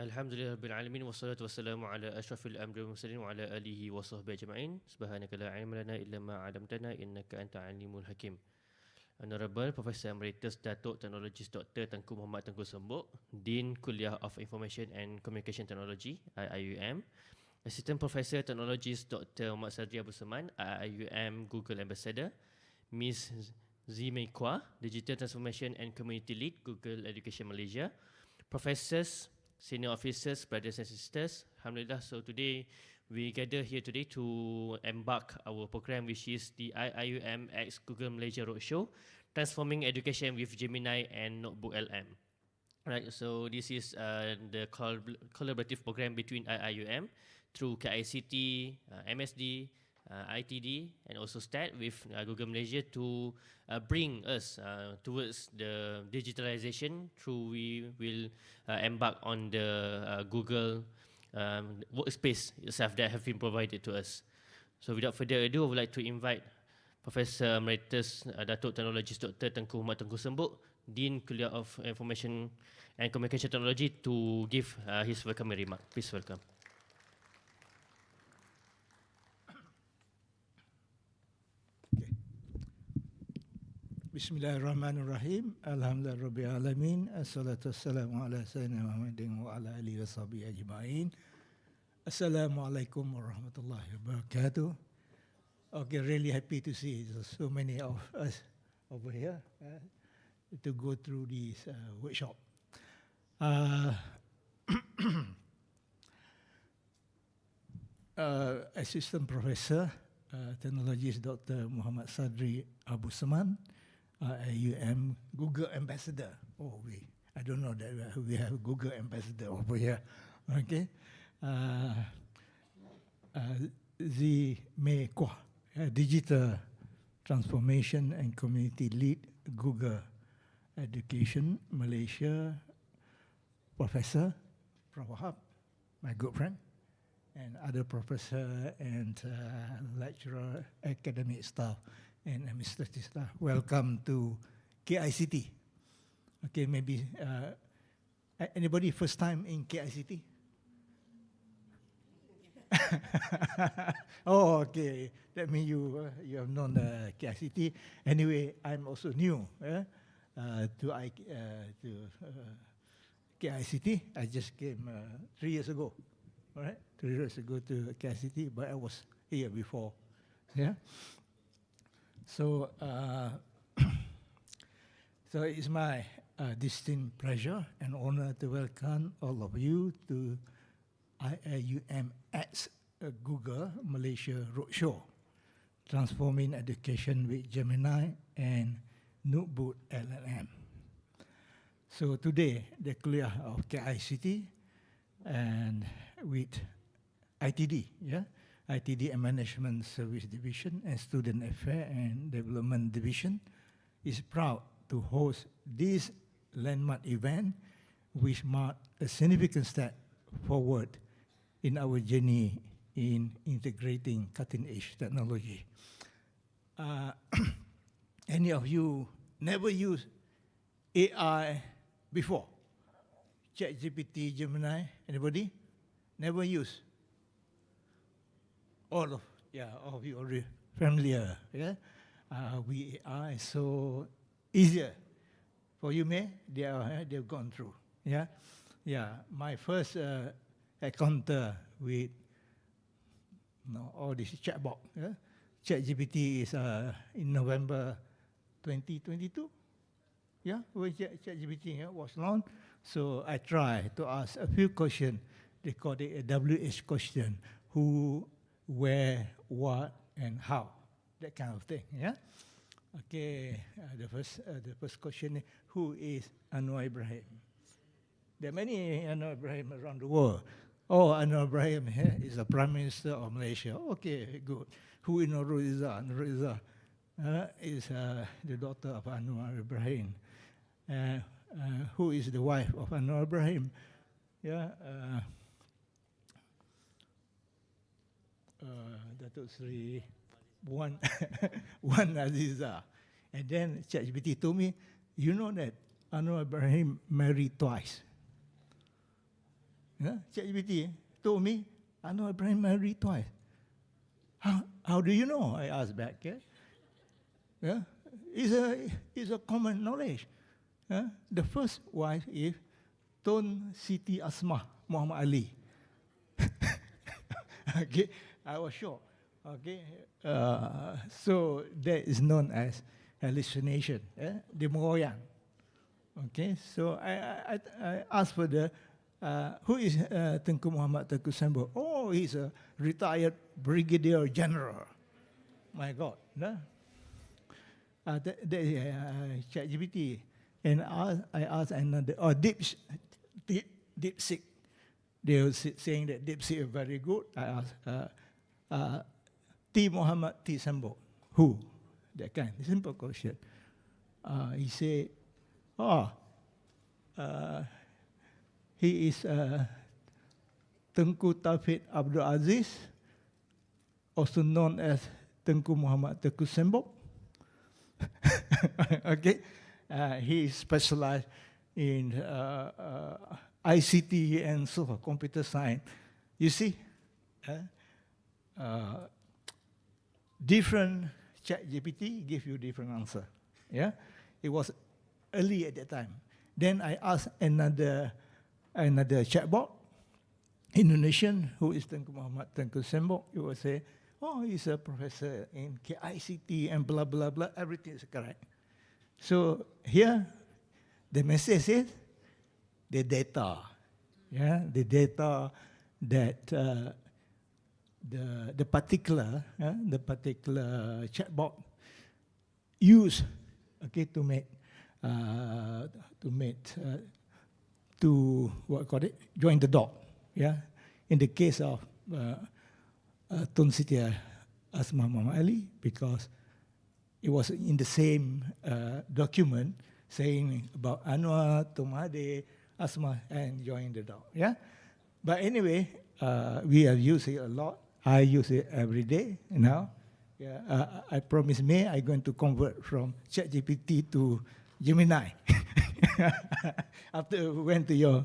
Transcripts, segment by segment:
Alhamdulillah Rabbil Alamin wassalatu wassalamu ala ashrafil anbiya'i wal mursalin wa ala alihi wa sahbihi ajma'in. Subhanaka la ilma lana illa ma 'allamtana innaka antal alimul hakim. Honorable Professor Emeritus Datuk Teknologis Dr. Tengku Muhammad Tengku Sembuk, Dean Kulliyyah of Information and Communication Technology IIUM, Assistant Professor Teknologis Dr. Muhammad Sadri Abu Seman IIUM Google Ambassador, Ms. Zimei Kwa, Digital Transformation and Community Lead Google Education Malaysia, Professors, Senior Officers, Brothers and Sisters. Alhamdulillah, so today we gather here today to embark our program, which is the IIUM X Google Malaysia Roadshow, Transforming Education with Gemini and NotebookLM. Right, so this is the collaborative program between IIUM through KICT, MSD, ITD, and also STAT with Google Malaysia to bring us towards the digitalization through we will embark on the Google workspace itself that have been provided to us. So without further ado, I would like to invite Professor Emeritus Datuk Teknologis Dr. Tengku Muhammad Tengku Sembuk, Dean Kulliyyah of Information and Communication Technology, to give his welcoming remark. Please welcome. Bismillahirrahmanirrahim. Alhamdulillah Rabbil Alamin. Assalatu wassalamu ala sayyidina Muhammadin wa ala alihi wa sahbihi ajma'in. Assalamualaikum warahmatullahi wabarakatuh. Okay, really happy to see so many of us over here to go through this workshop. Assistant Professor Technologist Dr. Muhammad Sadri Abu Seman, IIUM Google Ambassador. I don't know that we have Google Ambassador over here. Okay. Zimei Kwa, Digital Transformation and Community Lead Google Education Malaysia, Professor Wahab, my good friend, and other professor and lecturer, academic staff, and administrative staff. Welcome to KICT. Okay, maybe anybody first time in KICT? Oh, okay. That means you have known KICT. Anyway, I'm also new to KICT. I just came 3 years ago. All right, 3 years ago to KICT, but I was here before. Yeah. So, so it's my distinct pleasure and honor to welcome all of you to IIUM X Google Malaysia Roadshow, Transforming Education with Gemini and NotebookLM. So today, the Kulliyyah of KICT and with ITD, yeah, ITD and Management Service Division and Student Affairs and Development Division is proud to host this landmark event, which marks a significant step forward in our journey in integrating cutting-edge technology. Any of you never used AI before? ChatGPT, Gemini, anybody? Never used? All of you already familiar, yeah? With AI, so easier for you, May. They've gone through, yeah? Yeah, my first encounter with all this chatbot, yeah? ChatGPT is in November 2022, yeah, when ChatGPT was launched. So I tried to ask a few questions. They call it a WH question: who, where, what, and how, that kind of thing. Yeah. Okay. The first question is, who is Anwar Ibrahim? There are many Anwar Ibrahim around the world. Oh, Anwar Ibrahim is the Prime Minister of Malaysia. Okay, good. Who is Nurul Izzah? Nurul Izzah is the daughter of Anwar Ibrahim. Who is the wife of Anwar Ibrahim? Yeah. Datuk Sri Wan Aziza. And then ChatGPT told me, you know that Anwar Ibrahim married twice. ChatGPT told me, I know Ibrahim married twice. How do you know? I asked back. It's a common knowledge. The first wife is Tun Siti Asmah Muhammad Ali. Okay, I was shocked. Okay, so that is known as hallucination, demoyan. Okay, so I asked for the who is Tengku Muhammad Tengku Sembok? Oh, he's a retired brigadier general. My God, that is ChatGPT, and I asked another. Oh, DeepSeek. They were saying that DeepSeek is very good. I asked T. Muhammad T. Sembok, who? That kind, simple question. He said, he is Tengku Taufik Abdul Aziz, also known as Tengku Muhammad Tengku Sembok. Okay, he is specialized in ICT and so forth, computer science. You see, different ChatGPT give you different answer. Yeah, it was early at that time. Then I asked another chatbot, Indonesian, who is Tengku Muhammad Tengku Sembok. He will say, oh, he's a professor in KICT and blah, blah, blah. Everything is correct. So here, the message is the data. Yeah, the data that the particular chatbot use, okay, to join the dot. Yeah, in the case of Tun Siti Asmah Muhammad Ali, because it was in the same document saying about Anwar, Tumade, Asmah, and join the dot. Yeah, but anyway, we have used it a lot. I use it every day now. Yeah, I promise May I'm going to convert from ChatGPT to Gemini after we went to your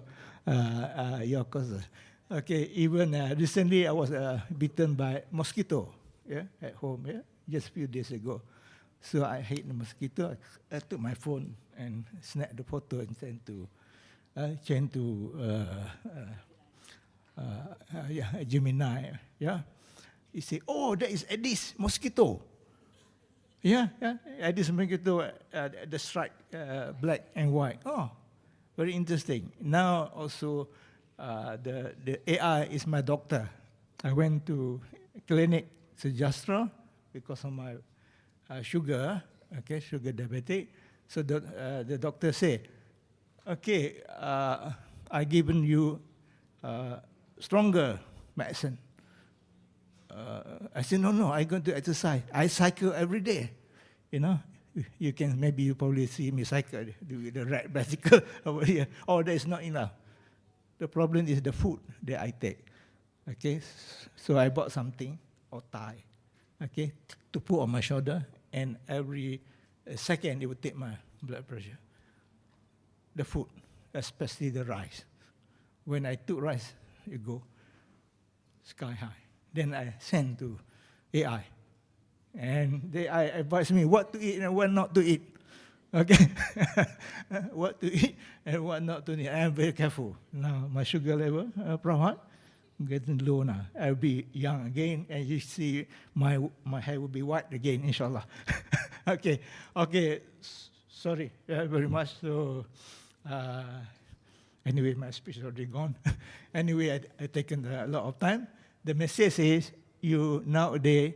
course. Okay, even recently I was bitten by mosquito. Yeah, at home. Yeah, just a few days ago. So I hate the mosquito. I took my phone and snapped the photo and sent to Gemini. Yeah, he said, "Oh, that is Aedes mosquito." Yeah, Aedes mosquito, the stripe, black and white. Oh, very interesting. Now also, the AI is my doctor. I went to clinic Sejastra because of my sugar, okay, sugar diabetic. So the doctor said, okay, I given you stronger medicine. I said, no, I'm going to exercise. I cycle every day, you know. Maybe you probably see me cycle, do the red bicycle over here. Oh, that is not enough. The problem is the food that I take. Okay, so I bought something, or tie, okay, to put on my shoulder, and every second it would take my blood pressure. The food, especially the rice. When I took rice, it go sky high. Then I send to AI, and the AI advise me what to eat and what not to eat. Okay, what to eat and what not to eat. I am very careful. Now my sugar level, Prof, getting low now. I'll be young again, and you see my hair will be white again, inshallah. Okay. Sorry very much. So anyway, my speech is already gone. Anyway, I taken a lot of time. The message is you nowadays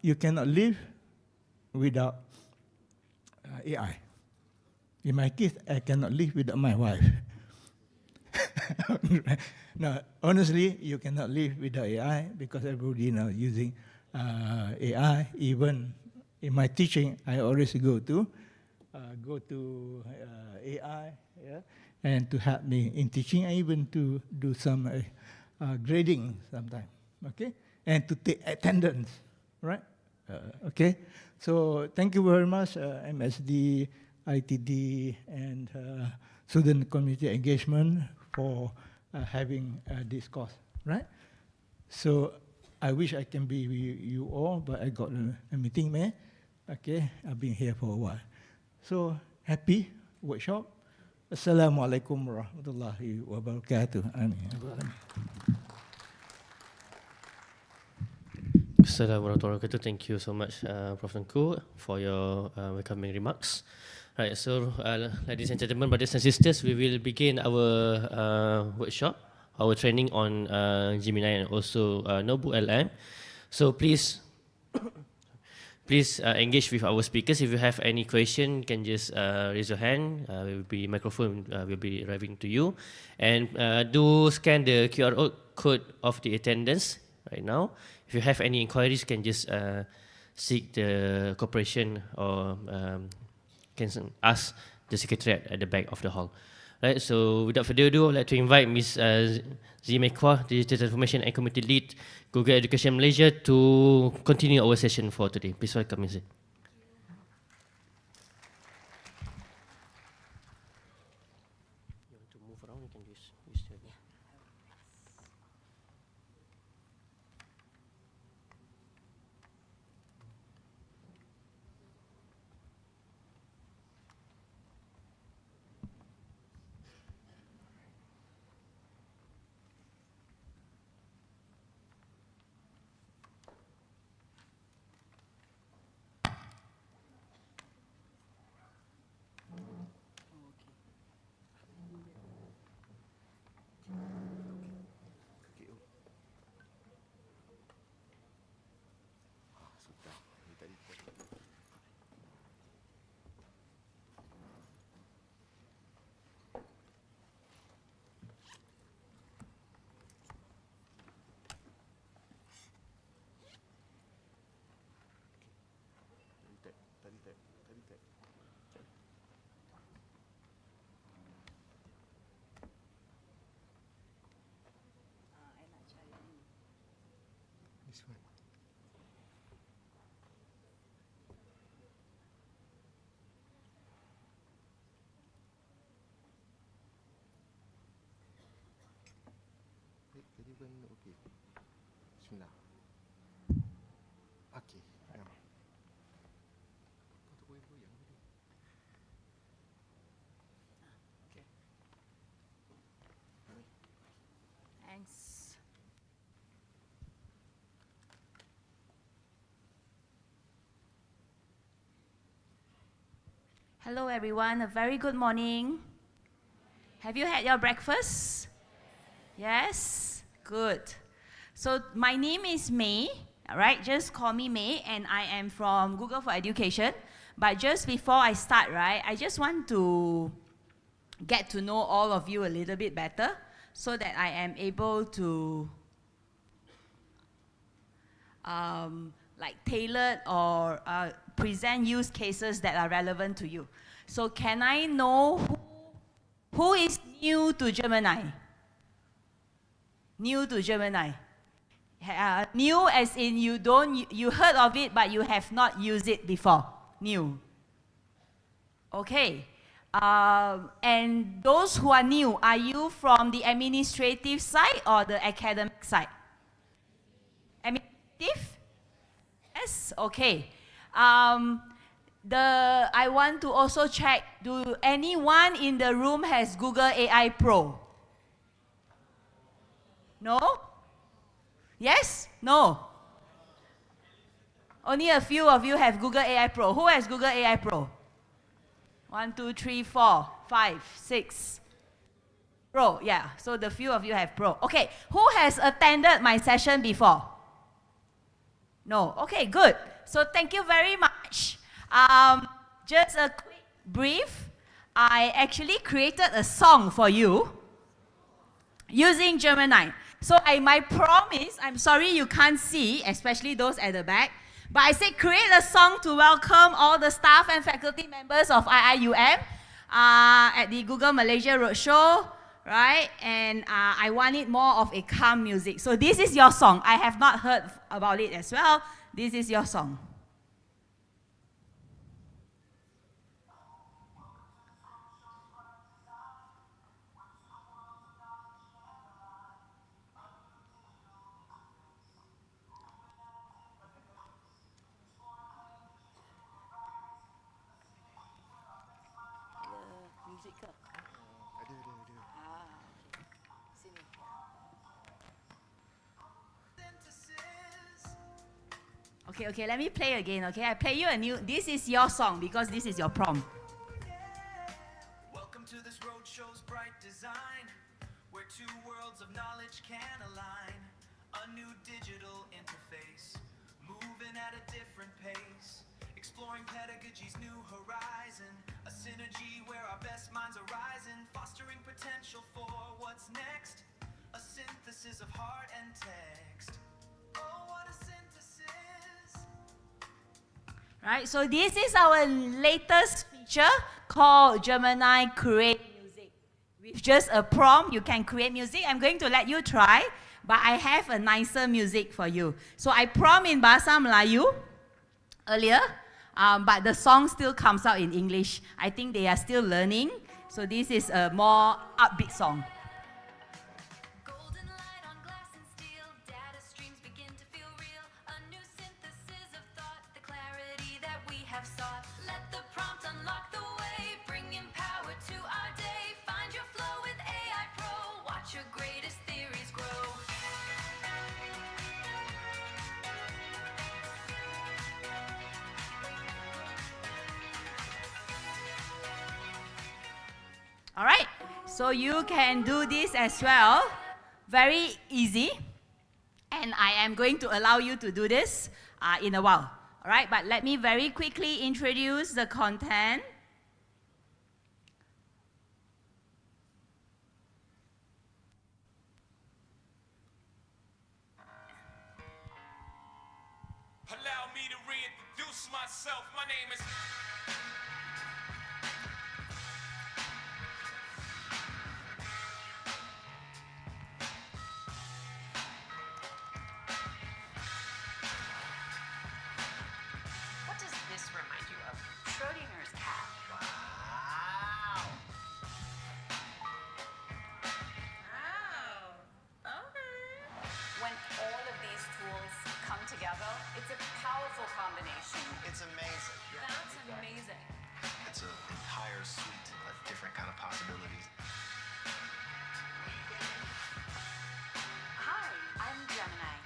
you cannot live without AI. In my case, I cannot live without my wife. No, honestly, you cannot live without AI because everybody now using AI. Even in my teaching, I always go to AI, yeah, and to help me in teaching, and even to do some grading sometimes, okay, and to take attendance, right? Okay, so thank you very much, MSD, ITD, and Student Community Engagement for having this course, right? So I wish I can be with you all, but I got a meeting, man. Okay, I've been here for a while. So happy workshop. Assalamualaikum warahmatullahi wabarakatuh. Assalamualaikum warahmatullahi wabarakatuh. Thank you so much, Prof. Tengku, for your welcoming remarks. Right, so ladies and gentlemen, brothers and sisters, we will begin our workshop, our training on Gemini and also NotebookLM. So please engage with our speakers. If you have any question, you can just raise your hand. Microphone will be arriving to you. And do scan the QR code of the attendance right now. If you have any inquiries, you can just seek the cooperation or can ask the secretariat at the back of the hall. Right, so without further ado, I'd like to invite Ms. Zimekwa, Digital Transformation and Community Lead, Google Education Malaysia, to continue our session for today. Please welcome, Ms. Bismillah. Okey. Thanks. Hello everyone, a very good morning. Have you had your breakfast? Yes? Good. So my name is May, all right? Just call me May, and I am from Google for Education. But just before I start, right, I just want to get to know all of you a little bit better so that I am able to tailor or present use cases that are relevant to you. So can I know who is new to Gemini? New to Gemini. New as in you heard of it, but you have not used it before. New. Okay. And those who are new, are you from the administrative side or the academic side? Administrative? Yes? Okay. I want to also check, do anyone in the room has Google AI Pro? No? Yes? No? Only a few of you have Google AI Pro. Who has Google AI Pro? 1, 2, 3, 4, 5, 6. Pro, yeah. So the few of you have Pro. Okay, who has attended my session before? No? Okay, good. So thank you very much. Just a quick brief. I actually created a song for you using Gemini. So my promise, I'm sorry you can't see, especially those at the back, but I said create a song to welcome all the staff and faculty members of IIUM at the Google Malaysia Roadshow, right? And I want it more of a calm music. So this is your song. I have not heard about it as well. This is your song. speaker? Sini. Okay, let me play again, okay? I play you a new, this is your song because this is your prompt. Welcome to this roadshow's bright design, where two worlds of knowledge can align. A new digital interface, moving at a different pace, exploring pedagogy's new horizon, a synergy where our best minds are rising, fostering potential for what's next, a synthesis of heart and text. Oh, what a synthesis. Right, so this is our latest feature called Gemini Create Music. With just a prompt, you can create music. I'm going to let you try, but I have a nicer music for you. So I prompt in Bahasa Melayu earlier, but the song still comes out in English. I think they are still learning, so this is a more upbeat song. Golden light on glass and steel, data streams begin to feel real. A new synthesis of thought, the clarity that we have sought. Let the prompt unlock the way, bringing power to our day. Find your flow with AI Pro, watch your greatest theories grow. All right, so you can do this as well. Very easy. And I am going to allow you to do this in a while. All right, but let me very quickly introduce the content. Allow me to reintroduce myself. My name is... What does this remind you of? Schrodinger's cat. Wow. When all of these tools come together, it's a powerful combination. It's amazing. That's amazing. It's an entire suite of different kind of possibilities. Hi, I'm Gemini.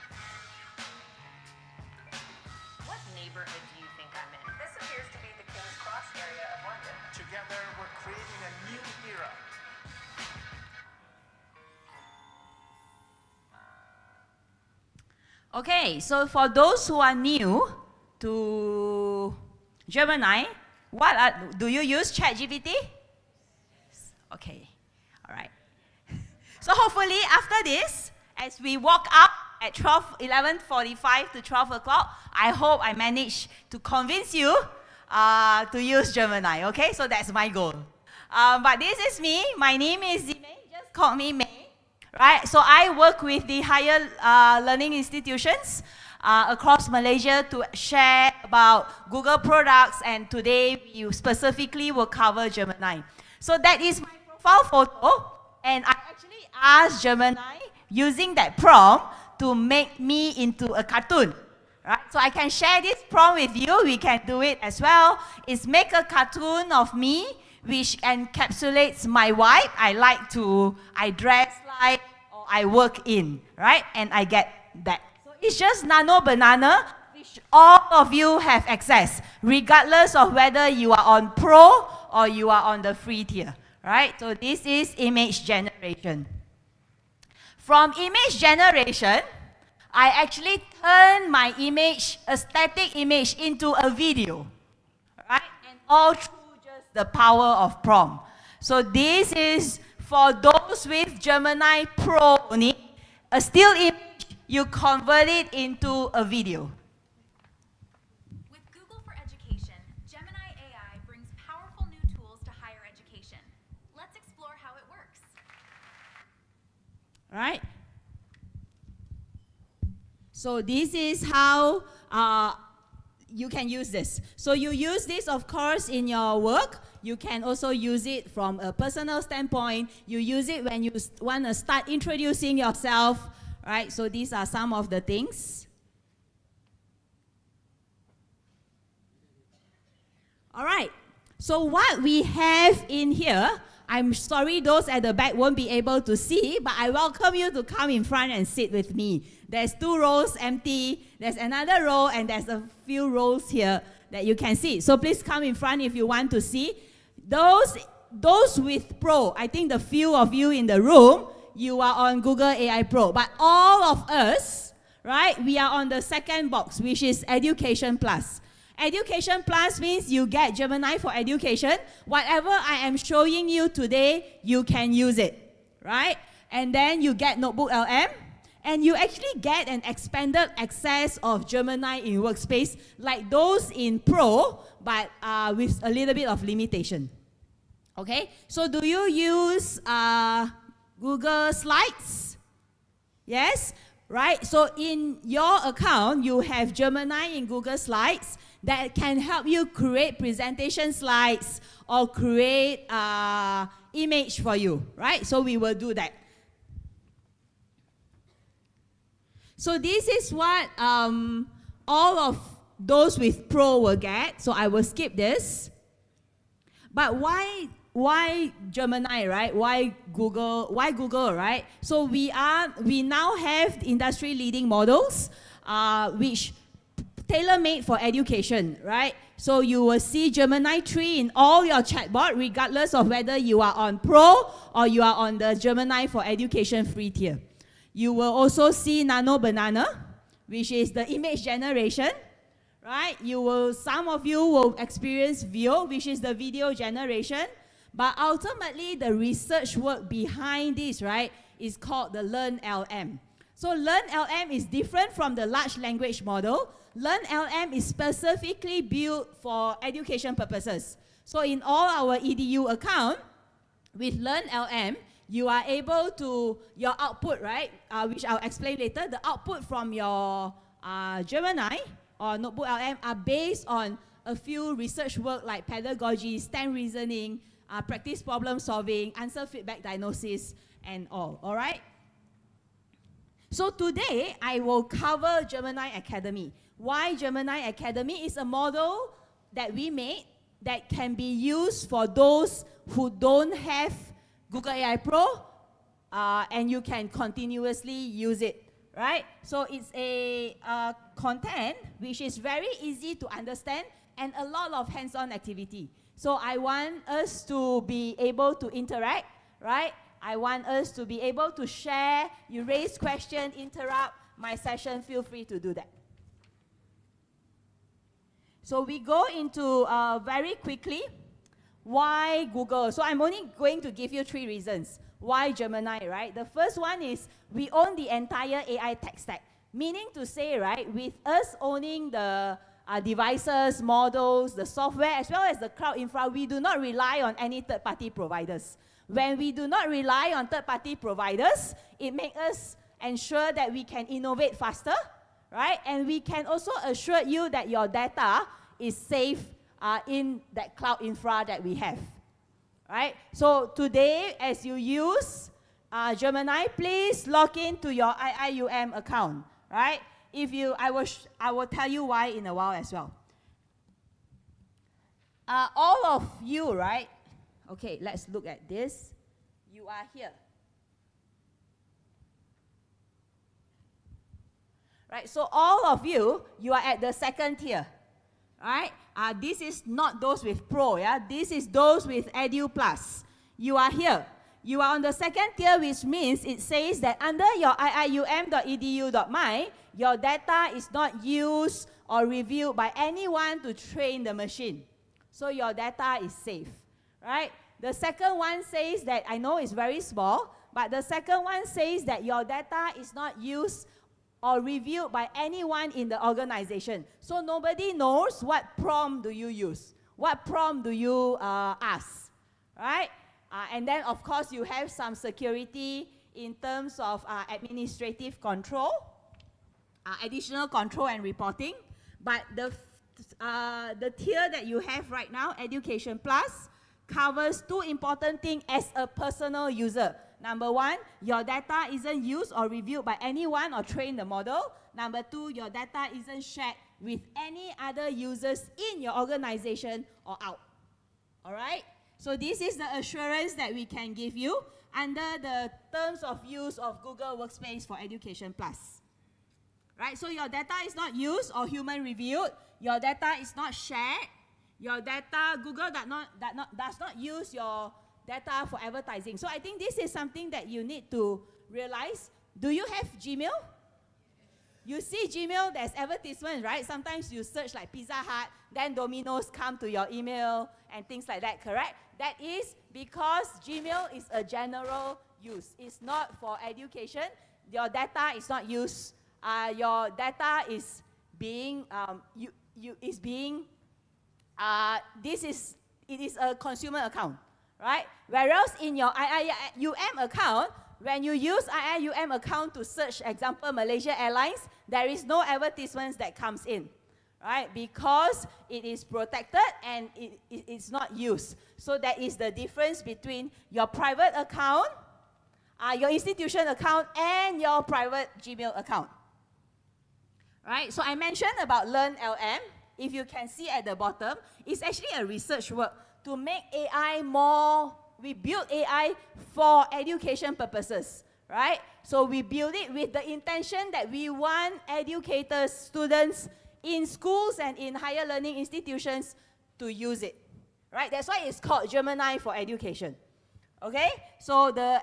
What neighborhood do you think I'm in? This appears to be the King's Cross area of London. Together, we're creating a new era. Okay, so for those who are new to Gemini, do you use ChatGPT? Okay, all right. So hopefully after this, as we walk up at 11:45 to 12 o'clock, I hope I manage to convince you to use Gemini, okay? So that's my goal. But this is me. My name is May. Just call me May. Right, so I work with the higher learning institutions across Malaysia to share about Google products, and today we specifically will cover Gemini. So that is my profile photo, and I actually asked Gemini using that prompt to make me into a cartoon. Right, so I can share this prompt with you. We can do it as well. It's make a cartoon of me which encapsulates my vibe. I dress like, or I work in, right? And I get that. So it's just Nano Banana, which all of you have access, regardless of whether you are on Pro or you are on the free tier, right? So this is image generation. From image generation, I actually turn my image, a static image, into a video, right? And all through the power of prompt. So this is for those with Gemini Pro only. A still image, you convert it into a video. With Google for Education, Gemini AI brings powerful new tools to higher education. Let's explore how it works. Right? So this is how you can use this. So you use this, of course, in your work. You can also use it from a personal standpoint. You use it when you want to start introducing yourself, right? So these are some of the things. All right. So what we have in here I'm sorry those at the back won't be able to see, but I welcome you to come in front and sit with me. There's 2 rows empty, there's another row, and there's a few rows here that you can see. So please come in front if you want to see. Those with Pro, I think the few of you in the room, you are on Google AI Pro. But all of us, right, we are on the second box, which is Education Plus. Education Plus means you get Gemini for education. Whatever I am showing you today, you can use it, right? And then you get NotebookLM, and you actually get an expanded access of Gemini in Workspace, like those in Pro, but with a little bit of limitation. Okay, so do you use Google Slides? Yes, right? So in your account, you have Gemini in Google Slides that can help you create presentation slides or create image for you, right? So we will do that. So this is what all of those with Pro will get. So I will skip this. But why Gemini, right? Why Google, right? So we now have industry-leading models which tailor-made for education, right? So you will see Gemini 3 in all your chatbot, regardless of whether you are on Pro or you are on the Gemini for Education free tier. You will also see Nano Banana, which is the image generation, right? Some of you will experience Veo, which is the video generation. But ultimately, the research work behind this, right, is called the LearnLM. So LearnLM is different from the large language model. LearnLM is specifically built for education purposes. So in all our EDU account, with LearnLM, you are able to, your output, right, which I'll explain later, the output from your Gemini or NotebookLM are based on a few research work like pedagogy, STEM reasoning, practice problem solving, answer feedback diagnosis, and all right? So today, I will cover Gemini Academy. Why Gemini Academy is a model that we made that can be used for those who don't have Google AI Pro, and you can continuously use it, right? So it's a content which is very easy to understand and a lot of hands-on activity. So I want us to be able to interact, right? I want us to be able to share. You raise questions, interrupt my session, feel free to do that. So we go into very quickly, why Google? So I'm only going to give you 3 reasons. Why Gemini, right? The first one is we own the entire AI tech stack. Meaning to say, right, with us owning the devices, models, the software, as well as the cloud infra, we do not rely on any third-party providers. When we do not rely on third-party providers, it makes us ensure that we can innovate faster, right? And we can also assure you that your data is safe in that cloud infra that we have, right? So today, as you use Gemini, please log into your IIUM account, right? I will tell you why in a while as well. All of you, right? Okay, let's look at this. You are here. Right, so all of you, you are at the second tier, right? This is not those with Pro, yeah? This is those with Edu Plus. You are here. You are on the second tier, which means it says that under your iium.edu.my, your data is not used or reviewed by anyone to train the machine. So your data is safe, right? The second one says that, I know it's very small, but the second one says that your data is not used or reviewed by anyone in the organization. So nobody knows what prompt do you use, what prompt do you ask, right? And then, of course, you have some security in terms of administrative control, additional control and reporting. But the tier that you have right now, Education Plus, covers 2 important things as a personal user. Number 1, your data isn't used or reviewed by anyone or trained the model. Number 2, your data isn't shared with any other users in your organization or out. All right? So this is the assurance that we can give you under the terms of use of Google Workspace for Education Plus. Right? So your data is not used or human reviewed. Your data is not shared. Your data, Google does not use your data for advertising. So I think this is something that you need to realize. Do you have Gmail? You see Gmail, there's advertisements, right? Sometimes you search like Pizza Hut, then Domino's come to your email and things like that, correct? That is because Gmail is a general use. It's not for education. Your data is not used. Your data is being, it is a consumer account, right? Whereas in your IIUM account, when you use IIUM account to search, example, Malaysia Airlines, there is no advertisements that comes in, right? Because it is protected and it's not used. So that is the difference between your private account, your institution account, and your private Gmail account. Right? So I mentioned about Learn LM. If you can see at the bottom, it's actually a research work to make AI more. We build AI for education purposes, right? So we build it with the intention that we want educators, students in schools and in higher learning institutions to use it, right? That's why it's called Gemini for Education. Okay? So the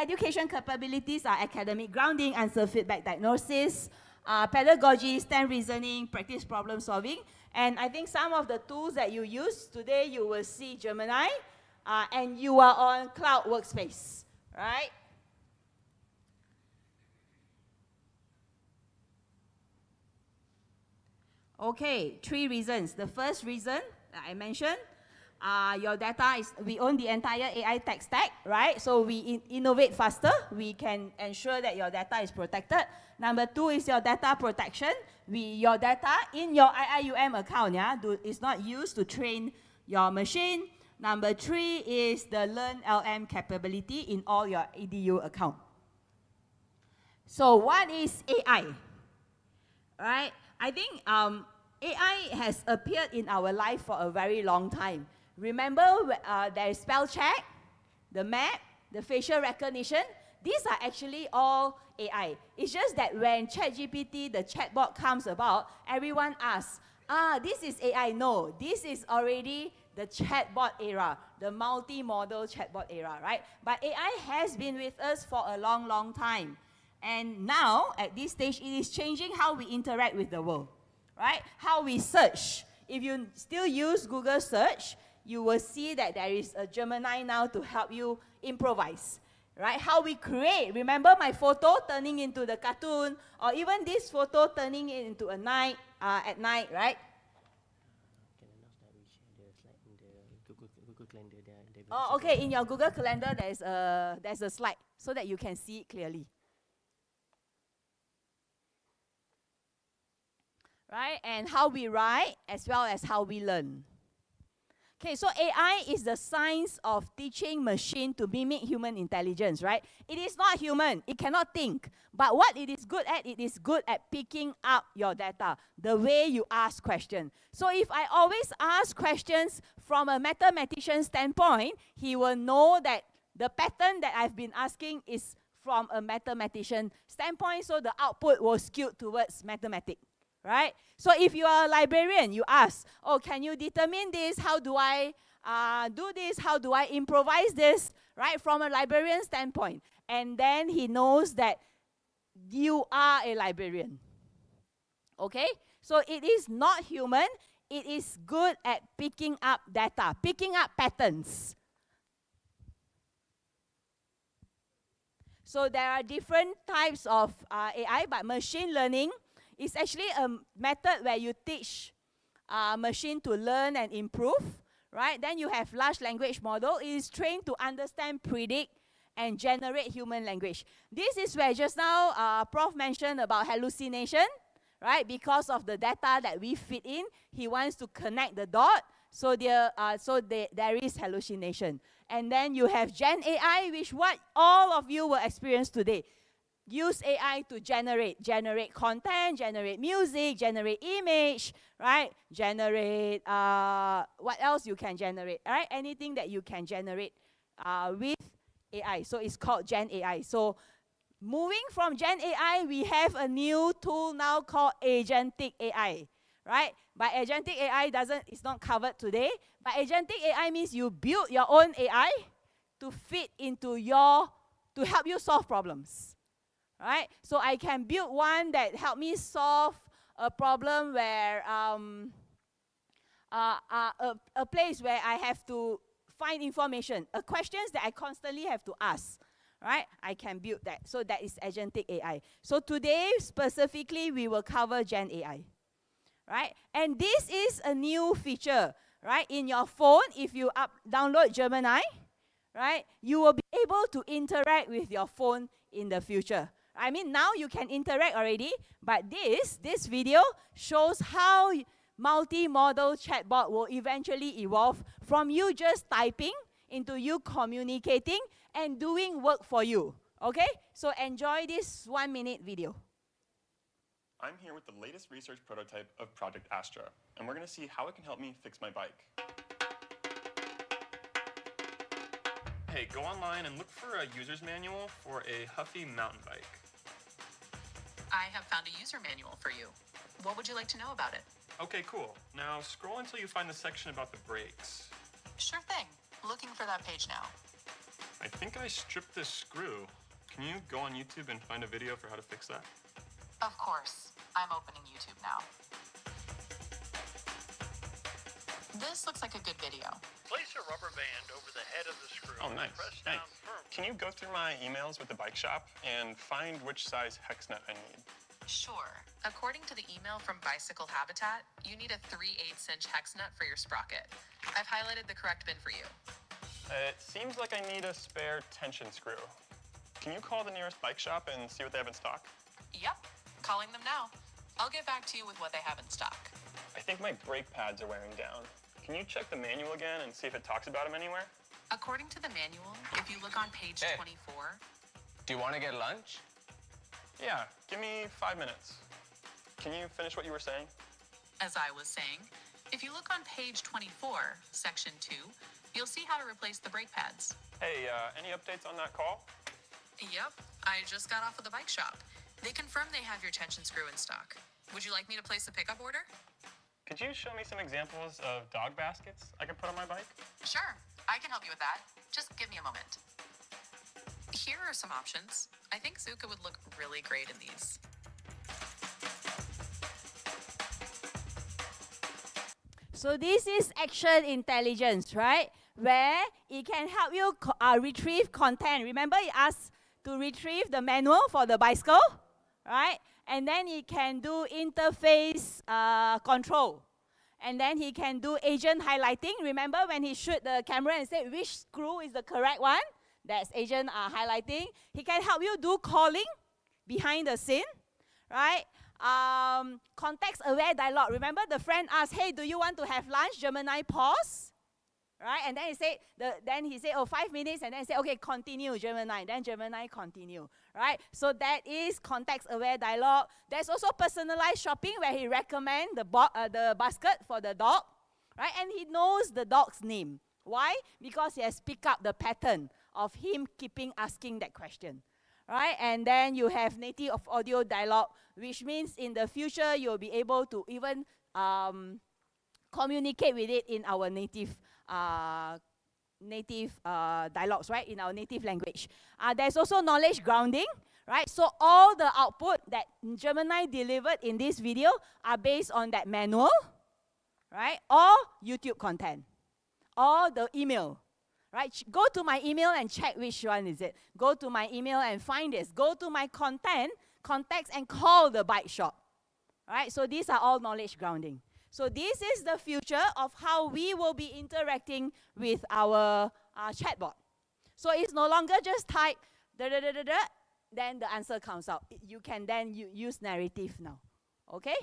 education capabilities are academic grounding, answer feedback diagnosis, pedagogy, STEM reasoning, practice problem solving. And I think some of the tools that you use today, you will see Gemini, and you are on cloud workspace, right? Okay, 3 reasons. The first reason that I mentioned, your data is, we own the entire AI tech stack, right? So we innovate faster. We can ensure that your data is protected. Number 2 is your data protection. Your data in your IIUM account is not used to train your machine. Number 3 is the Learn LM capability in all your EDU account. So what is AI? Right? I think AI has appeared in our life for a very long time. Remember, there is spell check, the map, the facial recognition. These are actually all AI. It's just that when ChatGPT, the chatbot, comes about, everyone asks, this is AI. No, this is already the chatbot era, the multi-modal chatbot era, right? But AI has been with us for a long, long time. And now, at this stage, it is changing how we interact with the world, right? How we search. If you still use Google search, you will see that there is a Gemini now to help you improvise, right? How we create. Remember my photo turning into the cartoon, or even this photo turning into a night, at night, right? Google Calendar. Oh, okay. In your Google Calendar, there's a slide so that you can see it clearly. Right? And how we write as well as how we learn. Okay, so AI is the science of teaching machine to mimic human intelligence, right? It is not human. It cannot think. But what it is good at, it is good at picking up your data, the way you ask questions. So if I always ask questions from a mathematician standpoint, he will know that the pattern that I've been asking is from a mathematician standpoint, so the output will skew towards mathematics. Right? So if you are a librarian, you ask, oh, can you determine this? How do I do this? How do I improvise this? Right? From a librarian standpoint. And then he knows that you are a librarian. Okay? So it is not human. It is good at picking up data, picking up patterns. So there are different types of AI, but machine learning it's actually a method where you teach machine to learn and improve, right? Then you have large language model. It is trained to understand, predict, and generate human language. This is where just now Prof mentioned about hallucination, right? Because of the data that we feed in, he wants to connect the dot, so there is hallucination. And then you have Gen AI, which what all of you will experience today. use AI to generate content, generate music, generate image, right? Generate, what else you can generate, right? Anything that you can generate with AI. So it's called Gen AI. So moving from Gen AI, we have a new tool now called Agentic AI, right? But Agentic AI it's not covered today. But Agentic AI means you build your own AI to fit into to help you solve problems, right? So I can build one that help me solve a problem where a place where I have to find information, questions that I constantly have to ask, right? I can build that. So that is Agentic AI. So today, specifically, we will cover Gen AI, right? And this is a new feature, right? In your phone, if you download Gemini, right, you will be able to interact with your phone in the future. I mean, now you can interact already, but this video shows how multi-modal chatbot will eventually evolve from you just typing into you communicating and doing work for you. Okay? So enjoy this 1-minute video. I'm here with the latest research prototype of Project Astra, and we're going to see how it can help me fix my bike. Hey, go online and look for a user's manual for a Huffy mountain bike. I have found a user manual for you. What would you like to know about it? Okay, cool. Now scroll until you find the section about the brakes. Sure thing. Looking for that page now. I think I stripped this screw. Can you go on YouTube and find a video for how to fix that? Of course. I'm opening YouTube now. This looks like a good video. Place a rubber band over the head of the screw. Oh, nice. Press Thanks. down firmly. Can you go through my emails with the bike shop and find which size hex nut I need? Sure. According to the email from Bicycle Habitat, you need a 3/8" hex nut for your sprocket. I've highlighted the correct bin for you. It seems like I need a spare tension screw. Can you call the nearest bike shop and see what they have in stock? Yep. Calling them now. I'll get back to you with what they have in stock. I think my brake pads are wearing down. Can you check the manual again and see if it talks about them anywhere? According to the manual, if you look on page Hey. 24, Do you want to get lunch? Yeah, give me 5 minutes. Can you finish what you were saying? as I was saying, if you look on page 24, section 2, you'll see how to replace the brake pads. Hey, any updates on that call? Yep, I just got off of the bike shop. They confirmed they have your tension screw in stock. Would you like me to place a pickup order? Could you show me some examples of dog baskets I could put on my bike? Sure, I can help you with that. Just give me a moment. Here are some options. I think Zuka would look really great in these. So this is action intelligence, right? Where it can help you retrieve content. Remember it asked to retrieve the manual for the bicycle, right? And then it can do interface control. And then he can do agent highlighting. Remember when he shoot the camera and said which screw is the correct one? That's agent highlighting. He can help you do calling behind the scene, right? Context-aware dialogue. Remember the friend asked, hey, do you want to have lunch? Gemini pause, right? And then he said, oh, 5 minutes. And then he said, okay, continue, Gemini. Then Gemini continue, right? So that is context-aware dialogue. There's also personalized shopping where he recommends the basket for the dog, right? And he knows the dog's name. Why? Because he has picked up the pattern of him keeping asking that question. Right? And then you have native of audio dialogue, which means in the future you'll be able to even communicate with it in our native dialogues, right? In our native language. There's also knowledge grounding, right? So all the output that Gemini delivered in this video are based on that manual, right? Or YouTube content, or the email. Right? Go to my email and check which one is it. Go to my email and find this. Go to my contacts and call the bike shop. Right? So these are all knowledge grounding. So this is the future of how we will be interacting with our chatbot. So it's no longer just type, then the answer comes out. You can then use narrative now. Okay?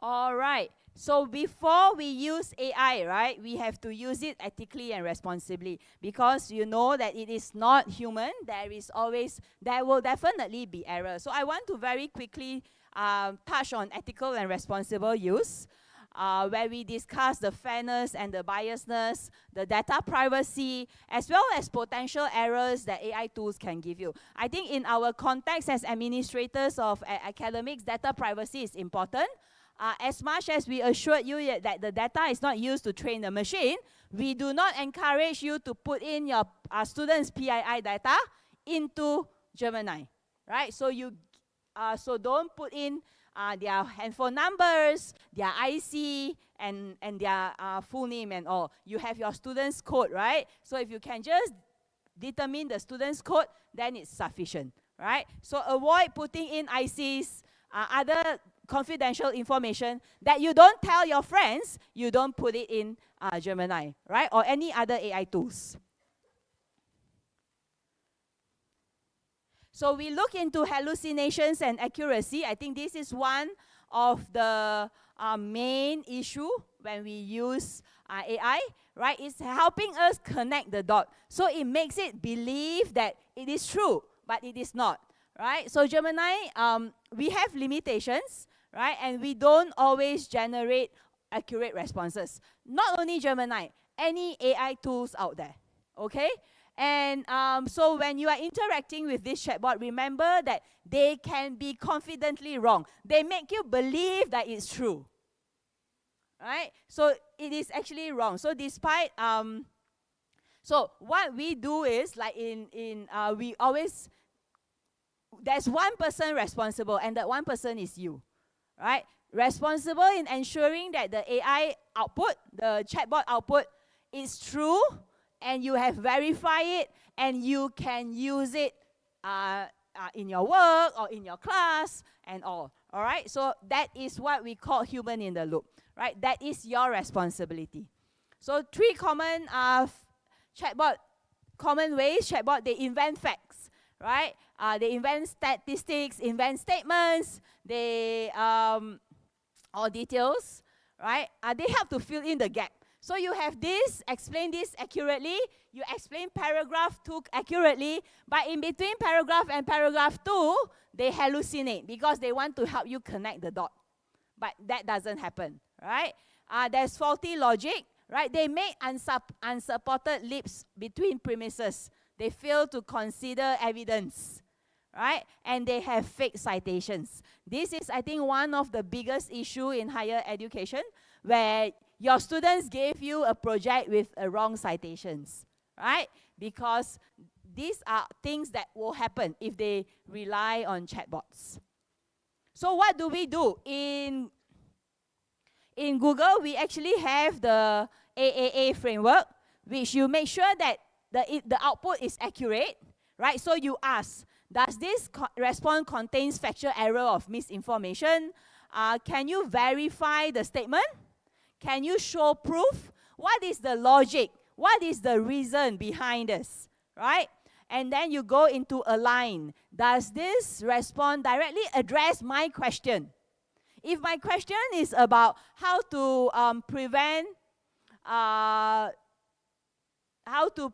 All right. So before we use AI, right, we have to use it ethically and responsibly, because you know that it is not human. There will definitely be error. So I want to very quickly touch on ethical and responsible use, where we discuss the fairness and the biasness, the data privacy, as well as potential errors that AI tools can give you. I think in our context as administrators of academics, data privacy is important. As much as we assured you that the data is not used to train the machine, we do not encourage you to put in your students' PII data into Gemini, right? So so don't put in their handphone numbers, their IC, and their full name and all. You have your student's code, right? So if you can just determine the student's code, then it's sufficient, right? So avoid putting in ICs, other confidential information that you don't tell your friends. You don't put it in Gemini, right? Or any other AI tools. So we look into hallucinations and accuracy. I think this is one of the main issue when we use AI, right? It's helping us connect the dot. So it makes it believe that it is true, but it is not, right? So Gemini, we have limitations, right? And we don't always generate accurate responses. Not only Gemini, any AI tools out there, okay? And so when you are interacting with this chatbot, remember that they can be confidently wrong. They make you believe that it's true, right? So it is actually wrong. So despite, so what we do is, like we always, there's one person responsible, and that one person is you, right? Responsible in ensuring that the AI output, the chatbot output, is true, and you have verified it, and you can use it in your work or in your class and all. All right? So that is what we call human in the loop, right? That is your responsibility. So 3 common common ways chatbot, they invent facts, right? They invent statistics, invent statements, they or details, right? They help to fill in the gap. So you have this, explain this accurately, you explain paragraph 2 accurately, but in between paragraph and paragraph 2, they hallucinate because they want to help you connect the dot. But that doesn't happen, right? There's faulty logic, right? They make unsupported leaps between premises. They fail to consider evidence, right? And they have fake citations. This is, I think, one of the biggest issue in higher education, where your students gave you a project with wrong citations, right? Because these are things that will happen if they rely on chatbots. So what do we do? In Google, we actually have the AAA framework, which you make sure that the output is accurate, right? So you ask, does this response contains factual error of misinformation? Can you verify the statement? Can you show proof? What is the logic? What is the reason behind this, right? And then you go into align. Does this response directly address my question? If my question is about how to prevent, how to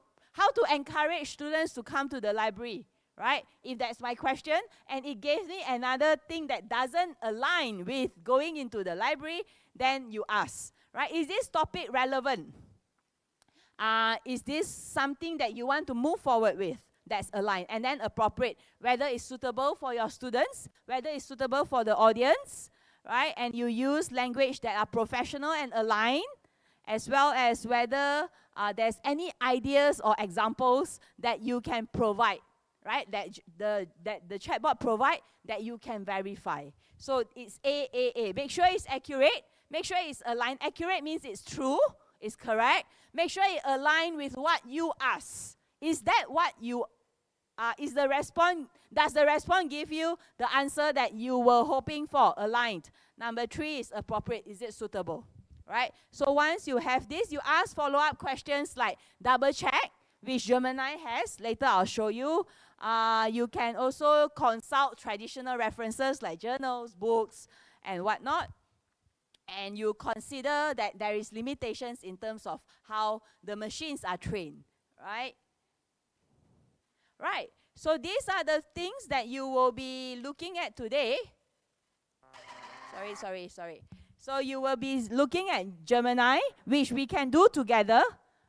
encourage students to come to the library, right? If that's my question, and it gives me another thing that doesn't align with going into the library, then you ask, right? Is this topic relevant? Is this something that you want to move forward with that's aligned? And then appropriate, whether it's suitable for your students, whether it's suitable for the audience, right? And you use language that are professional and aligned, as well as whether there's any ideas or examples that you can provide, right? That the chatbot provide that you can verify. So it's AAA. Make sure it's accurate. Make sure it's aligned. Accurate means it's true, it's correct. Make sure it aligns with what you ask. Is that what you does the response give you the answer that you were hoping for? Aligned. Number 3 is appropriate. Is it suitable? Right? So once you have this, you ask follow-up questions like double check, which Gemini has. Later I'll show you. You can also consult traditional references like journals, books, and whatnot. and you consider that there is limitations in terms of how the machines are trained, right? Right. So these are the things that you will be looking at today. Sorry. So you will be looking at Gemini, which we can do together,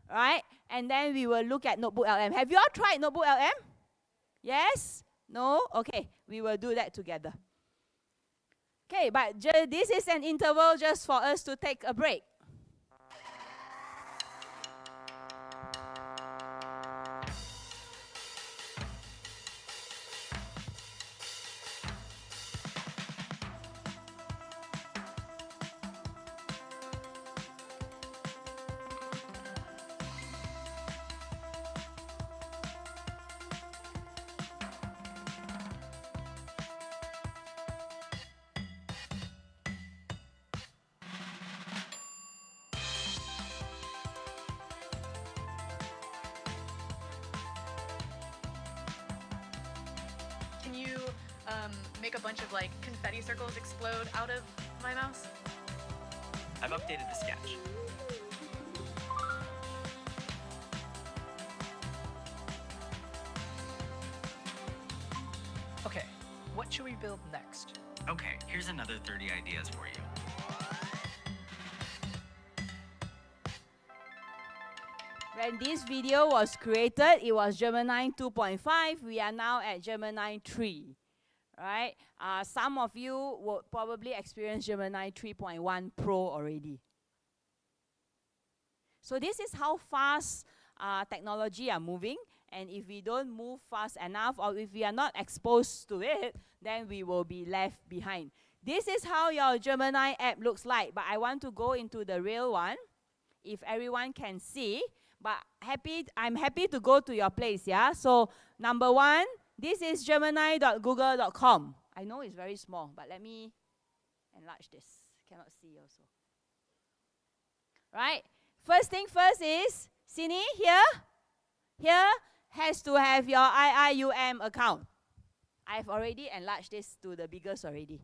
right? And then we will look at NotebookLM. Have you all tried NotebookLM? Yes? No? Okay, we will do that together. Okay, but this is an interval just for us to take a break. Can you make a bunch of like confetti circles explode out of my mouse? I've updated the sketch. Okay, what should we build next? Okay, here's another 30 ideas for you. When this video was created, it was Gemini 2.5. We are now at Gemini 3, right? Some of you will probably experience Gemini 3.1 Pro already. So this is how fast technology are moving. And if we don't move fast enough, or if we are not exposed to it, then we will be left behind. This is how your Gemini app looks like. But I want to go into the real one, if everyone can see. But I'm happy to go to your place, yeah? So, number one, this is gemini.google.com. I know it's very small, but let me enlarge this. Cannot see also. Right? First thing first is, Sini, here has to have your IIUM account. I've already enlarged this to the biggest already.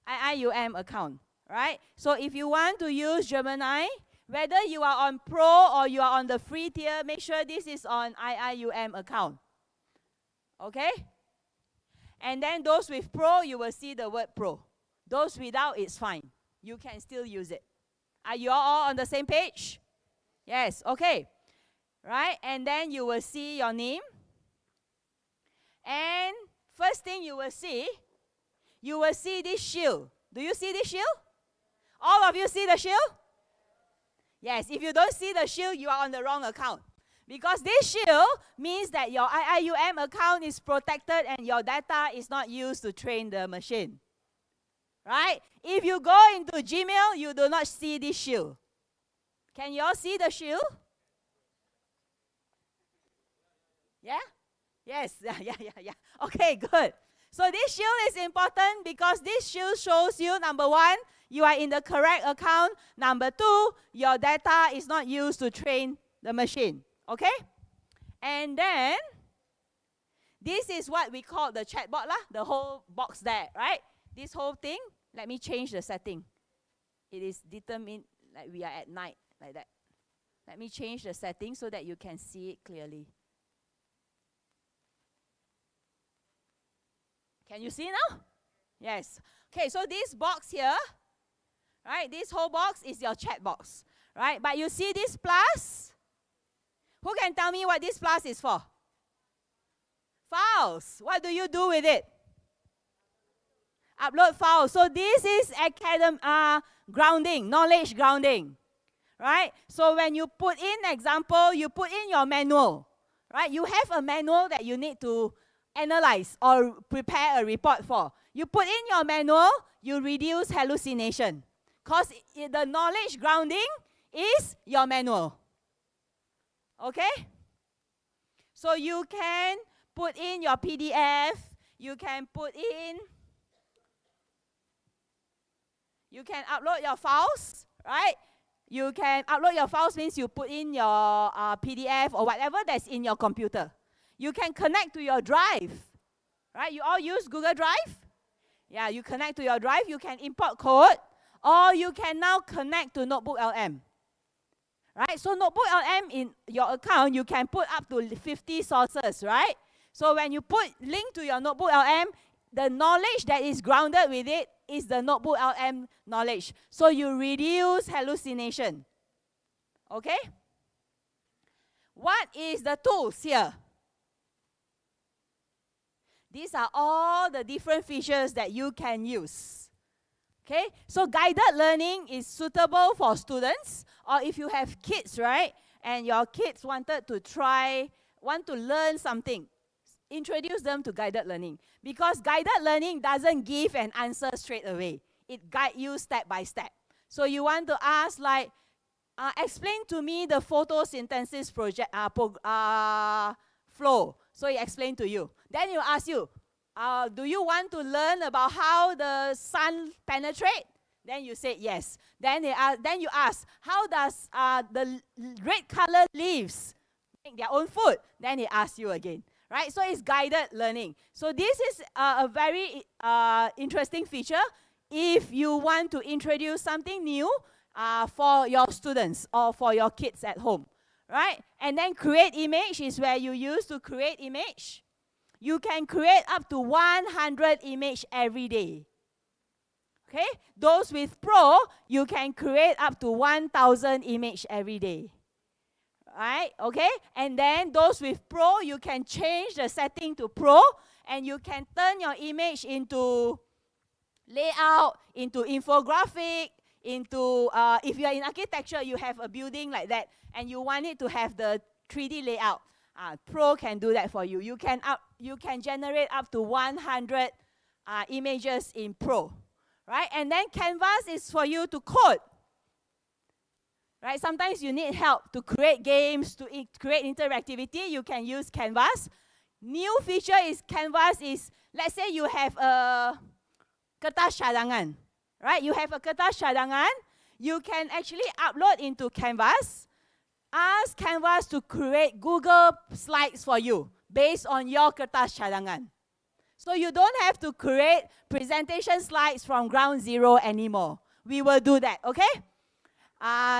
IIUM account, right? So, if you want to use Gemini, whether you are on Pro or you are on the free tier, make sure this is on IIUM account. Okay? And then those with Pro, you will see the word Pro. Those without, it's fine. You can still use it. Are you all on the same page? Yes, okay. Right? And then you will see your name. And first thing you will see this shield. Do you see this shield? All of you see the shield? Yes, if you don't see the shield, you are on the wrong account. Because this shield means that your IIUM account is protected and your data is not used to train the machine. Right? If you go into Gmail, you do not see this shield. Can you all see the shield? Yeah? Yes, yeah. Okay, good. So this shield is important because this shield shows you, number one, you are in the correct account. Number two, your data is not used to train the machine. Okay? And then, this is what we call the chatbot, the whole box there, right? This whole thing, let me change the setting. It is determined like we are at night, like that. Let me change the setting so that you can see it clearly. Can you see now? Yes. Okay, so this box here, right? This whole box is your chat box, right? But you see this plus? Who can tell me what this plus is for? Files. What do you do with it? Upload files. So this is grounding, knowledge grounding, right? So when you put in example, you put in your manual, right? You have a manual that you need to analyze or prepare a report for. You put in your manual, you reduce hallucination. Because the knowledge grounding is your manual. Okay? So you can put in your PDF, you can upload your files, right? You can upload your files means you put in your PDF or whatever that's in your computer. You can connect to your drive, right? You all use Google Drive? Yeah, you connect to your drive, you can import code, or you can now connect to NotebookLM. Right? So NotebookLM in your account, you can put up to 50 sources, right? So when you put link to your NotebookLM, the knowledge that is grounded with it is the NotebookLM knowledge. So you reduce hallucination. Okay? What is the tools here? These are all the different features that you can use. Okay? So guided learning is suitable for students, or if you have kids, right? And your kids want to learn something, introduce them to guided learning. Because guided learning doesn't give an answer straight away. It guides you step by step. So you want to ask like, explain to me the photosynthesis flow. So he explained to you. Then he ask you, do you want to learn about how the sun penetrates? Then you say yes. Then you ask, how does the red color leaves make their own food? Then he asks you again. Right? So it's guided learning. So this is a very interesting feature if you want to introduce something new for your students or for your kids at home. Right? And then create image is where you use to create image. You can create up to 100 images every day. Okay? Those with Pro, you can create up to 1,000 images every day. Right? Okay? And then those with Pro, you can change the setting to Pro, and you can turn your image into layout, into infographic, into, if you are in architecture, you have a building like that, and you want it to have the 3D layout. Pro can do that for you. You can generate up to 100 images in Pro. Right? And then Canvas is for you to code. Right? Sometimes you need help to create games, to create interactivity. You can use Canvas. New feature is Canvas is, let's say you have a kertas cadangan. Right? You have a kertas cadangan. You can actually upload into Canvas. Ask Canvas to create Google slides for you based on your kertas cadangan. So you don't have to create presentation slides from ground zero anymore. We will do that, okay?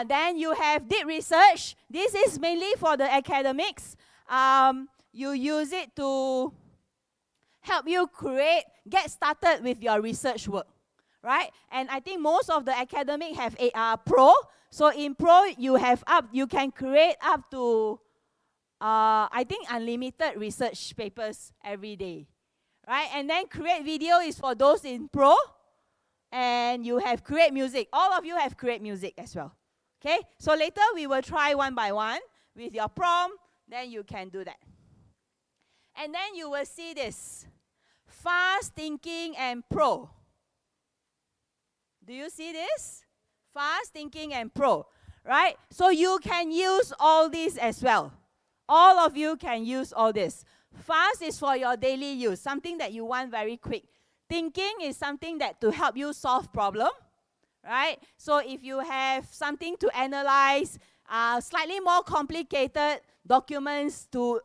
Then you have deep research. This is mainly for the academics. You use it to help you get started with your research work, right? And I think most of the academic have Pro. So in Pro, you can create up to, I think, unlimited research papers every day. Right? And then create video is for those in Pro. And you have create music. All of you have create music as well. Okay? So later we will try one by one with your prompt. Then you can do that. And then you will see this. Fast thinking and Pro. Do you see this? Fast thinking and Pro. Right? So you can use all this as well. All of you can use all this. Fast is for your daily use, something that you want very quick. Thinking is something that to help you solve problem, right? So if you have something to analyze, slightly more complicated documents to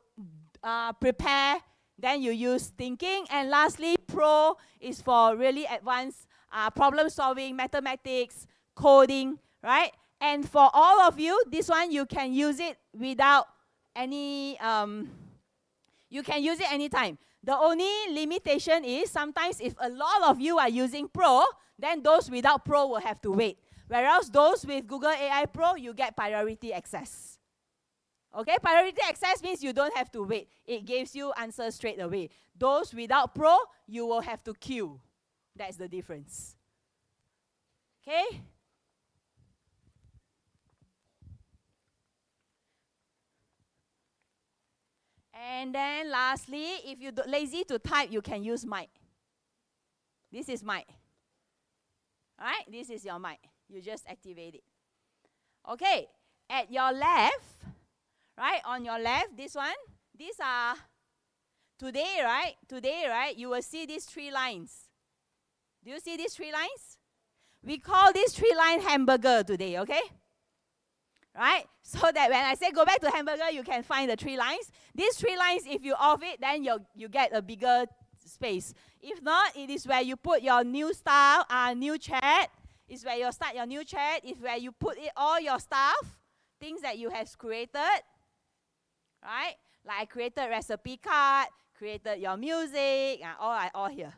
prepare, then you use thinking. And lastly, Pro is for really advanced problem solving, mathematics, coding, right? And for all of you, this one you can use it without any you can use it anytime. The only limitation is sometimes if a lot of you are using Pro, then those without Pro will have to wait. Whereas those with Google AI Pro, you get priority access. Okay, priority access means you don't have to wait. It gives you answers straight away. Those without Pro, you will have to queue. That's the difference. Okay? And then lastly, if you're lazy to type, you can use mic. This is mic. All right? This is your mic. You just activate it. Okay. At your left, right? On your left, this one. These are today, right? Today, right? You will see these 3 lines. Do you see these 3 lines? We call this 3-line hamburger today, okay? Right? So that when I say go back to hamburger, you can find the 3 lines. These 3 lines, if you off it, then you get a bigger space. If not, it is where you put your new style, new chat, is where you start your new chat, is where you put all your stuff, things that you have created, right? Like I created recipe card, created your music, all here.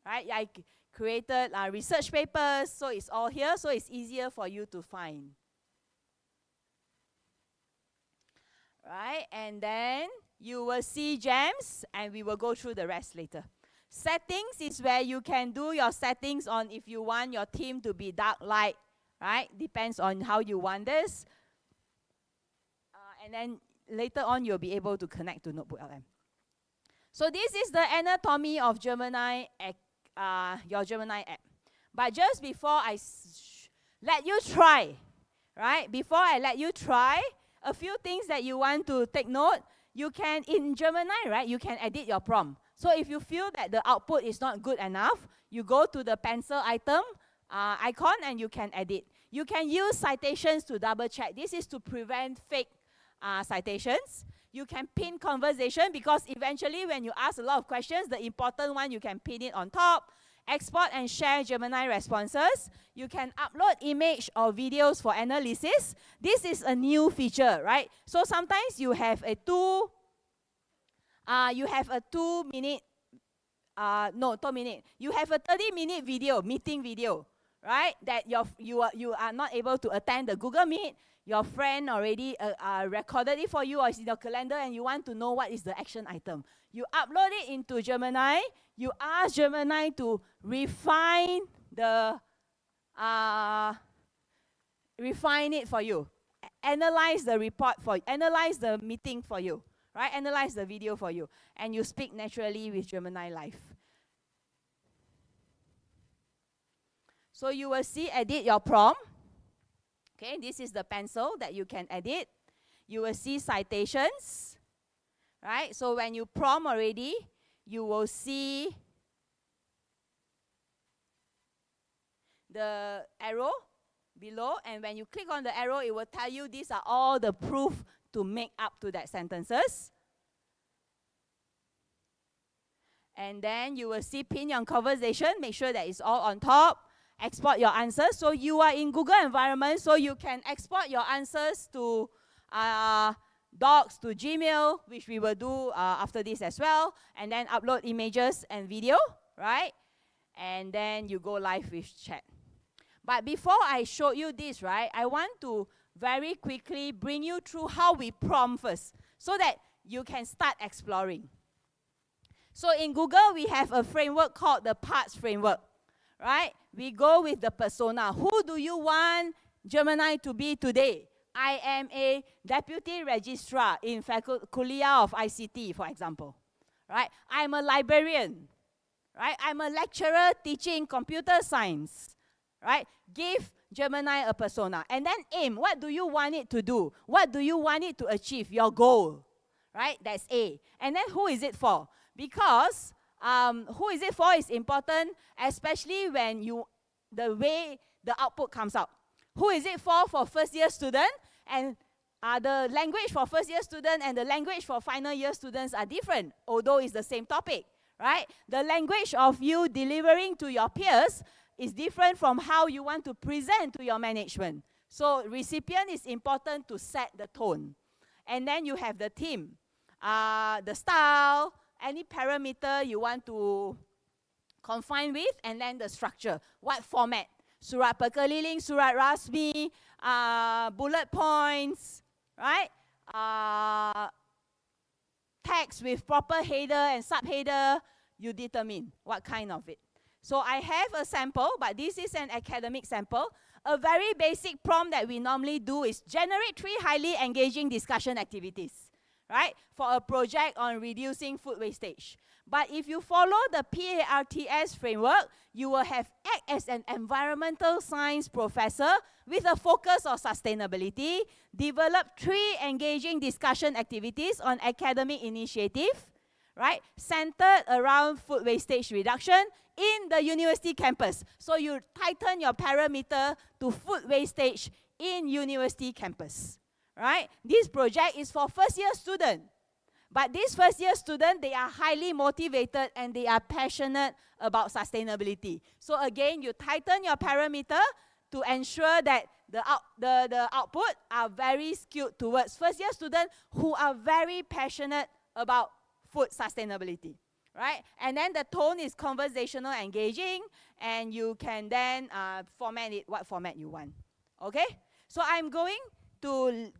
Right? I created research papers, so it's all here, so it's easier for you to find. Right? And then you will see gems, and we will go through the rest later. Settings is where you can do your settings on if you want your theme to be dark, light, right? Depends on how you want this. And then later on, you'll be able to connect to NotebookLM. So this is the anatomy of Gemini, your Gemini app. But just before I let you try, right? Before I let you try, a few things that you want to take note. You can, in Gemini, right, you can edit your prompt. So if you feel that the output is not good enough, you go to the pencil item icon and you can edit. You can use citations to double check. This is to prevent fake citations. You can pin conversation because eventually when you ask a lot of questions, the important one, you can pin it on top. Export and share Gemini responses. You can upload image or videos for analysis. This is a new feature, right? So sometimes you have a 2 minute, you have a 30-minute video, meeting video, right? That you are not able to attend the Google Meet. Your friend already recorded it for you or it's in your calendar and you want to know what is the action item. You upload it into Gemini. You ask Gemini to refine it for you. Analyze the report for you. Analyze the meeting for you. Right? Analyze the video for you. And you speak naturally with Gemini Live. So you will see edit your prompt. Okay, this is the pencil that you can edit. You will see citations. Right? So when you prompt already, you will see the arrow below. And when you click on the arrow, it will tell you these are all the proof to make up to that sentences. And then you will see pin your conversation. Make sure that it's all on top. Export your answers. So you are in Google environment, so you can export your answers to Docs, to Gmail, which we will do after this as well. And then upload images and video, right? And then you go live with chat. But before I show you this, right, I want to very quickly bring you through how we prompt first, so that you can start exploring. So in Google, we have a framework called the Parts Framework, right? We go with the persona. Who do you want Gemini to be today? I am a deputy registrar in Kulliyyah of ICT, for example, right? I'm a librarian, right? I'm a lecturer teaching computer science, right? Give Gemini a persona. And then aim. What do you want it to do? What do you want it to achieve? Your goal, right? That's A. And then who is it for? Because who is it for is important, especially when the way the output comes out. Who is it for first-year student? And the language for first-year student and the language for final-year students are different, although it's the same topic, right? The language of you delivering to your peers is different from how you want to present to your management. So recipient is important to set the tone. And then you have the theme, the style, any parameter you want to confine with, and then the structure. What format? Surat perkeliling, surat rasmi, bullet points, right? Text with proper header and subheader, you determine what kind of it. So I have a sample, but this is an academic sample. A very basic prompt that we normally do is generate 3 highly engaging discussion activities, right? For a project on reducing food wastage. But if you follow the PARTS framework, you will have act as an environmental science professor with a focus on sustainability, develop 3 engaging discussion activities on academic initiative, right? Centered around food wastage reduction in the university campus. So you tighten your parameter to food wastage in university campus, right? This project is for first-year student. But these first year students, they are highly motivated and they are passionate about sustainability. So again, you tighten your parameter to ensure that the output are very skewed towards first year students who are very passionate about food sustainability, right? And then the tone is conversational, engaging, and you can then format it what format you want, okay? So I'm going to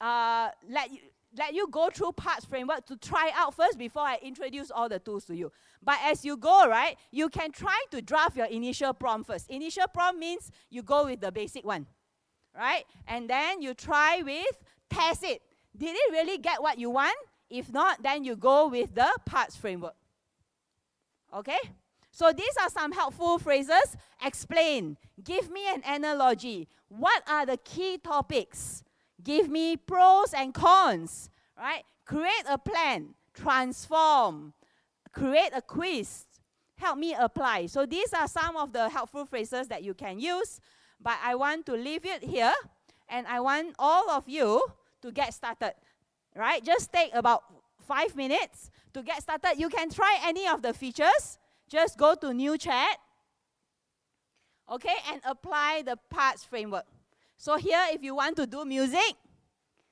let you go through parts framework to try out first before I introduce all the tools to you. But as you go, right, you can try to draft your initial prompt first. Initial prompt means you go with the basic one, right? And then you try with, test it. Did it really get what you want? If not, then you go with the parts framework. Okay? So these are some helpful phrases. Explain. Give me an analogy. What are the key topics? Give me pros and cons, right? Create a plan, transform, create a quiz, help me apply. So these are some of the helpful phrases that you can use, but I want to leave it here, and I want all of you to get started, right? Just take about 5 minutes to get started. You can try any of the features. Just go to new chat, okay, and apply the parts framework. So here, if you want to do music,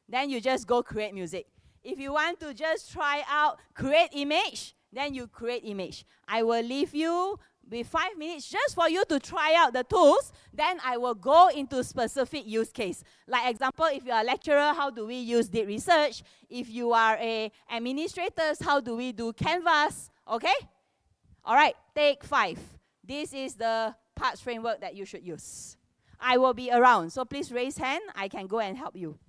then you just go create music. If you want to just try out create image, then you create image. I will leave you with 5 minutes just for you to try out the tools. Then I will go into specific use case. Like example, if you are a lecturer, how do we use deep research? If you are a administrator, how do we do Canvas? Okay? All right, take 5. This is the parts framework that you should use. I will be around, so please raise hand. I can go and help you.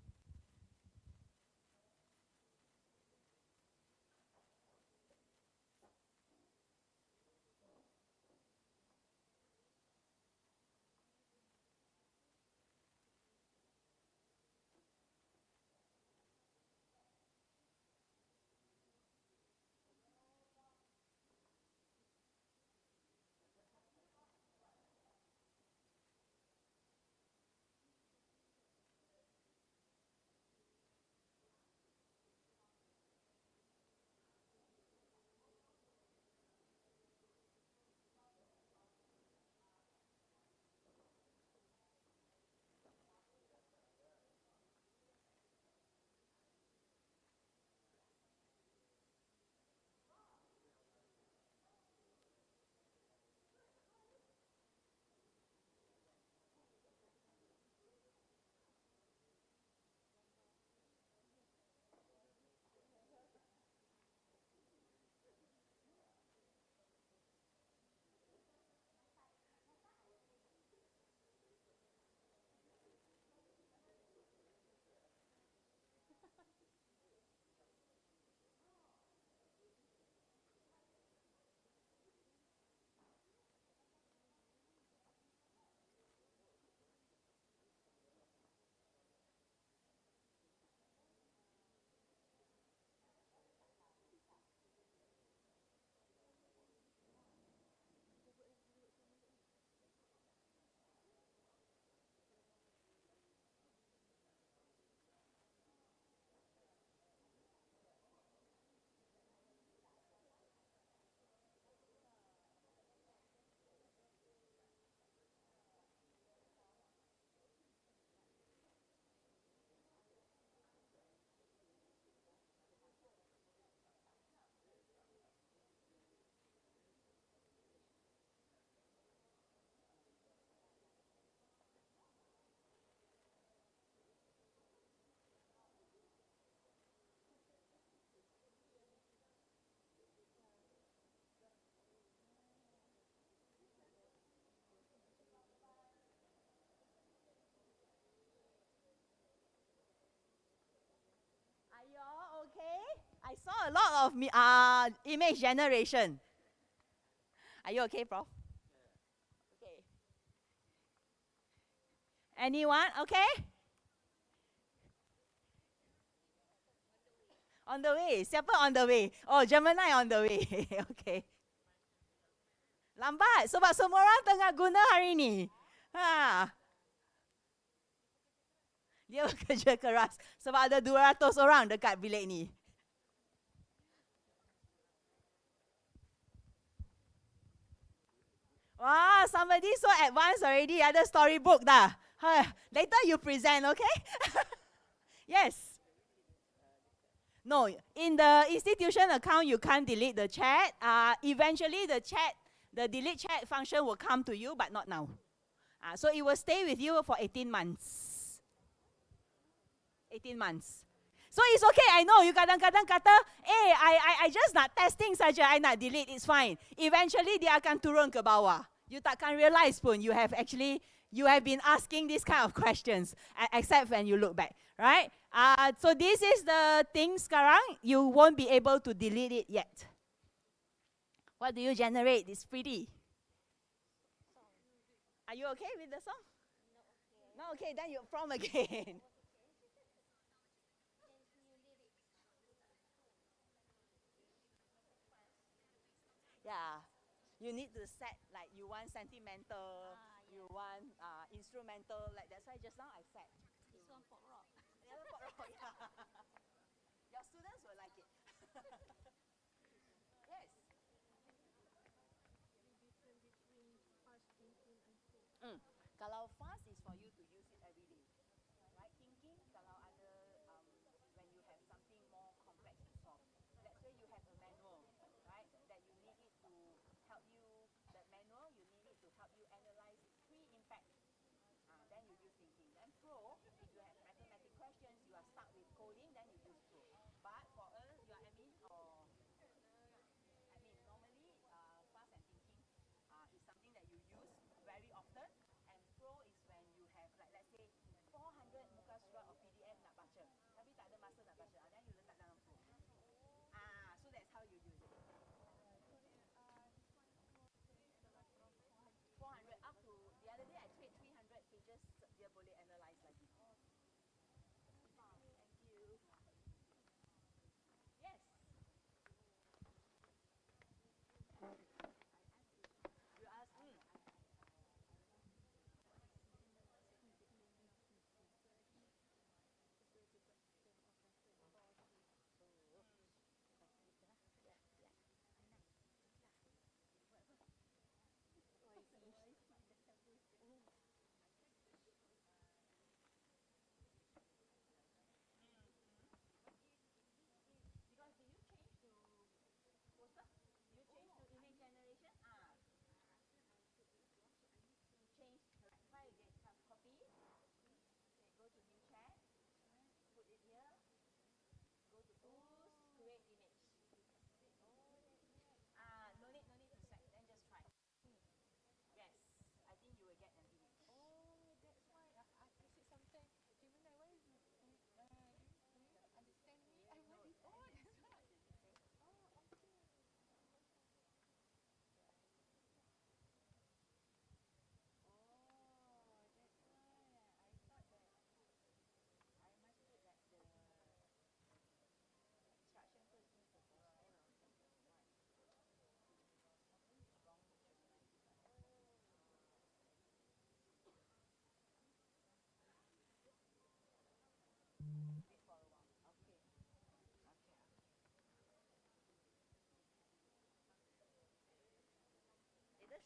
I saw a lot of image generation. Are you okay, Prof? Okay. Anyone? Okay? On the way. Siapa on the way? Oh, Gemini on the way. Okay. Lambat sebab semua orang tengah guna hari ni. Ha. Dia bekerja keras sebab ada 200 orang dekat bilik ni. Wow, somebody so advanced already. Other storybook dah. Later you present, okay? Yes. No, in the institution account, you can't delete the chat. Eventually, the delete chat function will come to you, but not now. So it will stay with you for 18 months. 18 months. So it's okay, I know, you kadang-kadang kata, I just nak testing saja, I nak delete, it's fine. Eventually, dia akan turun ke bawah. You takkan realize pun, you have been asking this kind of questions, except when you look back, right? So this is the thing sekarang, you won't be able to delete it yet. What do you generate? It's pretty. Are you okay with the song? No, okay, then you from again. Yeah, you need to set, like, you want sentimental, you want instrumental, like that's why just now I set. This one pop rock. The other pop rock, yeah. Your students will like it. Yes. Kalau fast is for you to use it every day, right? Thinking, kalau ada, when you have something more complex to solve. Let's say you have a manual, right? That you need it to help you, that manual, you need it to help you analyze pre-impact. Then you use thinking. Then pro, if you have mathematical questions, you are stuck with coding, then you use pro. But for us, you are admin or normally fast and thinking is something that you use very often. And pro is when you have, like, let's say 400 muka surat or PDF nak baca, tapi tak ada masa nak baca. Then you letak dalam pro. So that's how you use it. 400 up to, the other day I tried 300 pages, dia boleh analyze lagi. Thank you. Yes. You ask me.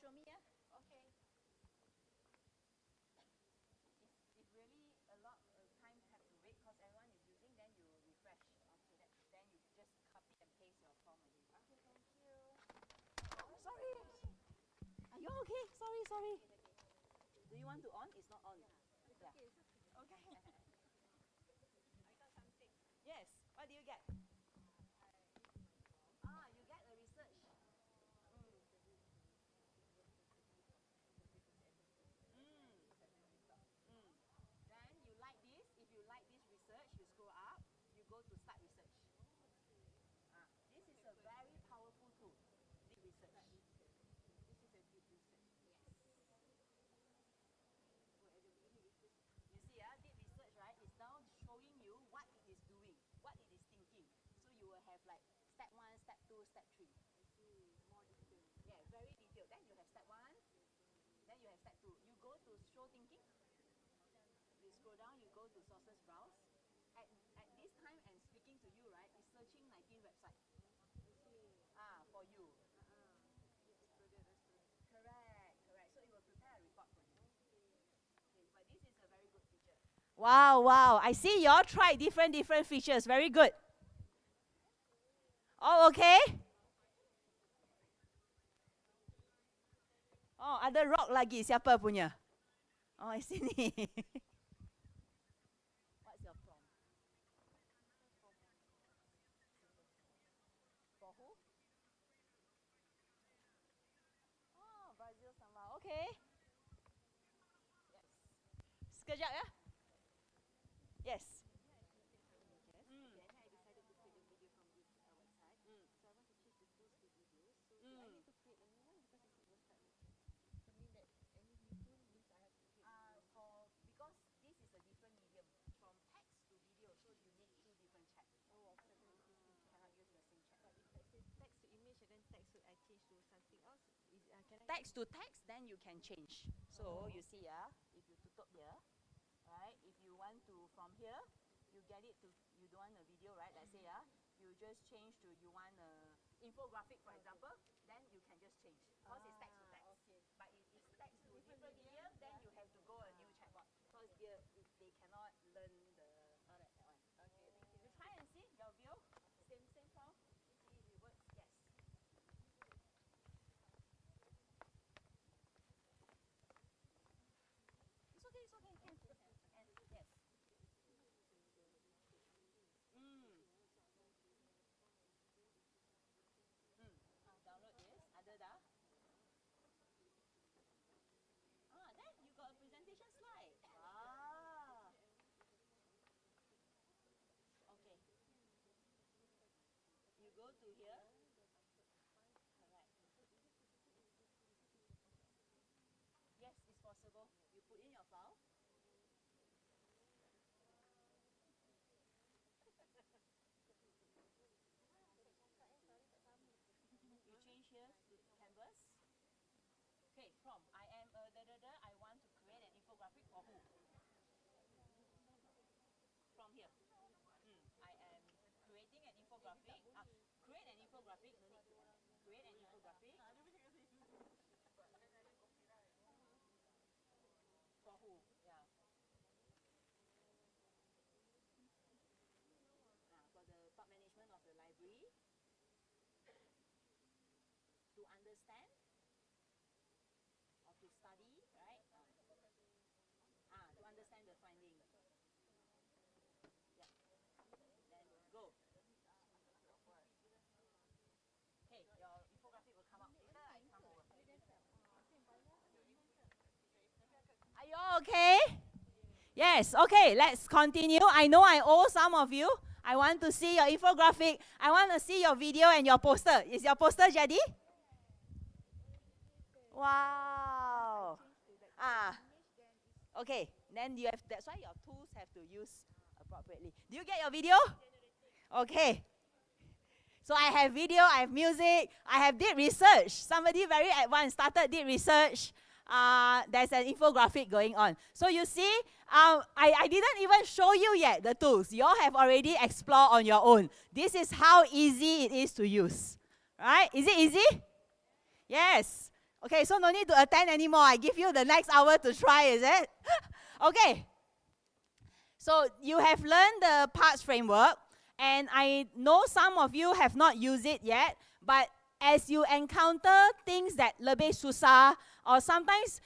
Show me, yeah? Okay. If really a lot of time have to wait because everyone is using, then you refresh. Okay, then you just copy and paste your form again. Okay, thank you. Oh, sorry. Are you okay? Sorry. Do you want to on? It's not on. It's okay. Okay. I got something. Yes. What do you get? You get a research. Then you like this. If you like this research, you scroll up. You go to start research. This is a very powerful tool. Deep research. This is a deep research. Yes. You see, deep research, right, is now showing you what it is doing, what it is thinking. So you will have like step 1, step 2, step 3. I see. More detailed. Yeah, very detailed. Then you have step 1. Then you have step 2. You go to show thinking. You scroll down, you go to sources browse. At this time and speaking to you, right, it's searching 19 websites. For you. Correct. Wow, wow. I see you all tried different features. Very good. Oh, okay. Oh, ada rock lagi. Siapa punya? Oh, sini. What's your prompt? For who? Oh, Brazil samba. Okay. Yes. Sekejap ya. Yes. Text to text, then you can change. So you see, if you tutup here, right? If you want to from here, you get it to you don't want a video, right? Let's say, you just change to you want a infographic, for example. Then you can just change because it's text to text. But if it's text to different medium, then you have to go a new chatbot because they cannot learn the that one. Okay, thank you. You try and see your view. Same prompt. See if it works. Yes. It's okay. Yes. Download this. Ada dah? Then you got a presentation slide. Okay. You go to here. Correct. Yes, it's possible. You put in your file. You change here to canvas. Okay, prompt. I am I want to create an infographic for who? From here. I am creating an infographic. Create an infographic. No need to create an infographic. For who? Yeah. For the top management of the library. To understand or to study, right? To understand the finding. Yeah. Then go. Okay, your infographic will come up. Later I come over. Are you all okay? Yes, okay, let's continue. I know I owe some of you. I want to see your infographic. I want to see your video and your poster. Is your poster jadi? Wow. Okay, then you have, that's why your tools have to use appropriately. Do you get your video? Okay. So I have video, I have music, I have did research. Somebody very advanced did research. There's an infographic going on. So you see, I didn't even show you yet the tools. You all have already explored on your own. This is how easy it is to use. Right? Is it easy? Yes. Okay, so no need to attend anymore. I give you the next hour to try, is it? Okay. So you have learned the parts framework, and I know some of you have not used it yet, but as you encounter things that lebih susah, or sometimes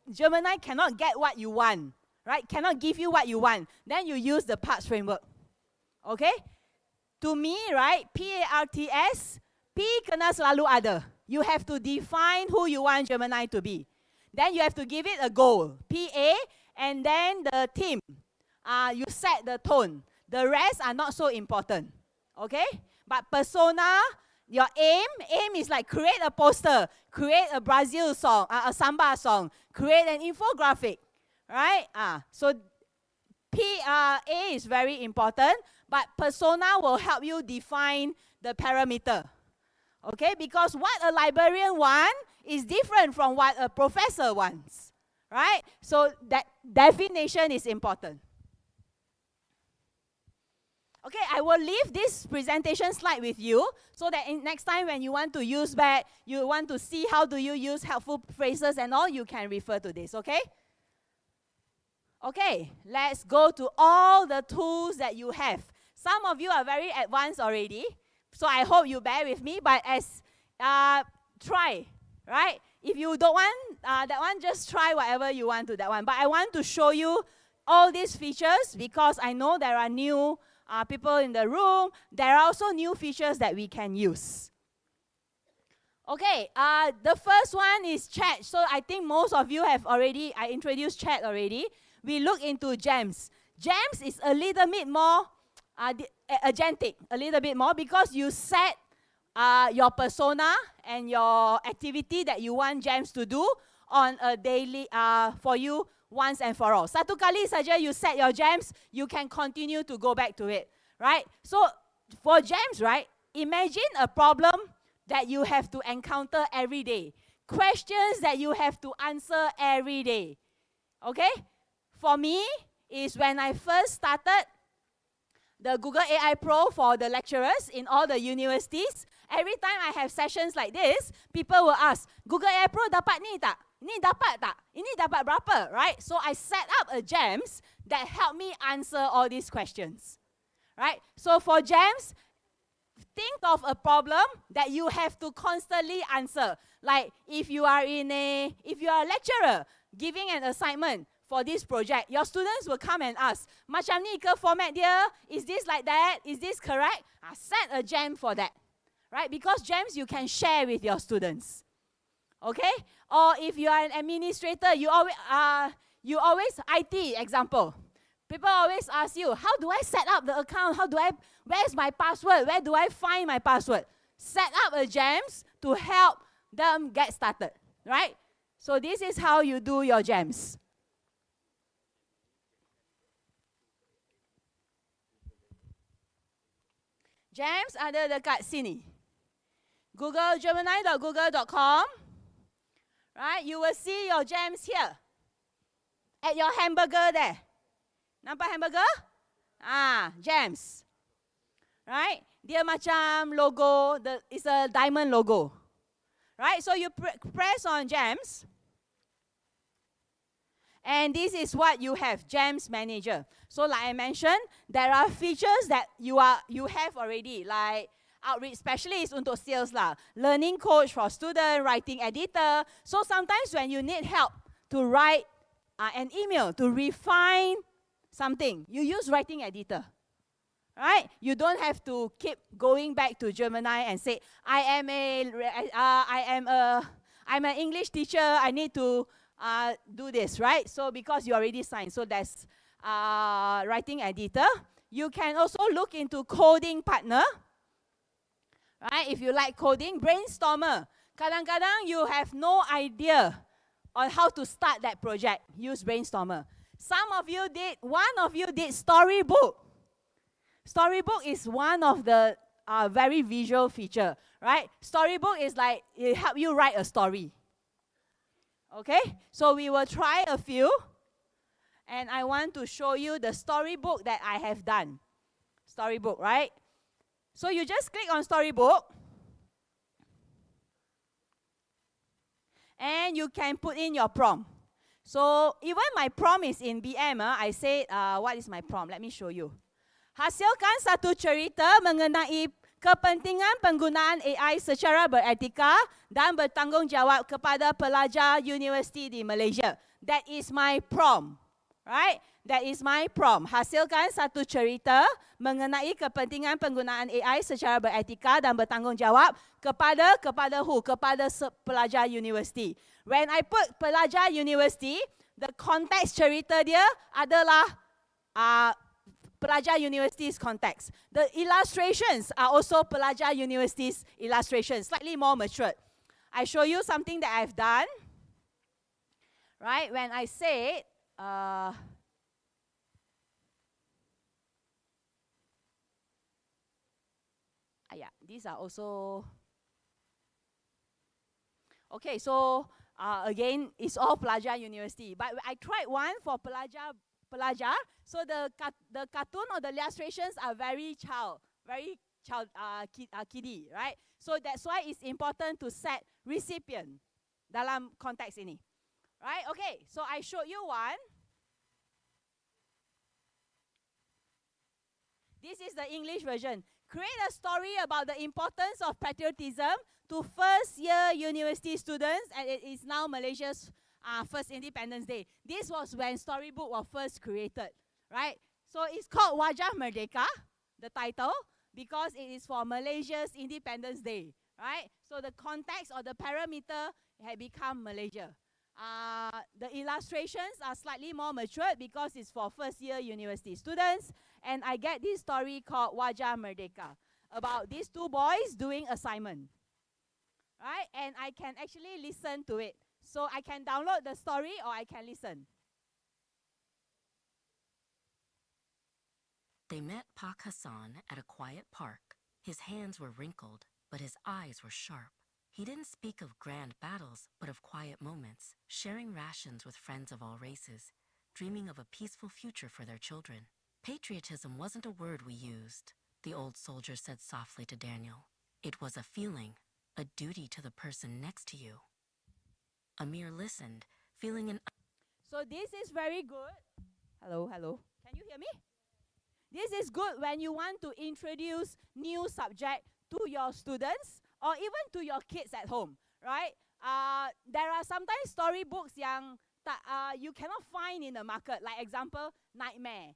Gemini cannot get what you want, right? Cannot give you what you want, then you use the parts framework. Okay? To me, right, PARTS, P kena selalu ada. You have to define who you want Gemini to be. Then you have to give it a goal, PA, and then the theme. You set the tone. The rest are not so important. Okay? But persona, your aim is like create a poster, create a Brazil song, a samba song, create an infographic. Right? So PA is very important, but persona will help you define the parameter. Okay, because what a librarian wants is different from what a professor wants, right? So that definition is important. Okay, I will leave this presentation slide with you so that next time when you want to use back, you want to see how do you use helpful phrases and all, you can refer to this, okay? Okay, let's go to all the tools that you have. Some of you are very advanced already, so I hope you bear with me, but try, right? If you don't want that one, just try whatever you want to that one. But I want to show you all these features because I know there are new people in the room. There are also new features that we can use. Okay, the first one is chat. So I think most of you have already, I introduced chat already. We look into gems. Gems is a little bit more agentic, a little bit more because you set your persona and your activity that you want gems to do on a daily, for you once and for all. Satu kali saja you set your gems, you can continue to go back to it, right? So for gems, right, imagine a problem that you have to encounter every day. Questions that you have to answer every day, okay? For me, is when I first started the Google AI Pro for the lecturers in all the universities, every time I have sessions like this, people will ask, Google AI Pro dapat ni tak? Ni dapat tak? Ini dapat berapa? Right? So I set up a gems that help me answer all these questions. Right? So for gems, think of a problem that you have to constantly answer. Like if you are a lecturer giving an assignment for this project, your students will come and ask, macam ni ke format dia? Is this like that? Is this correct? Set a gem for that. Right? Because gems you can share with your students. Okay? Or if you are an administrator, you always IT example. People always ask you, how do I set up the account? Where's my password? Where do I find my password? Set up a gems to help them get started. Right? So this is how you do your gems. Gems ada dekat sini. Google Gemini.google.com. Right? You will see your gems here. At your hamburger there. Nampak hamburger? Gems. Right? Dia macam logo, it's a diamond logo. Right? So you press on gems. And this is what you have, Gems Manager. So like I mentioned, there are features that you have already, like outreach specialist untuk sales lah, learning coach for student, writing editor. So sometimes when you need help to write an email, to refine something, you use writing editor. Right? You don't have to keep going back to Gemini and say, I'm an English teacher, I need to do this, right? So because you already signed, so that's writing editor. You can also look into coding partner, right? If you like coding, brainstormer. Kadang-kadang you have no idea on how to start that project. Use brainstormer. One of you did storybook. Storybook is one of the very visual feature, right? Storybook is like it help you write a story. Okay, so we will try a few, and I want to show you the storybook that I have done. Storybook, right? So you just click on storybook, and you can put in your prompt. So even my prompt is in BM, I said, what is my prompt? Let me show you. Hasilkan satu cerita mengenai kepentingan penggunaan AI secara beretika dan bertanggungjawab kepada pelajar universiti di Malaysia. That is my prompt, right? That is my prompt. Hasilkan satu cerita mengenai kepentingan penggunaan AI secara beretika dan bertanggungjawab kepada pelajar universiti. When I put pelajar universiti, the context cerita dia adalah pelajar university's context. The illustrations are also pelajar university's illustrations, slightly more matured. I show you something that I've done. Right, when I say, these are also, okay, so again, it's all pelajar university. But I tried one for pelajar, so the cartoon or the illustrations are very kiddie, right? So that's why it's important to set recipient dalam konteks ini. Right? Okay, so I showed you one. This is the English version. Create a story about the importance of patriotism to first-year university students, and it is now Malaysia's first Independence Day. This was when storybook was first created, right? So it's called Wajah Merdeka, the title, because it is for Malaysia's Independence Day, right? So the context or the parameter had become Malaysia. The illustrations are slightly more matured because it's for first-year university students, and I get this story called Wajah Merdeka about these two boys doing assignment, right? And I can actually listen to it. So I can download the story or I can listen. They met Pak Hassan at a quiet park. His hands were wrinkled, but his eyes were sharp. He didn't speak of grand battles, but of quiet moments, sharing rations with friends of all races, dreaming of a peaceful future for their children. Patriotism wasn't a word we used, the old soldier said softly to Daniel. It was a feeling, a duty to the person next to you. Amir listened, feeling an... So this is very good. Hello, hello. Can you hear me? This is good when you want to introduce new subject to your students or even to your kids at home, right? There are sometimes storybooks yang you cannot find in the market. Like example, nightmare.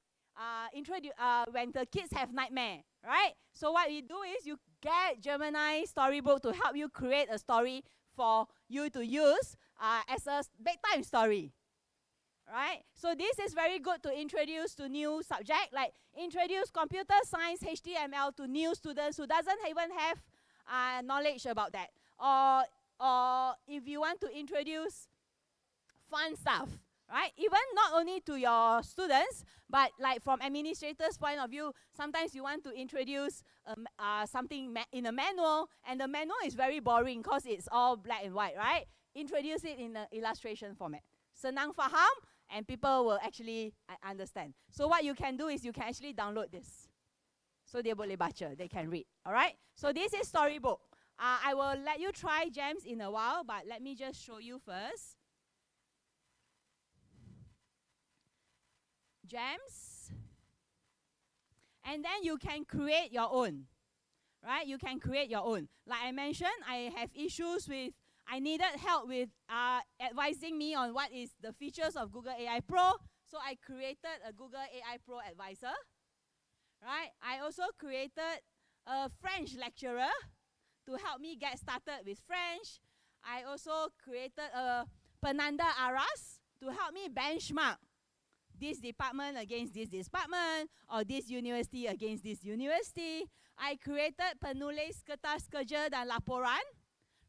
When the kids have nightmare, right? So what you do is you get Gemini storybook to help you create a story for you to use as a bedtime story. Right? So this is very good to introduce to new subject, like introduce computer science HTML to new students who doesn't even have knowledge about that. Or if you want to introduce fun stuff, right? Even not only to your students, but like from administrator's point of view, sometimes you want to introduce something in a manual, and the manual is very boring because it's all black and white, right? Introduce it in an illustration format. Senang faham, and people will actually understand. So what you can do is you can actually download this. So they boleh baca, they can read, all right? So this is storybook. I will let you try Gems in a while, but let me just show you first. Gems. And then you can create your own, right? You can create your own. Like I mentioned, I have issues with, I needed help with advising me on what is the features of Google AI Pro. So I created a Google AI Pro advisor, right? I also created a French lecturer to help me get started with French. I also created a Penanda Aras to help me benchmark this department against this department, or this university against this university. I created penulis kertas kerja dan laporan,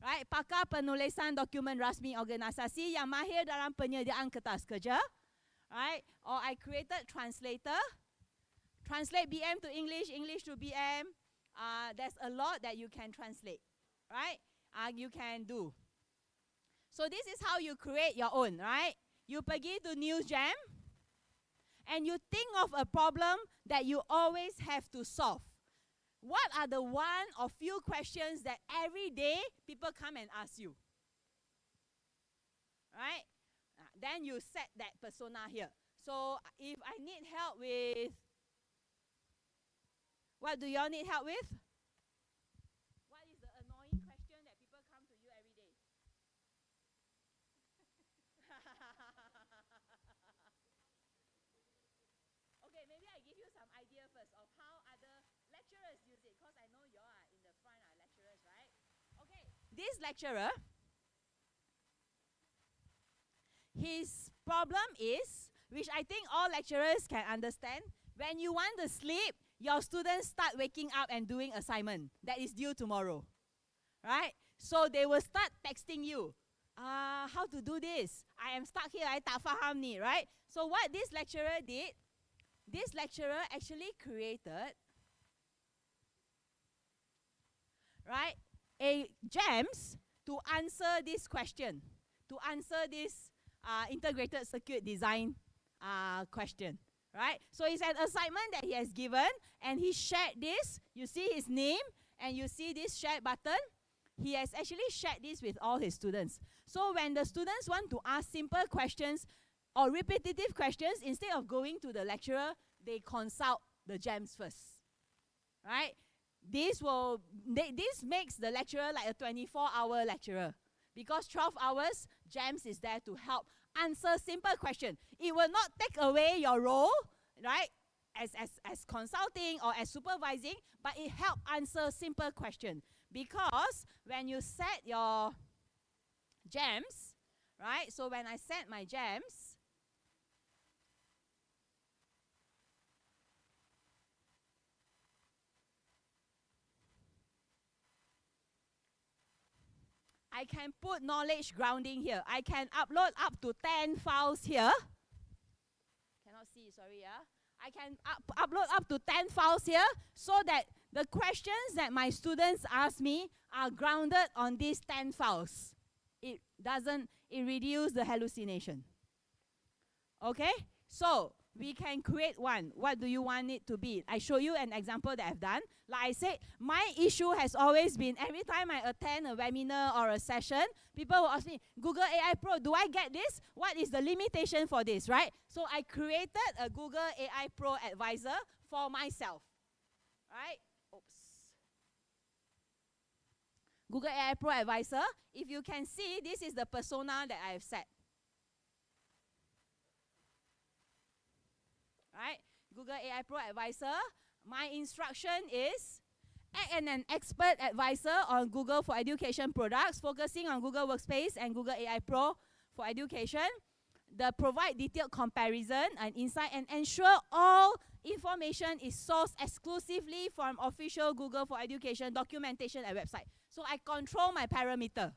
right? Pakar penulisan dokumen rasmi organisasi yang mahir dalam penyediaan kertas kerja, right? Or I created translator, translate BM to English, English to BM. There's a lot that you can translate, right? You can do. So this is how you create your own, right? You pergi to News Jam, and you think of a problem that you always have to solve. What are the one or few questions that every day people come and ask you? Right? Then you set that persona here. So if I need help with, what do y'all need help with? What is the annoying question that people come to you every day? Okay, maybe I give you some idea first of how other lecturers use it, because I know you are in the front are lecturers, right? Okay, this lecturer, his problem is, which I think all lecturers can understand, when you want to sleep, your students start waking up and doing assignment that is due tomorrow, right? So they will start texting you, how to do this? I am stuck here, I tak faham ni, right? So what this lecturer did, this lecturer actually created, right, a Gems to answer this question, to answer this integrated circuit design question, right? So it's an assignment that he has given, and he shared this. You see his name, and you see this share button. He has actually shared this with all his students. So when the students want to ask simple questions or repetitive questions, instead of going to the lecturer, they consult the Gems first. right? This makes the lecturer like a 24-hour lecturer, because 12 hours, GEMS is there to help answer simple questions. It will not take away your role, right, as consulting or as supervising, but it helps answer simple questions. Because when you set your GEMS, right, so when I set my GEMS, I can put knowledge grounding here. I can upload up to 10 files here. Cannot see, sorry, yeah. I can upload up to 10 files here, so that the questions that my students ask me are grounded on these 10 files. It reduces the hallucination. Okay? So, we can create one. What do you want it to be? I show you an example that I've done. Like I said, my issue has always been every time I attend a webinar or a session, people will ask me, Google AI Pro, do I get this? What is the limitation for this, right? So I created a Google AI Pro advisor for myself, right? Oops. Google AI Pro advisor, if you can see, this is the persona that I have set. Right? Google AI Pro advisor. My instruction is act as an expert advisor on Google for Education products, focusing on Google Workspace and Google AI Pro for education. Provide detailed comparison and insight, and ensure all information is sourced exclusively from official Google for Education documentation and website. So I control my parameter.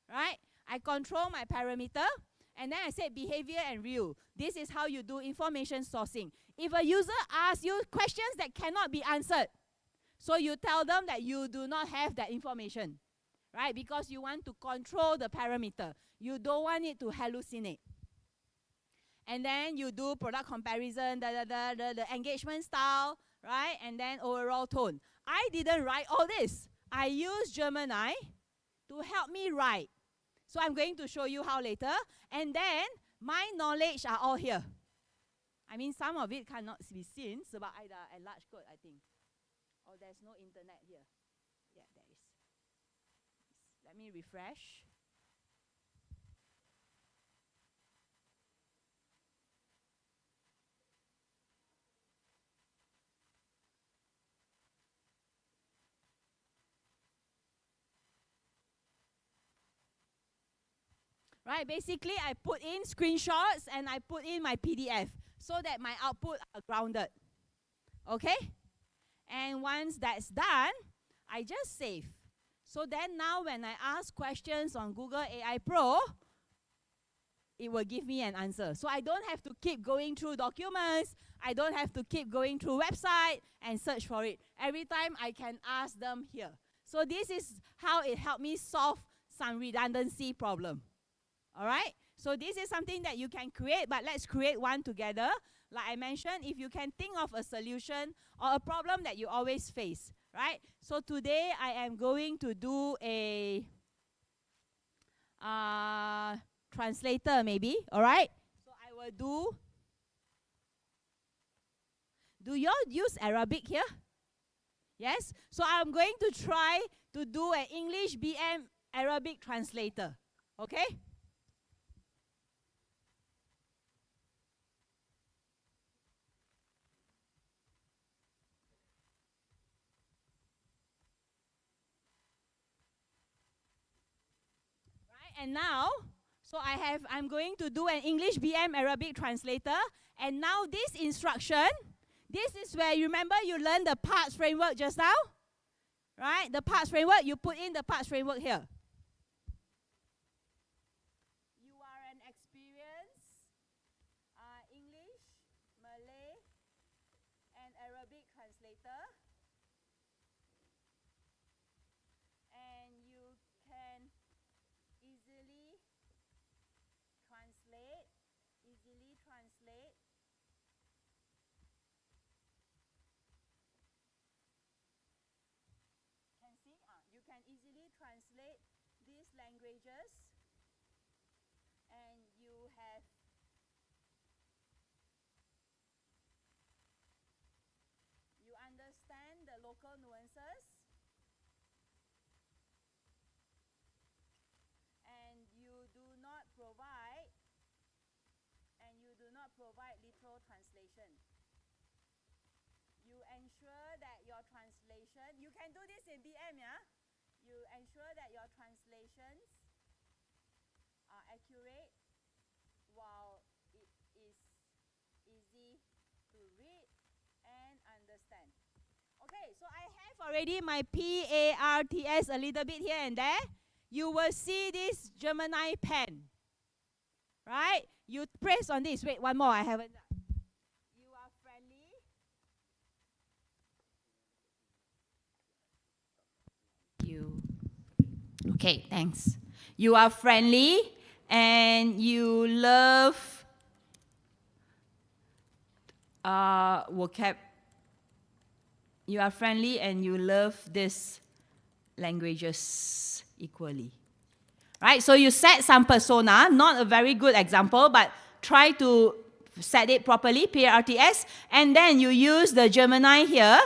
Right? I control my parameter. And then I said behavior and rule. This is how you do information sourcing. If a user asks you questions that cannot be answered, so you tell them that you do not have that information, right? Because you want to control the parameter. You don't want it to hallucinate. And then you do product comparison, the engagement style, right? And then overall tone. I didn't write all this. I used Gemini to help me write. So I'm going to show you how later. And then my knowledge are all here. I mean, some of it cannot be seen, sebab I dah enlarge code, I think. Oh, there's no internet here. Yeah, there is. Let me refresh. Right, basically I put in screenshots and I put in my PDF so that my output are grounded. Okay? And once that's done, I just save. So then now when I ask questions on Google AI Pro, it will give me an answer. So I don't have to keep going through documents. I don't have to keep going through website and search for it. Every time I can ask them here. So this is how it helped me solve some redundancy problem. All right? So this is something that you can create, but let's create one together. Like I mentioned, if you can think of a solution or a problem that you always face, right? So today I am going to do a translator maybe, all right? So I will do you all use Arabic here? Yes? So I'm going to try to do an English BM Arabic translator, okay? And now, so I'm going to do an English BM Arabic translator. And now this instruction, this is where, you remember you learned the parts framework just now? Right? The parts framework, you put in the parts framework here. You are an experienced English, Malay, and Arabic translator. And you can easily translate you can easily translate these languages, and you understand the local nuances. And you do not provide literal translation. You ensure that your translation, you can do this in BM, yeah? You ensure that your translations are accurate while it is easy to read and understand. Okay, so I have already my PARTS a little bit here and there. You will see this Gemini pen, right? You press on this. Wait, one more. I haven't done. You are friendly. Okay, thanks. You are friendly and you love You are friendly and you love these languages equally. Right? So you set some persona, not a very good example, but try to set it properly, PARTS, and then you use the Gemini here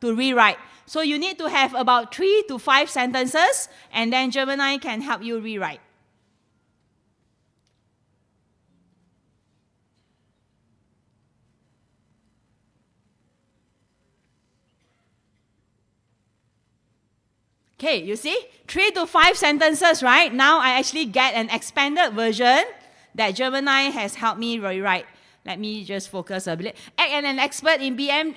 to rewrite. So you need to have about 3 to 5 sentences, and then Gemini can help you rewrite. Okay, you see? 3 to 5 sentences, right? Now I actually get an expanded version that Gemini has helped me rewrite. Let me just focus a bit. Act as an expert in BM,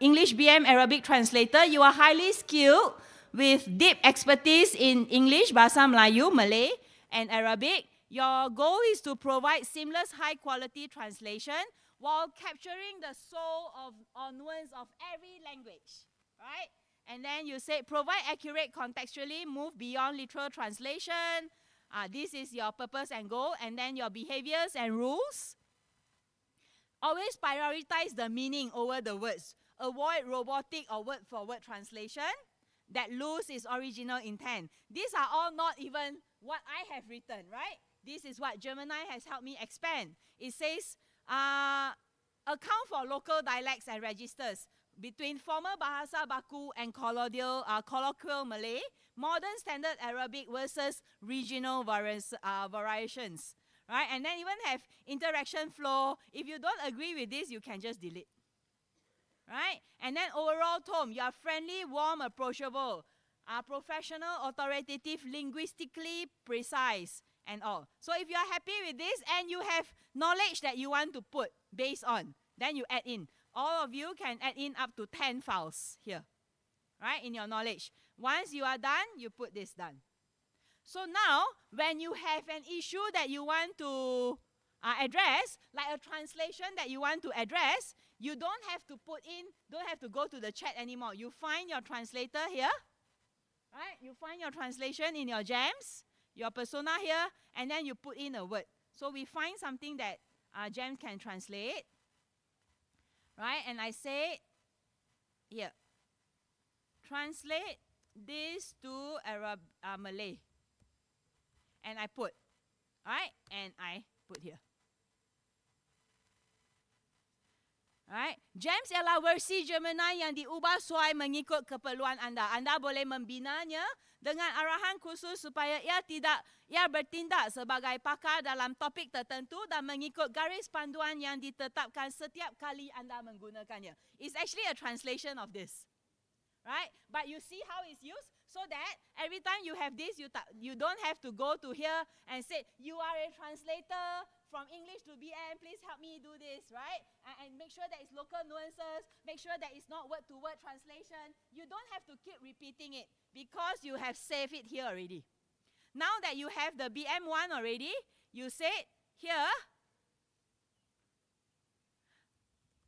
English BM Arabic translator. You are highly skilled with deep expertise in English, Bahasa Melayu, Malay, and Arabic. Your goal is to provide seamless, high-quality translation while capturing the soul or nuance of every language, right? And then you say, provide accurate contextually, move beyond literal translation. This is your purpose and goal. And then your behaviors and rules. Always prioritize the meaning over the words. Avoid robotic or word-for-word translation that lose its original intent. These are all not even what I have written, right? This is what Gemini has helped me expand. It says, account for local dialects and registers between formal Bahasa Baku and colloquial Malay, modern standard Arabic versus regional variations. Right? And then even have interaction flow. If you don't agree with this, you can just delete. Right? And then overall tone, you are friendly, warm, approachable, professional, authoritative, linguistically precise, and all. So if you are happy with this and you have knowledge that you want to put based on, then you add in. All of you can add in up to 10 files here, right, in your knowledge. Once you are done, you put this done. So now, when you have an issue that you want to address, like a translation that you want to address, you don't have to go to the chat anymore. You find your translator here, right? You find your translation in your gems, your persona here, and then you put in a word. So we find something that gems can translate. Right, and I say here, translate this to Malay. And I put, right, and I put here. Right, gems ialah versi Gemini yang diubah sesuai mengikut keperluan anda. Anda boleh membinanya dengan arahan khusus supaya ia bertindak sebagai pakar dalam topik tertentu dan mengikut garis panduan yang ditetapkan setiap kali anda menggunakannya. It's actually a translation of this. Right? But you see how it's used? So that every time you have this, you don't have to go to here and say, you are a translator from English to BM, please help me do this, right? And make sure that it's local nuances, make sure that it's not word-to-word translation. You don't have to keep repeating it because you have saved it here already. Now that you have the BM1 already, you say here,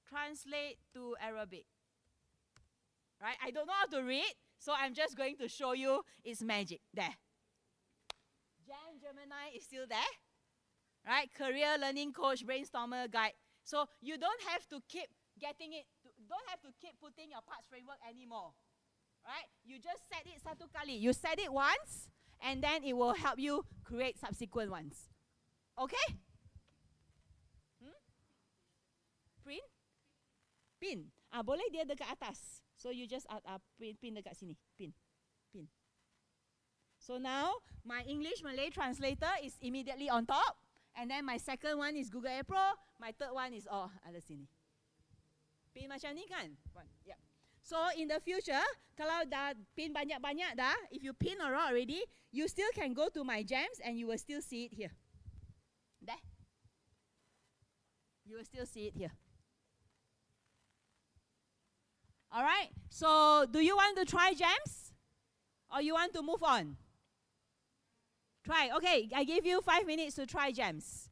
translate to Arabic. Right? I don't know how to read, so I'm just going to show you its magic. There. Gemini is still there. Right? Career learning coach, brainstormer guide. So you don't have to keep getting it, don't have to keep putting your parts framework anymore. Right? You just set it satu kali. You set it once, and then it will help you create subsequent ones. Okay? Print? Pin. Boleh dia dekat atas. So you just pin dekat sini. Pin. So now my English Malay translator is immediately on top. And then my second one is Google AI Pro. My third one is ada sini. Pin macam ni kan? Yep. So in the future, kalau dah pin banyak-banyak dah, if you pin already, you still can go to my gems and you will still see it here. There. You will still see it here. Alright, so do you want to try gems? Or you want to move on? Try, okay, I give you 5 minutes to try gems.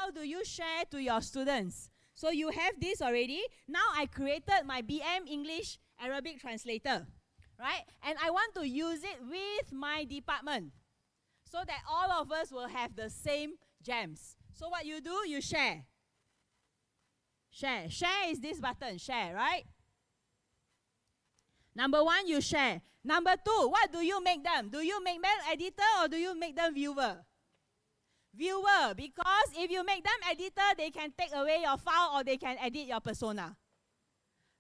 how do you share to your students? So you have this already. Now I created my BM English Arabic translator, right? And I want to use it with my department so that all of us will have the same gems. So what you do, you share. Share. Share is this button, share, right? Number 1, you share. Number 2, what do you make them? Do you make them editor or do you make them viewer? Viewer, because if you make them editor, they can take away your file or they can edit your persona.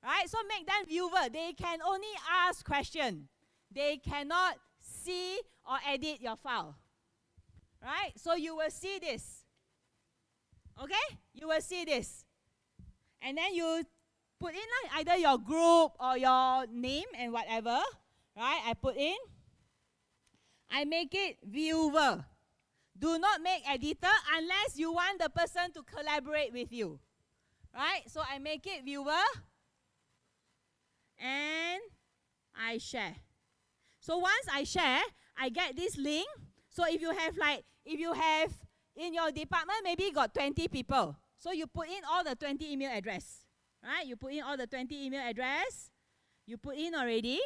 Right? So make them viewer. They can only ask questions. They cannot see or edit your file. Right? So you will see this. Okay? You will see this. And then you put in either your group or your name and whatever. Right? I put in. I make it viewer. Do not make editor unless you want the person to collaborate with you. Right? So I make it viewer. And I share. So once I share, I get this link. So if you have in your department, maybe you got 20 people. So you put in all the 20 email address. Right? You put in all the 20 email address. You put in already.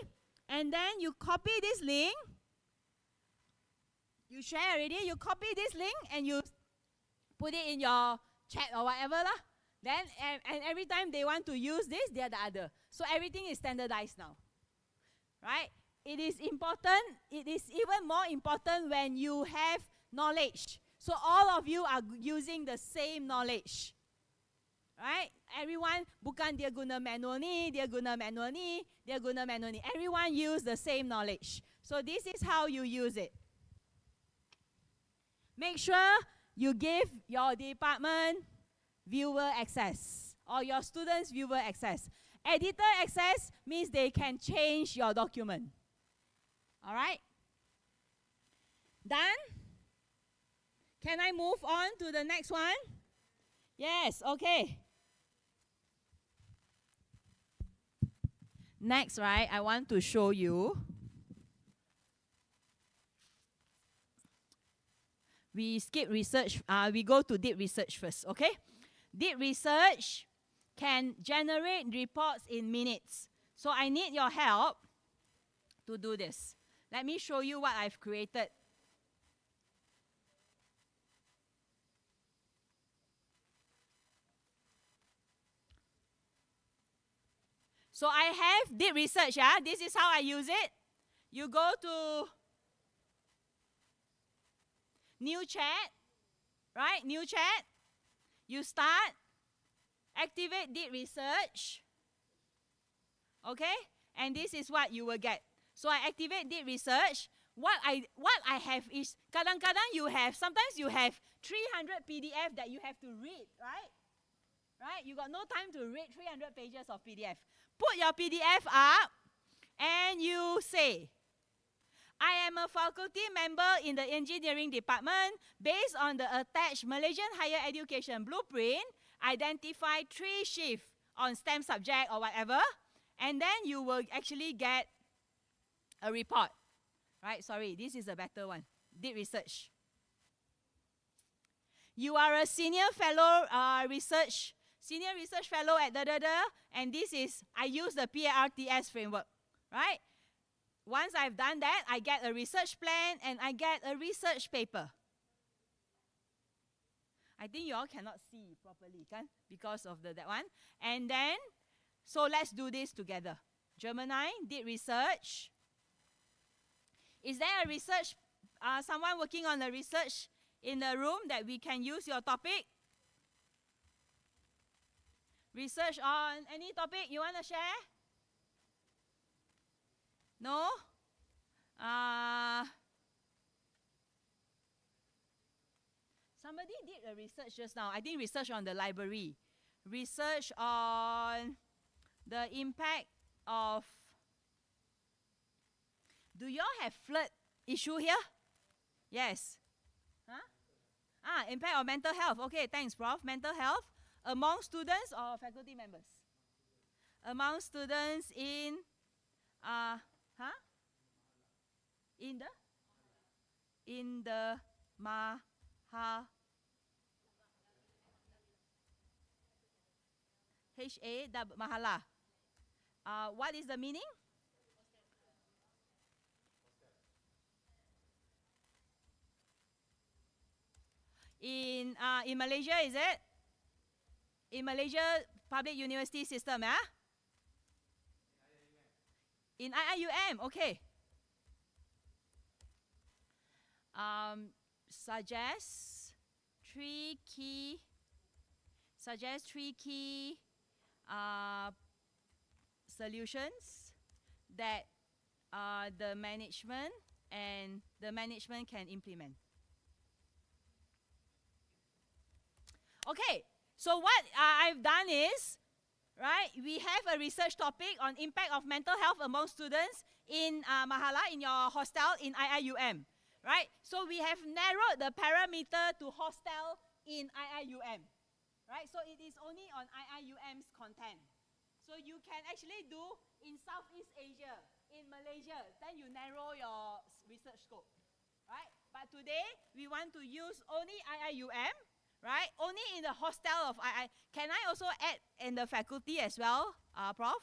And then you copy this link. You share already, you copy this link and you put it in your chat or whatever lah. Then, and every time they want to use this, they are the other. So everything is standardized now. Right? It is important, it is even more important when you have knowledge. So all of you are using the same knowledge. Right? Everyone, bukan dia guna manual ni, dia guna manual ni, dia guna manual ni. Everyone use the same knowledge. So this is how you use it. Make sure you give your department viewer access or your students viewer access. Editor access means they can change your document. All right? Done? Can I move on to the next one? Yes, okay. Next, right, I want to show you. We skip research. We go to deep research first, okay? Deep research can generate reports in minutes. So I need your help to do this. Let me show you what I've created. So I have deep research. Yeah? This is how I use it. You go to new chat, right? New chat. You start. Activate deep research. Okay? And this is what you will get. So I activate deep research. What I have is, kadang-kadang you have, sometimes you have 300 PDF that you have to read, right? Right? You got no time to read 300 pages of PDF. Put your PDF up and you say, I am a faculty member in the engineering department. Based on the attached Malaysian Higher Education Blueprint, identify 3 shifts on STEM subject or whatever, and then you will actually get a report. Right? Sorry, this is a better one. Deep research. You are a senior fellow senior research fellow at and this is, I use the PARTS framework. Right? Once I've done that, I get a research plan and I get a research paper. I think you all cannot see properly, kan? Because of that one. And then, so let's do this together. Gemini did research. Is there a research, someone working on the research in the room that we can use your topic? Research on any topic you want to share? No? Somebody did a research just now. I think research on the library. Research on the impact of... Do you all have flood issue here? Yes. Huh? Impact of mental health. Okay, thanks, Prof. Mental health among students or faculty members? Among students in... In the H-A, mahala. What is the meaning? In Malaysia, is it? In Malaysia, public university system, yeah? In IIUM, okay. Suggest three key solutions that the management can implement. Okay, so what I've done is, right, we have a research topic on impact of mental health among students in Mahala, in your hostel in IIUM, right? So we have narrowed the parameter to hostel in IIUM, right? So it is only on IIUM's content. So you can actually do in Southeast Asia, in Malaysia, then you narrow your research scope, right? But today, we want to use only IIUM, right? Only in the hostel of II. Can I also add in the faculty as well, Prof?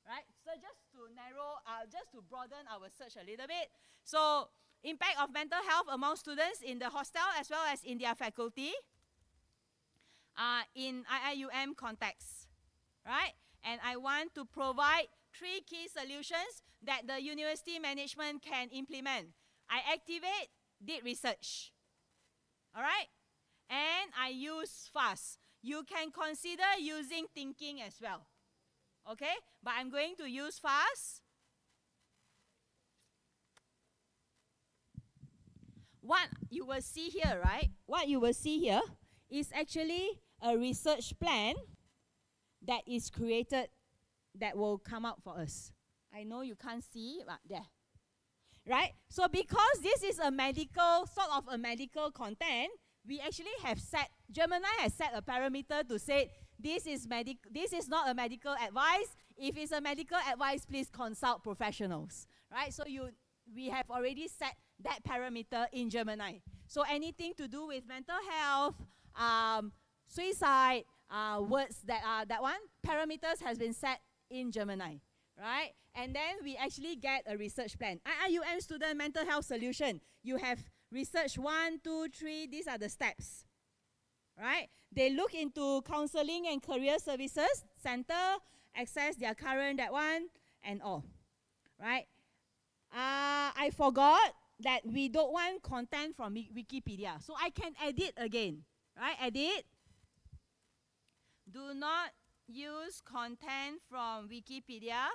Right? So just to narrow, just to broaden our search a little bit. So impact of mental health among students in the hostel as well as in their faculty in IIUM context, right? And I want to provide 3 key solutions that the university management can implement. I activate, did research. All right? And I use fast. You can consider using thinking as well. Okay? But I'm going to use fast. What you will see here, right? What you will see here is actually a research plan that is created that will come out for us. I know you can't see, but there. Right? So because this is a medical, sort of a medical content, we actually have set, Gemini has set a parameter to say, this is not a medical advice. If it's a medical advice, please consult professionals. Right? So we have already set that parameter in Gemini. So anything to do with mental health, suicide, words that are that one, parameters has been set in Gemini. Right? And then we actually get a research plan. IIUM student mental health solution. You have research 1, 2, 3. These are the steps. Right? They look into counseling and career services center, access their current that one, and all. Right? I forgot that we don't want content from Wikipedia. So I can edit again. Right? Edit. Do not use content from Wikipedia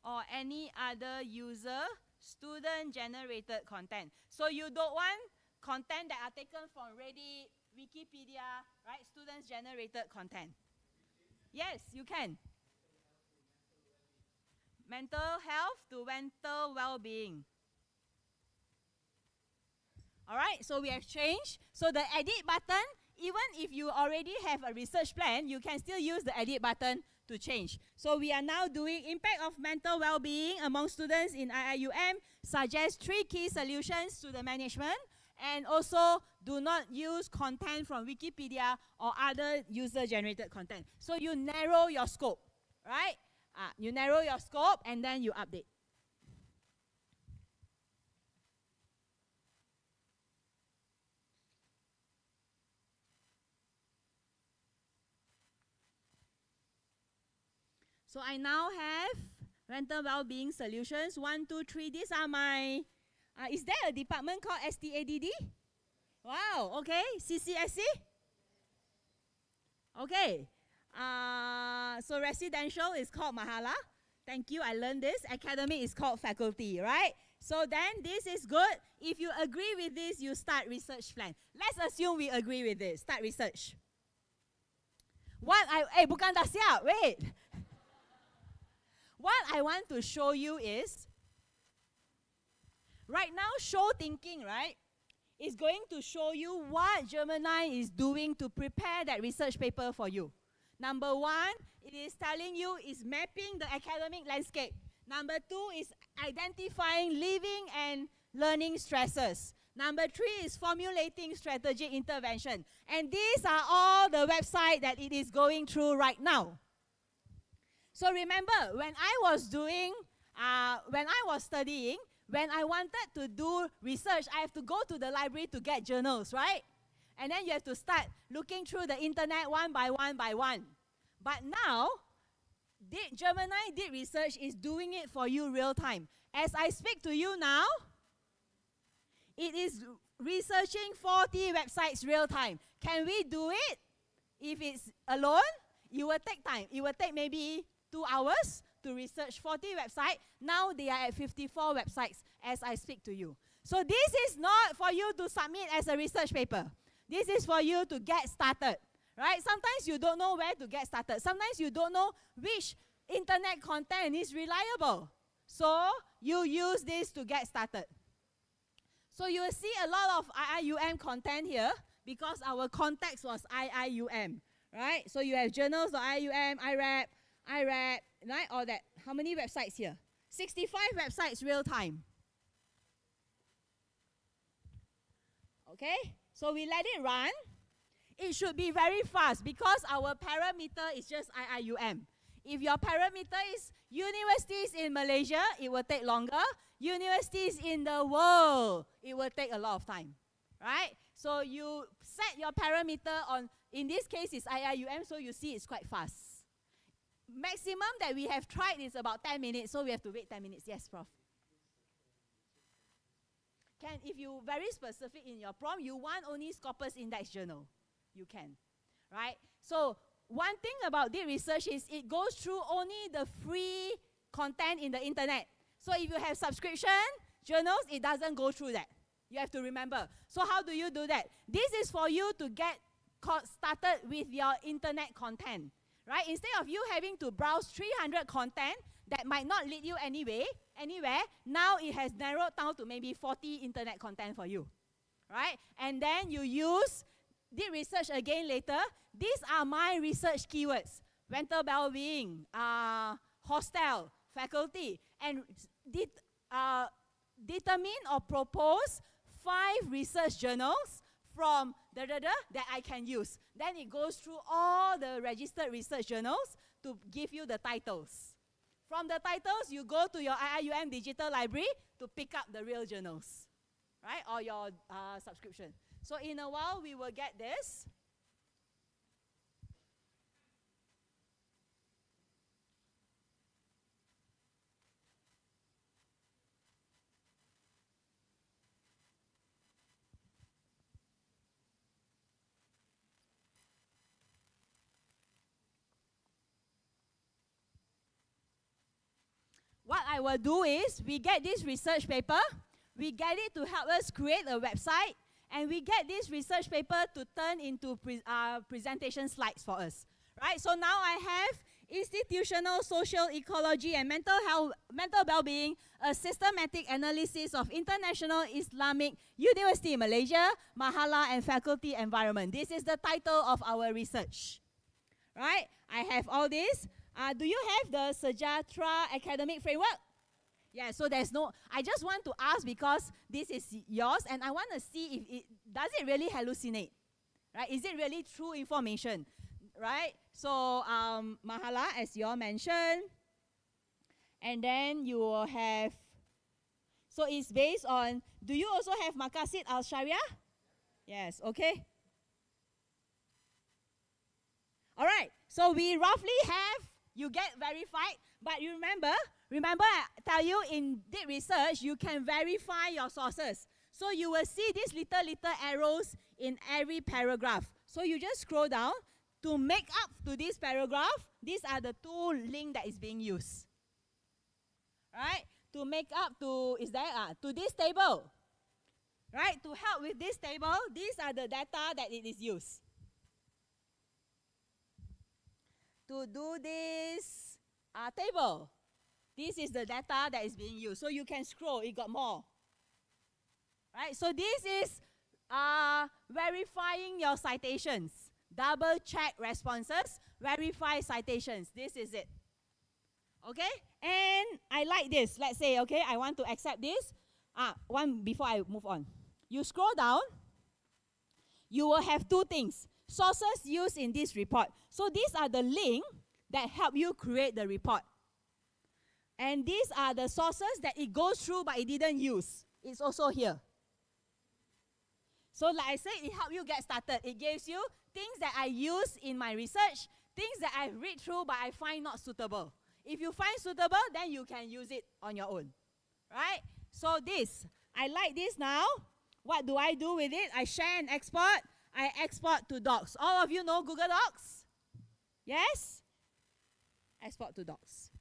or any other user student-generated content. So you don't want content that are taken from Reddit, Wikipedia, right? Students-generated content. Yes, you can. Mental health to mental well-being. All right, so we have changed. So the edit button, even if you already have a research plan, you can still use the edit button to change. So we are now doing impact of mental well-being among students in IIUM, suggest 3 key solutions to the management, and also do not use content from Wikipedia or other user-generated content. So you narrow your scope, right? You narrow your scope and then you update. So I now have mental well-being solutions. 1, 2, 3. These are my, is there a department called STADD? Wow, okay. CCSC? Okay. So residential is called Mahala. Thank you, I learned this. Academic is called faculty, right? So then this is good. If you agree with this, you start research plan. Let's assume we agree with this. Start research. Bukan dah siap, wait. What I want to show you is, right now, show thinking, right, is going to show you what Gemini is doing to prepare that research paper for you. Number 1, it is telling you is mapping the academic landscape. Number 2 is identifying living and learning stresses. Number 3 is formulating strategic intervention. And these are all the websites that it is going through right now. So remember, when I was studying, when I wanted to do research, I have to go to the library to get journals, right? And then you have to start looking through the internet one by one by one. But now, Gemini Did Research is doing it for you real time. As I speak to you now, it is researching 40 websites real time. Can we do it? If it's alone, it will take time. It will take maybe 2 hours to research 40 websites. Now they are at 54 websites as I speak to you. So this is not for you to submit as a research paper. This is for you to get started, right? Sometimes you don't know where to get started. Sometimes you don't know which internet content is reliable. So you use this to get started. So you will see a lot of IIUM content here because our context was IIUM, right? So you have journals, IIUM, IRAP, right? All that. How many websites here? 65 websites real time. Okay, so we let it run. It should be very fast because our parameter is just IIUM. If your parameter is universities in Malaysia, it will take longer. Universities in the world, it will take a lot of time, right? So you set your parameter on, in this case, it's IIUM, so you see it's quite fast. Maximum that we have tried is about 10 minutes, so we have to wait 10 minutes. Yes, Prof. If you very specific in your prompt, you want only Scopus Index Journal, you can, right? So one thing about this research is it goes through only the free content in the internet. So if you have subscription journals, it doesn't go through that. You have to remember. So how do you do that? This is for you to get started with your internet content, right? Instead of you having to browse 300 content that might not lead you anywhere, now it has narrowed down to maybe 40 internet content for you, right? And then you did research again later. These are my research keywords: mental well-being, hostel, faculty, and determine or propose 5 research journals from that I can use. Then it goes through all the registered research journals to give you the titles. From the titles, you go to your IIUM digital library to pick up the real journals, right? Or your subscription. So in a while, we will get this. What I will do is, we get this research paper, we get it to help us create a website, and we get this research paper to turn into presentation slides for us, right? So now I have institutional social ecology and mental well-being, a systematic analysis of international Islamic University in Malaysia, Mahala and faculty environment. This is the title of our research, right? I have all this. Do you have the Sejahtera academic framework? Yeah, so there's no, I just want to ask because this is yours and I want to see if does it really hallucinate, right? Is it really true information, right? So Mahala, as you all mentioned, and then you will have, so it's based on, do you also have Maqasid al-Sharia? Yes, okay. All right, so we roughly have, you get verified, but you remember I tell you in deep research, you can verify your sources. So you will see these little arrows in every paragraph. So you just scroll down to make up to this paragraph. These are the 2 links that is being used. Right? To make up to, to this table. Right? To help with this table, these are the data that it is used. To do this table, this is the data that is being used. So you can scroll, it got more. Right? So this is verifying your citations. Double check responses, verify citations. This is it. Okay? And I like this. Let's say, okay, I want to accept this. One before I move on. you scroll down, you will have two things. Sources used in this report. So these are the links that help you create the report. And these are the sources that it goes through but it didn't use. It's also here. So like I said, it helps you get started. It gives you things that I use in my research, things that I read through but I find not suitable. If you find suitable, then you can use it on your own. Right? So this, I like this now. What do I do with it? I share and export. I export to Docs. All of you know Google Docs? Yes? Export to Docs.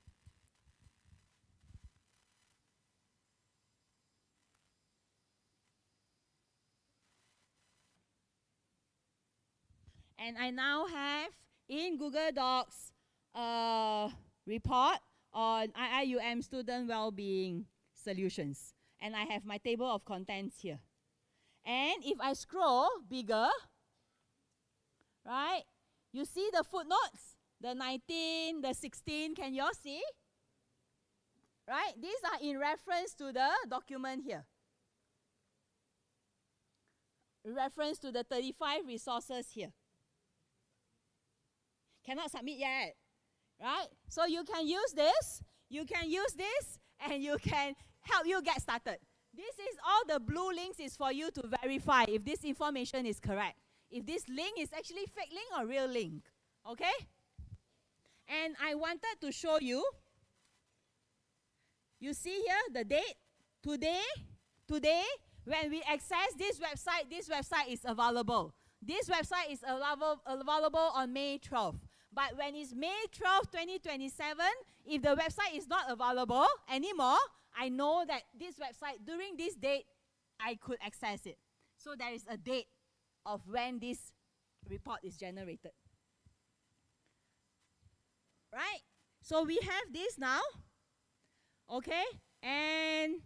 And I now have in Google Docs a report on IIUM student well-being solutions. And I have my table of contents here. And if I scroll bigger, right, you see the footnotes, the 19, the 16, can you all see? Right, these are in reference to the document here. Reference to the 35 resources here. Cannot submit yet, right? So you can use this, and you can help you get started. This is all the blue links is for you to verify if this information is correct. If this link is actually fake link or real link, okay? And I wanted to show you, you see here the date, today, when we access this website is available. This website is available on May 12th. But when it's May 12, 2027, if the website is not available anymore, I know that this website, during this date, I could access it. So there is a date of when this report is generated. Right? So we have this now. Okay? And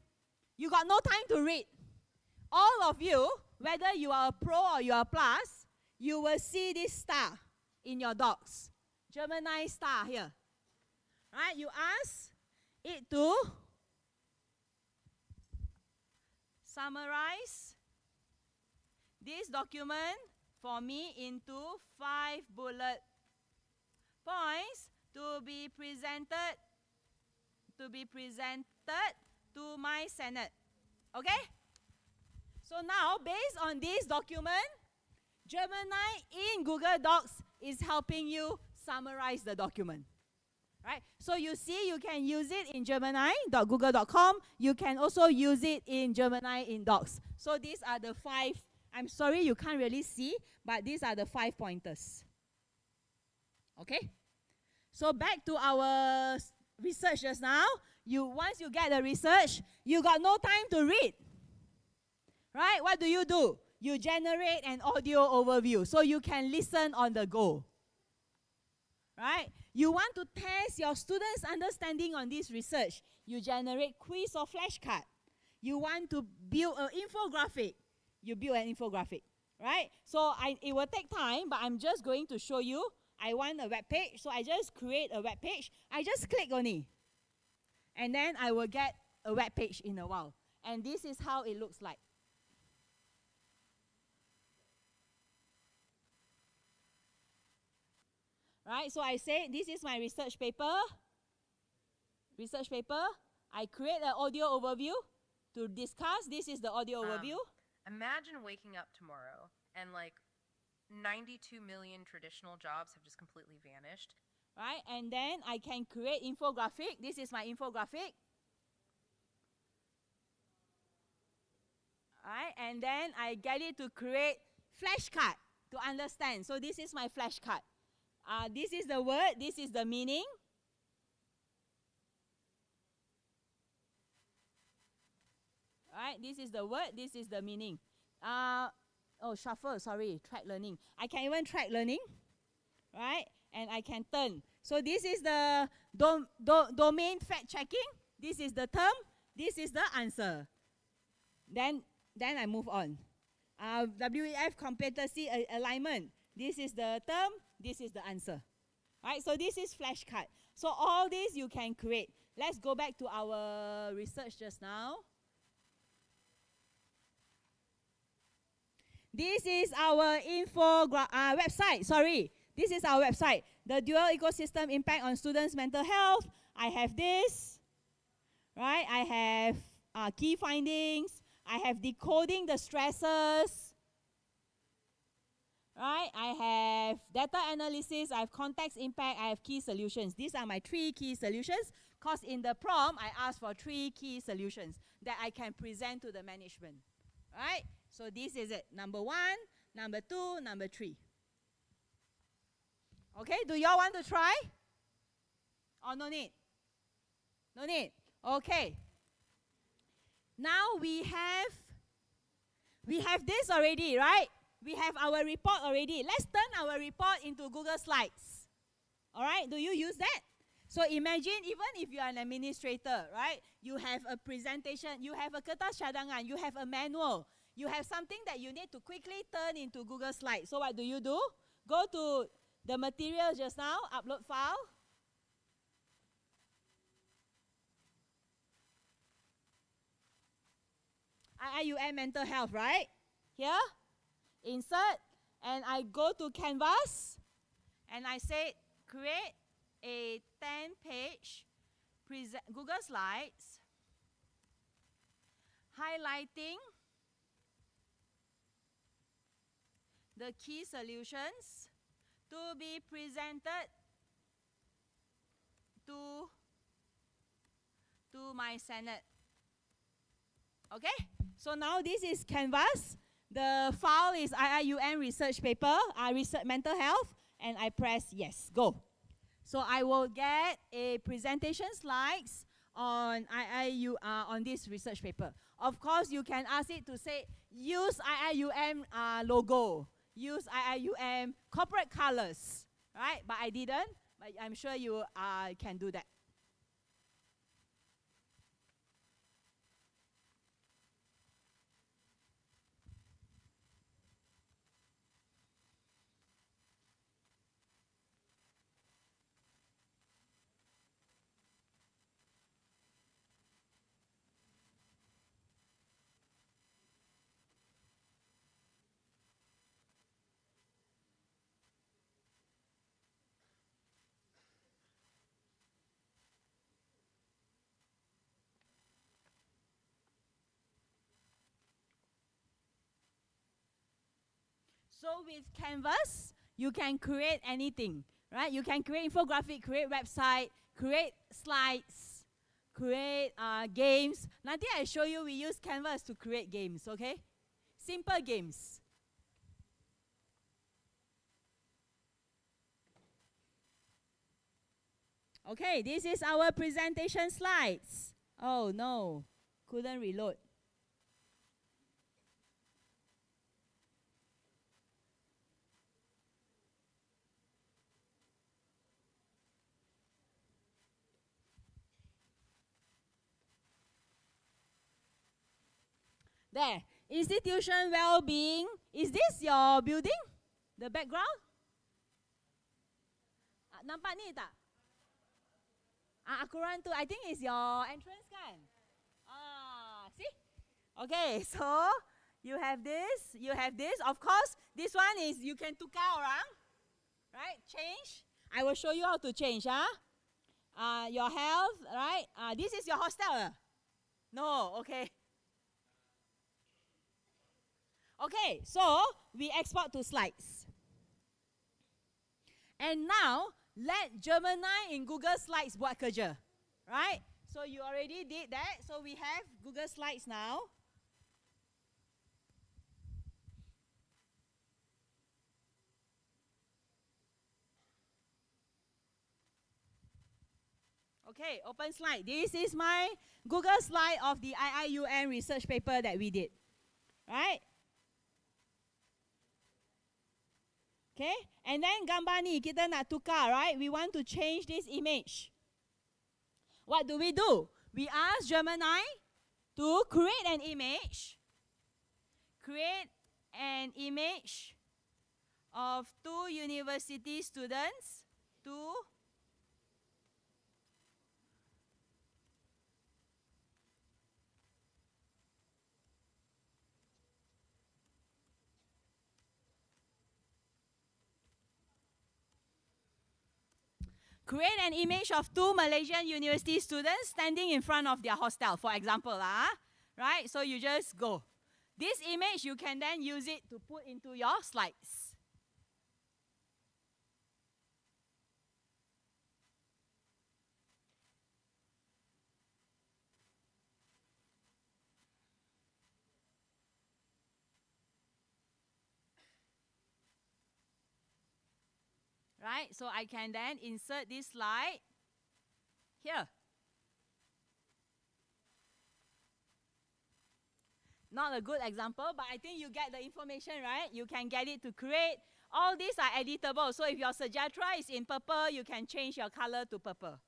you got no time to read. All of you, whether you are a pro or you are a plus, you will see this star in your docs. Gemini star here. Right? You ask it to summarize this document for me into 5 bullet points to be presented to my Senate. Okay? So now, based on this document, Gemini in Google Docs is helping you summarize the document. Right? So you see, you can use it in gemini.google.com. You can also use it in Gemini in Docs. So these are the 5, I'm sorry you can't really see, but these are the 5 pointers. Okay? So back to our research just now. Once you get the research, you got no time to read. Right? What do? You generate an audio overview so you can listen on the go. Right? You want to test your students' understanding on this research. You generate quiz or flashcard. You want to build an infographic. You build an infographic. Right? So it will take time, but I'm just going to show you. I want a web page, so I just create a web page. I just click on it. And then I will get a web page in a while. And this is how it looks like. Right, so I say, this is my research paper. I create an audio overview to discuss. This is the audio overview. Imagine waking up tomorrow and like 92 million traditional jobs have just completely vanished. Right, and then I can create infographic. This is my infographic. Right, and then I get it to create flashcard to understand. So this is my flashcard. This is the word, this is the meaning. Right, this is the word, this is the meaning. Shuffle, sorry, track learning. I can even track learning, right? And I can turn. So this is the domain fact checking. This is the term. This is the answer. Then I move on. WEF competency alignment. This is the term. This is the answer. Right? So this is flashcard. So all this you can create. Let's go back to our research just now. This is our website. Sorry, this is our website. The dual ecosystem impact on students' mental health. I have this, right? I have key findings. I have decoding the stresses, right? I have data analysis. I have context impact. I have key solutions. These are my 3 key solutions. Because in the prompt, I asked for 3 key solutions that I can present to the management, right? So this is it. Number 1, number 2, number 3. Okay, do y'all want to try? Or no need? No need. Okay. Now we have this already, right? We have our report already. Let's turn our report into Google Slides. All right, do you use that? So imagine even if you are an administrator, right? You have a presentation, you have a kertas cadangan, you have a manual, you have something that you need to quickly turn into Google Slides. So what do? Go to the material just now, upload file. IIUM mental health, right? Here, insert, and I go to Canvas, and I say create a 10-page Google Slides highlighting the key solutions to be presented to my Senate. Okay, so now this is Canvas. The file is IIUM research paper, research mental health, and I press yes, go. So I will get a presentation slides on on this research paper. Of course, you can ask it to say use IIUM logo, use IIUM corporate colors, right? But I didn't. But I'm sure you can do that. So with Canvas, you can create anything, right? You can create infographic, create website, create slides, create games. Nanti I show you we use Canvas to create games, okay? Simple games. Okay, this is our presentation slides. Oh no, couldn't reload. There, institution well-being. Is this your building? The background? Nampak ni tak? Aku run tu, I think it's your entrance kan? See? Okay, so you have this, you have this. Of course, this one is you can tukar orang, right? Change. I will show you how to change. Your health, right? This is your hostel. No, okay. Okay, so we export to slides. And now, let Gemini in Google Slides buat kerja. Right? So you already did that. So we have Google Slides now. Okay, open slide. This is my Google slide of the IIUM research paper that we did. Right? Okay, and then gambar ni kita nak tukar, right? We want to change this image. What do? We ask Gemini to create an image. Create an image of 2 university students. Create an image of 2 Malaysian university students standing in front of their hostel, for example. Right? So you just go. This image, you can then use it to put into your slides. Right? So I can then insert this slide here. Not a good example, but I think you get the information, right? You can get it to create. All these are editable. So if your Sejahtera is in purple, you can change your color to purple.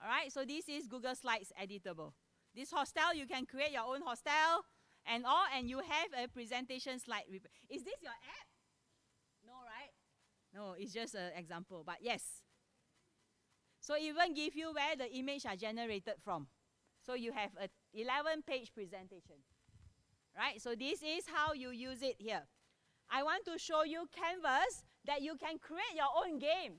All right? So this is Google Slides editable. This hostel, you can create your own hostel and all, and you have a presentation slide. Is this your app? No, right? No, it's just an example, but yes. So even give you where the image are generated from. So you have a 11-page presentation. Right? So this is how you use it here. I want to show you Canvas that you can create your own game.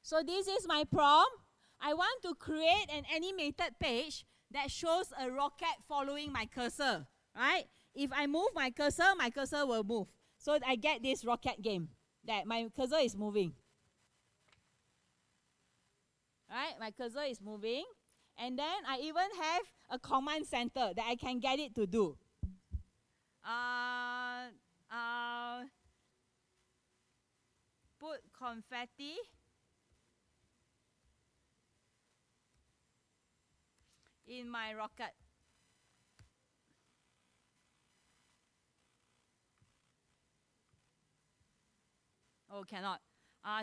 So this is my prompt. I want to create an animated page that shows a rocket following my cursor, right? If I move my cursor will move. So I get this rocket game that my cursor is moving. Right? My cursor is moving. And then I even have a command center that I can get it to do. Put confetti in my rocket. Oh, cannot.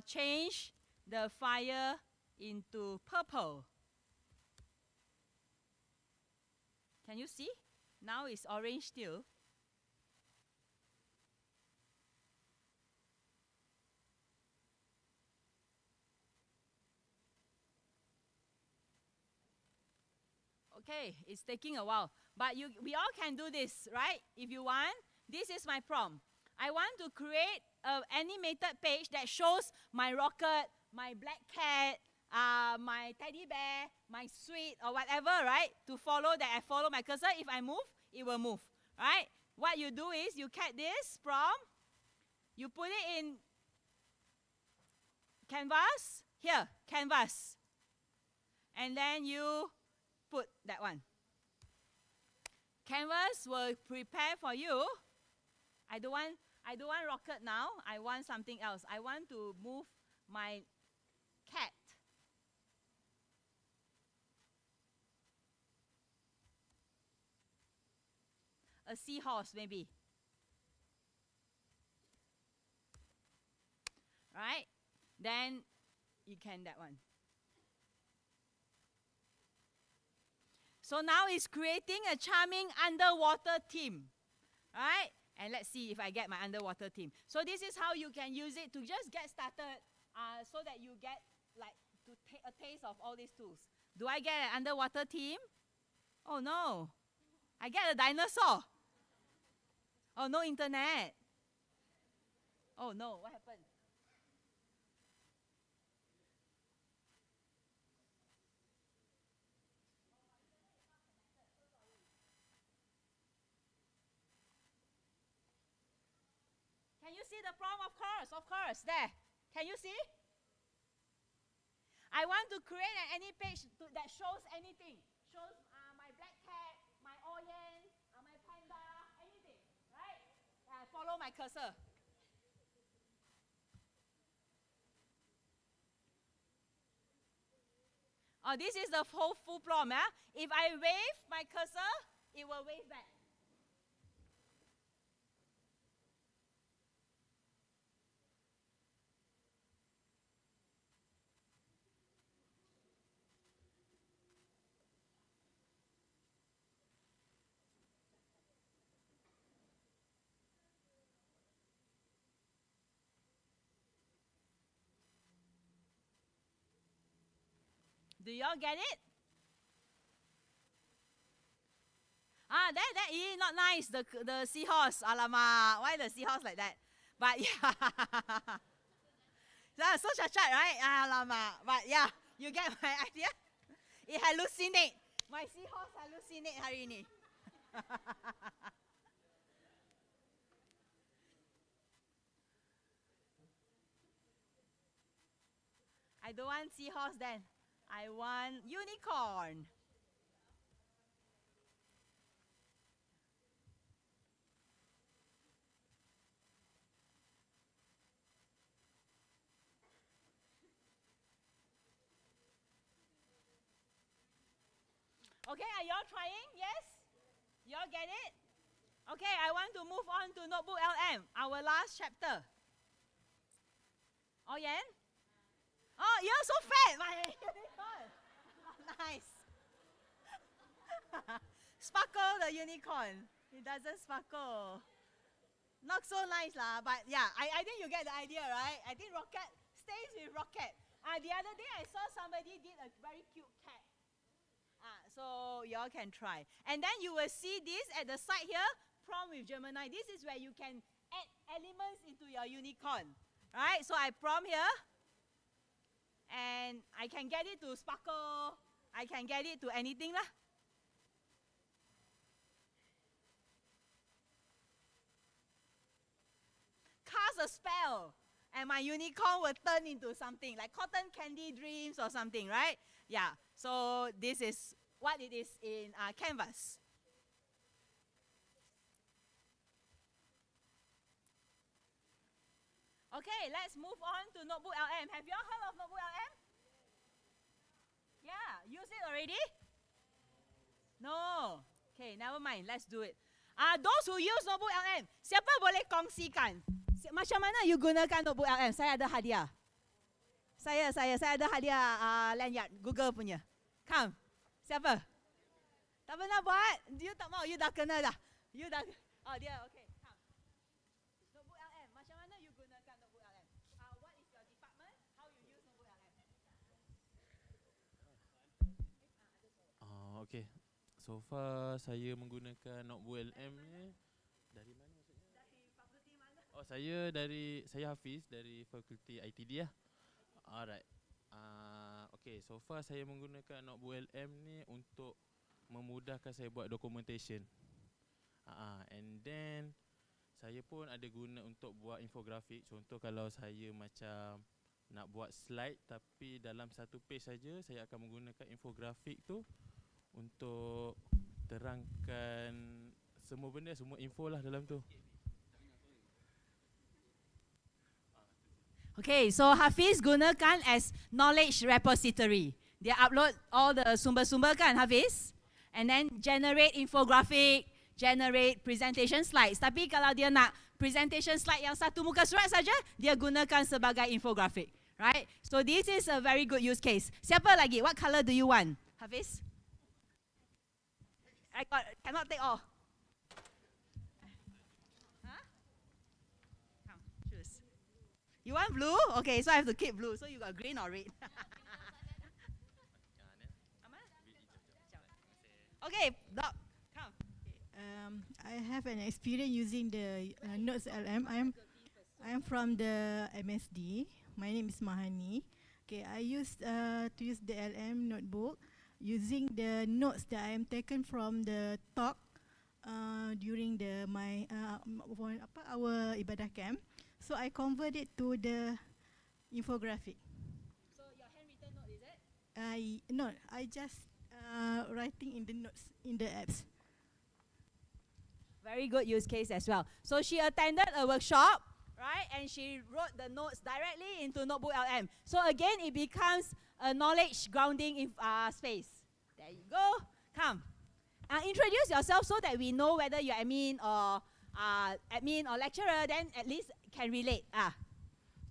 Change the fire into purple. Can you see? Now it's orange still. Okay, it's taking a while. But we all can do this, right? If you want, this is my prompt. I want to create an animated page that shows my rocket, my black cat, my teddy bear, my sweet, or whatever, right? To follow that I follow my cursor. If I move, it will move, right? What you do is you get this prompt, you put it in Canvas, here, Canvas. And then you put that one. Canvas will prepare for you. I don't want rocket now. I want something else. I want to move my cat. A seahorse, maybe. Right? Then you can that one. So now it's creating a charming underwater theme. Right? And let's see if I get my underwater theme. So this is how you can use it to just get started so that you get like to a taste of all these tools. Do I get an underwater theme? Oh no. I get a dinosaur. Oh, no internet. Oh no, what happened? Can you see the prompt? Of course, there. Can you see? I want to create any page that shows anything. Shows my black cat, my oyen, my panda, anything, right? Follow my cursor. Oh, this is the whole full prompt. If I wave my cursor, it will wave back. Do you all get it? That is not nice. The seahorse. Alamak. Why the seahorse like that? But yeah. So chachat, right? Alamak. But yeah, you get my idea? It hallucinate. My seahorse hallucinate hari ni. I don't want seahorse then. I want unicorn. Okay, are y'all trying? Yes? Y'all get it? Okay, I want to move on to Notebook LM, our last chapter. Oh, yeah? Oh, you're so fat! My unicorn. Nice. Sparkle the unicorn. It doesn't sparkle. Not so nice lah, but yeah, I think you get the idea, right? I think Rocket stays with Rocket. The other day I saw somebody did a very cute cat. So y'all can try. And then you will see this at the side here, prompt with Gemini. This is where you can add elements into your unicorn. Right? So I prompt here. And I can get it to sparkle. I can get it to anything lah. Cast a spell. And my unicorn will turn into something like cotton candy dreams or something, right? Yeah. So this is what it is in Canvas. Okay, let's move on to Notebook LM. Have you all heard of Notebook LM? Yeah, use it already? No. Okay, never mind. Let's do it. Those who use Notebook LM, siapa boleh kongsikan? Macam mana you gunakan Notebook LM? Saya ada hadiah. Saya ada hadiah lanyard Google punya. Come. Siapa? Tak pernah buat? You tak mau, you dah kena dah. You dah. Oh, dia okay. Come. Notebook LM. Macam mana you gunakan Notebook LM? What is your department? How you use Notebook LM? Okay. So far saya menggunakan Notebook LM ni dari mana maksudnya? Dari fakulti mana? Oh, saya Hafiz dari fakulti ITD lah. Alright. Okay, so far saya menggunakan Notebook LM ni untuk memudahkan saya buat documentation. And then saya pun ada guna untuk buat infografik. Contoh kalau saya macam nak buat slide tapi dalam satu page saja, saya akan menggunakan infografik tu untuk terangkan semua benda, semua info lah dalam tu. Okay, so Hafiz gunakan as knowledge repository. Dia upload all the sumber-sumber kan Hafiz? And then generate infographic, generate presentation slides. Tapi kalau dia nak presentation slide yang satu muka surat saja, dia gunakan sebagai infographic. Right? So this is a very good use case. Siapa lagi? What color do you want? Hafiz? Cannot take all. You want blue? Okay, so I have to keep blue. So you got green or red? Okay, Doc, come. I have an experience using the Notes LM. I am from the MSD. My name is Mahani. Okay, I used to use the LM notebook using the notes that I am taken from the talk during our ibadah camp. So I convert it to the infographic. So your handwritten note is it? No, I just writing in the notes in the apps. Very good use case as well. So she attended a workshop, right? And she wrote the notes directly into Notebook LM. So again, it becomes a knowledge grounding space. There you go. Come. Introduce yourself so that we know whether you're admin or lecturer, then at least can relate.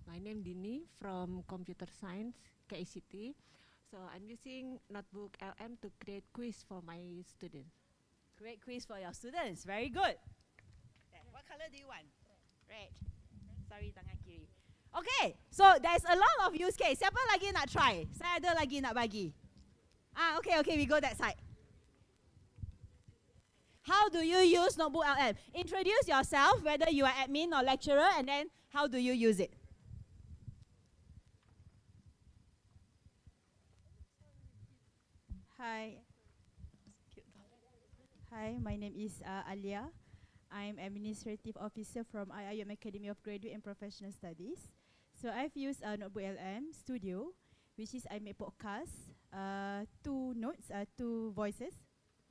My name Dini from Computer Science, KICT. So I'm using Notebook LM to create quiz for my students. Create quiz for your students. Very good. What color do you want? Red. Sorry, tangan kiri. Okay, so there's a lot of use case. Siapa lagi nak try? Saya ada lagi nak bagi. Okay, we go that side. How do you use NotebookLM? Introduce yourself, whether you are admin or lecturer, and then how do you use it? Hi. Hi, my name is Alia. I'm Administrative Officer from IIUM Academy of Graduate and Professional Studies. So I've used NotebookLM Studio, which is I make podcasts, two notes, two voices,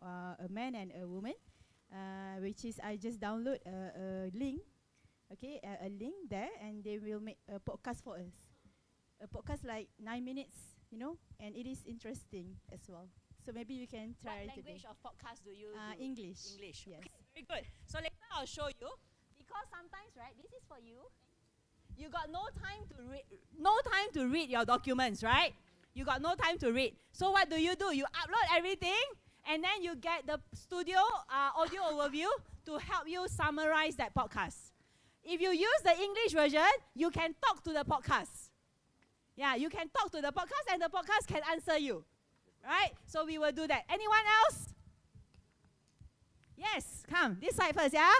a man and a woman, which is I just download a link, okay, a link there, and they will make a podcast for us. A podcast like 9 minutes, you know, and it is interesting as well. So maybe we can try What today. language of podcast do you do? English. English. Yes. Okay, very good. So later I'll show you, because sometimes, right, this is for you. You got no time to read your documents, right? You got no time to read. So what do? You upload everything, and then you get the studio audio overview to help you summarize that podcast. If you use the English version, you can talk to the podcast. Yeah, you can talk to the podcast, and the podcast can answer you. Right? So we will do that. Anyone else? Yes, come. This side first, yeah?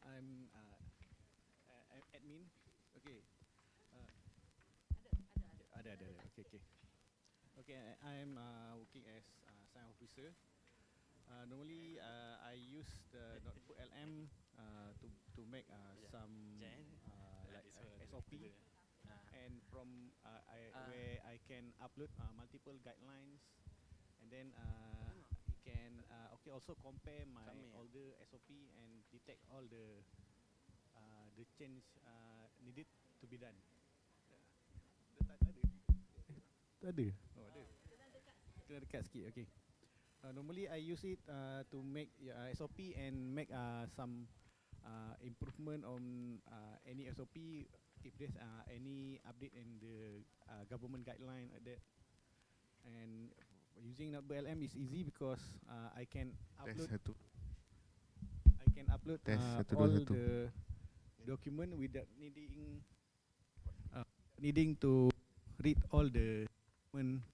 I'm admin. Okay. Ada. Okay. Okay, I'm working as science officer. Normally, I use the NotebookLM to make some like SOP. And from where I can upload multiple guidelines, and then it can also compare my older SOP and detect all the change needed to be done. Ada. Oh, ada. Kena dekat sikit. Okay. Normally I use it to make SOP and make some improvement on any SOP. If there's any update in the government guideline like that. And using NotebookLM is easy because I can upload all the document without needing to read all the document.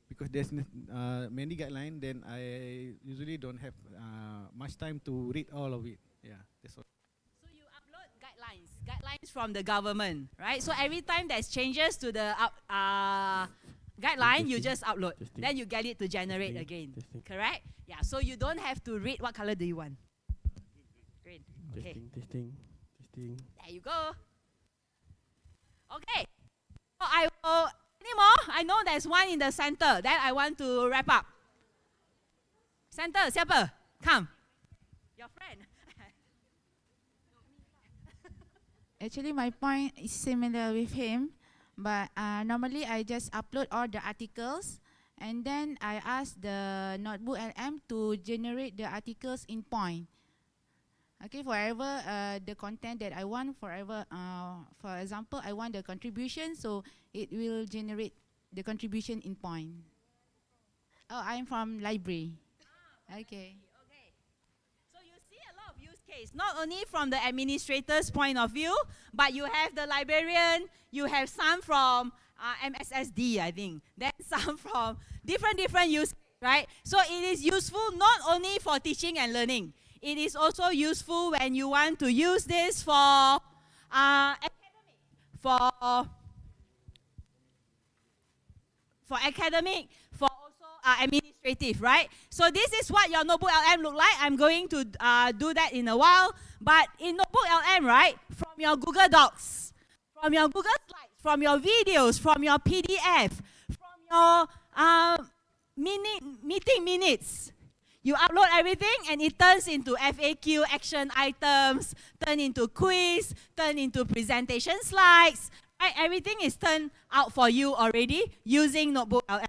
Because there's many guidelines, then I usually don't have much time to read all of it. Yeah, that's all. So you upload guidelines from the government, right? So every time there's changes to the guideline, you just upload. Then you get it to generate again. Correct? Yeah, so you don't have to read. What color do you want? Green. Okay. Testing. There you go. Okay. So I will... Any more? I know there's one in the center. Then I want to wrap up. Center, siapa? Come. Your friend. Actually, my point is similar with him, but normally I just upload all the articles, and then I ask the NotebookLM to generate the articles in point. Okay, forever the content that I want, for example, I want the contribution, so it will generate the contribution in point. Oh, I'm from library. Okay. So you see a lot of use case, not only from the administrator's point of view, but you have the librarian, you have some from MSSD, I think, then some from different use cases, right? So it is useful not only for teaching and learning. It is also useful when you want to use this for academic, for also administrative, right? So this is what your NotebookLM look like. I'm going to do that in a while. But in NotebookLM, right, from your Google Docs, from your Google Slides, from your videos, from your PDF, from your meeting minutes, you upload everything and it turns into FAQ, action items, turn into quiz, turn into presentation slides. Right? Everything is turned out for you already using NotebookLM.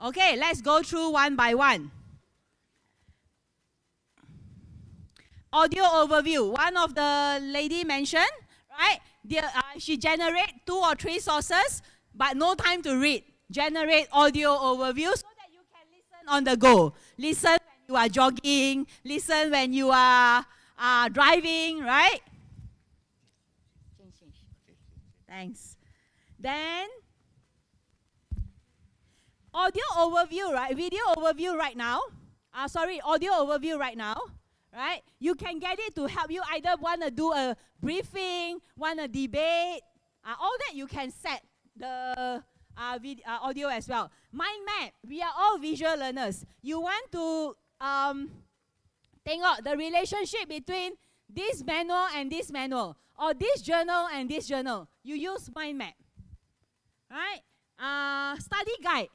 Okay, let's go through one by one. Audio overview. One of the lady mentioned, right? She generates 2 or 3 sources, but no time to read. Generate audio overview so that you can listen on the go. Listen when you are jogging, listen when you are driving, right? Change. Thanks. Then, audio overview, right? Video overview right now. Audio overview right now, right? You can get it to help you either want to do a briefing, want to debate, all that you can set the audio as well. Mind map, we are all visual learners. You want to tengok the relationship between this manual and this manual, or this journal and this journal. You use mind map, right? Study guide.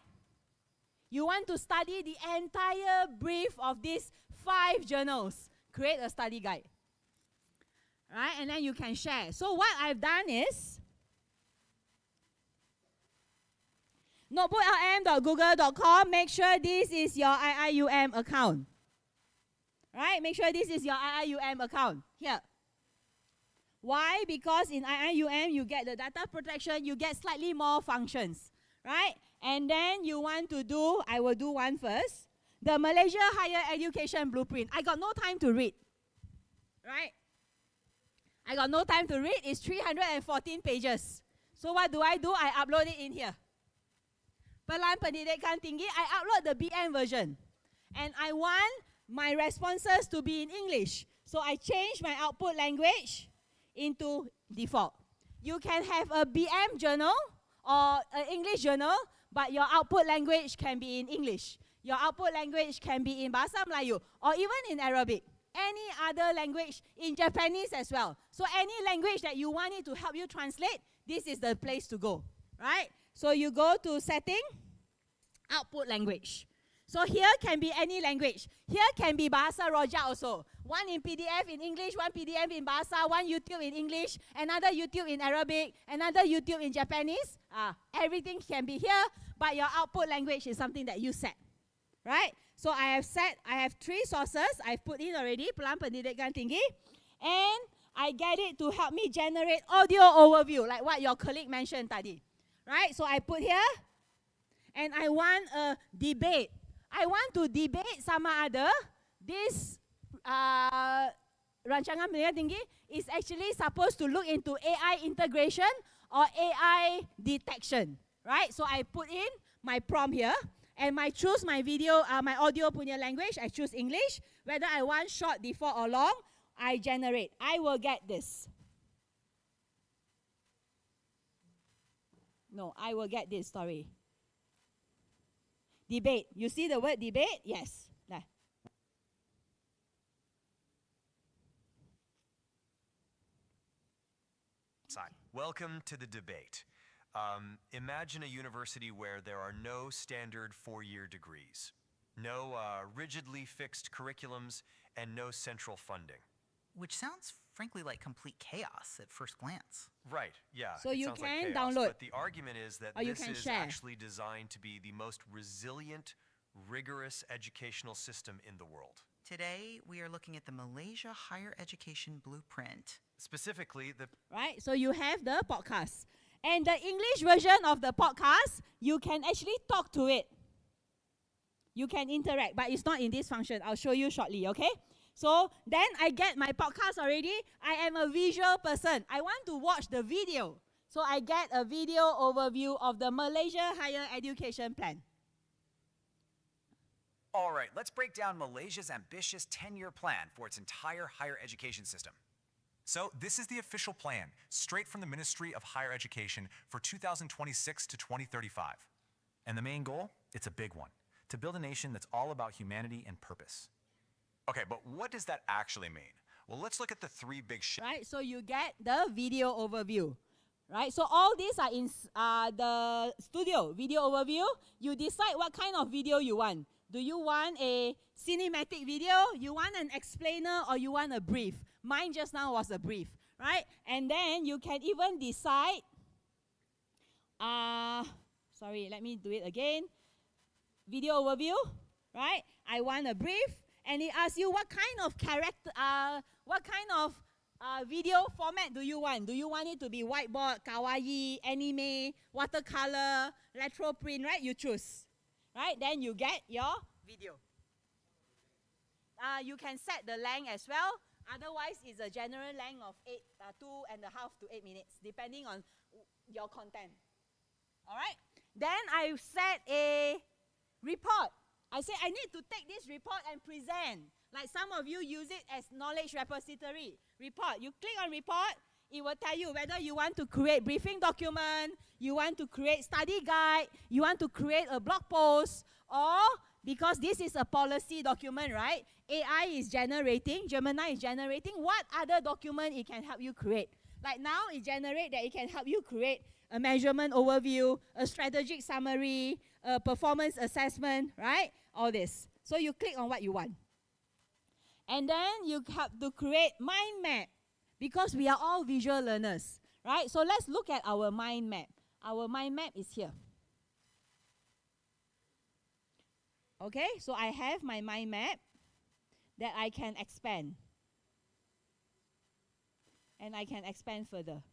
You want to study the entire brief of these 5 journals. Create a study guide. Right? And then you can share. So what I've done is notebooklm.google.com. Make sure this is your IIUM account. Right? Make sure this is your IIUM account. Here. Why? Because in IIUM, you get the data protection, you get slightly more functions. Right? And then you want to do, I will do one first, the Malaysia Higher Education Blueprint. I got no time to read, right? I got no time to read. It's 314 pages. So what do? I upload it in here. Pelan Pendidikan Tinggi, I upload the BM version. And I want my responses to be in English. So I change my output language into default. You can have a BM journal or an English journal, but your output language can be in English. Your output language can be in Bahasa Melayu or even in Arabic. Any other language, in Japanese as well. So any language that you want it to help you translate, this is the place to go, right? So you go to setting, output language. So here can be any language. Here can be Bahasa Rojak also. One in PDF in English, one PDF in Bahasa, one YouTube in English, another YouTube in Arabic, another YouTube in Japanese. Everything can be here, but your output language is something that you set, right? So I have 3 sources I've put in already, Pelan Pendidikan Tinggi, and I get it to help me generate audio overview, like what your colleague mentioned tadi, right? So I put here, and I want a debate. I want to debate sama ada this rancangan pendidikan tinggi is actually supposed to look into AI integration or AI detection, right? So I put in my prompt here, and I choose my video, my audio punya language. I choose English. Whether I want short, default, or long, I generate. I will get this. No, I will get this. Sorry. Debate. You see the word debate? Yes. Welcome to the debate. Imagine a university where there are no standard 4-year degrees, no rigidly fixed curriculums, and no central funding. Which sounds, frankly, like complete chaos at first glance. Right, yeah. So you sounds can like chaos, download. But the argument is that this is share. actually designed to be the most resilient, rigorous educational system in the world. Today, we are looking at the Malaysia Higher Education Blueprint. Specifically, the... Right, so you have the podcast. And the English version of the podcast, you can actually talk to it. You can interact, but it's not in this function. I'll show you shortly, okay? So then I get my podcast already. I am a visual person. I want to watch the video. So I get a video overview of the Malaysia Higher Education Plan. All right, let's break down Malaysia's ambitious 10-year plan for its entire higher education system. So this is the official plan, straight from the Ministry of Higher Education for 2026 to 2035. And the main goal? It's a big one. To build a nation that's all about humanity and purpose. Okay, but what does that actually mean? Well, let's look at the 3 big shifts. Right, so you get the video overview. Right, so all these are in the studio video overview. You decide what kind of video you want. Do you want a cinematic video? You want an explainer, or you want a brief? Mine just now was a brief, right? And then you can even decide, sorry, let me do it again. Video overview, right? I want a brief, and it asks you what kind of character, what kind of video format do you want? Do you want it to be whiteboard, kawaii, anime, watercolor, retro print, right? You choose, right? Then you get your video. you can set the length as well. Otherwise, it's a general length of 2.5 to 8 minutes, depending on your content. All right? Then I set a report. I say I need to take this report and present. Like some of you use it as knowledge repository. Report. You click on report, it will tell you whether you want to create briefing document, you want to create study guide, you want to create a blog post, or because this is a policy document, right? AI is generating, Gemini is generating what other document it can help you create. Like now it generates that it can help you create a measurement overview, a strategic summary, a performance assessment, right? All this. So you click on what you want. And then you have to create mind map because we are all visual learners, right? So let's look at our mind map. Our mind map is here. Okay, so I have my mind map that I can expand. And I can expand further.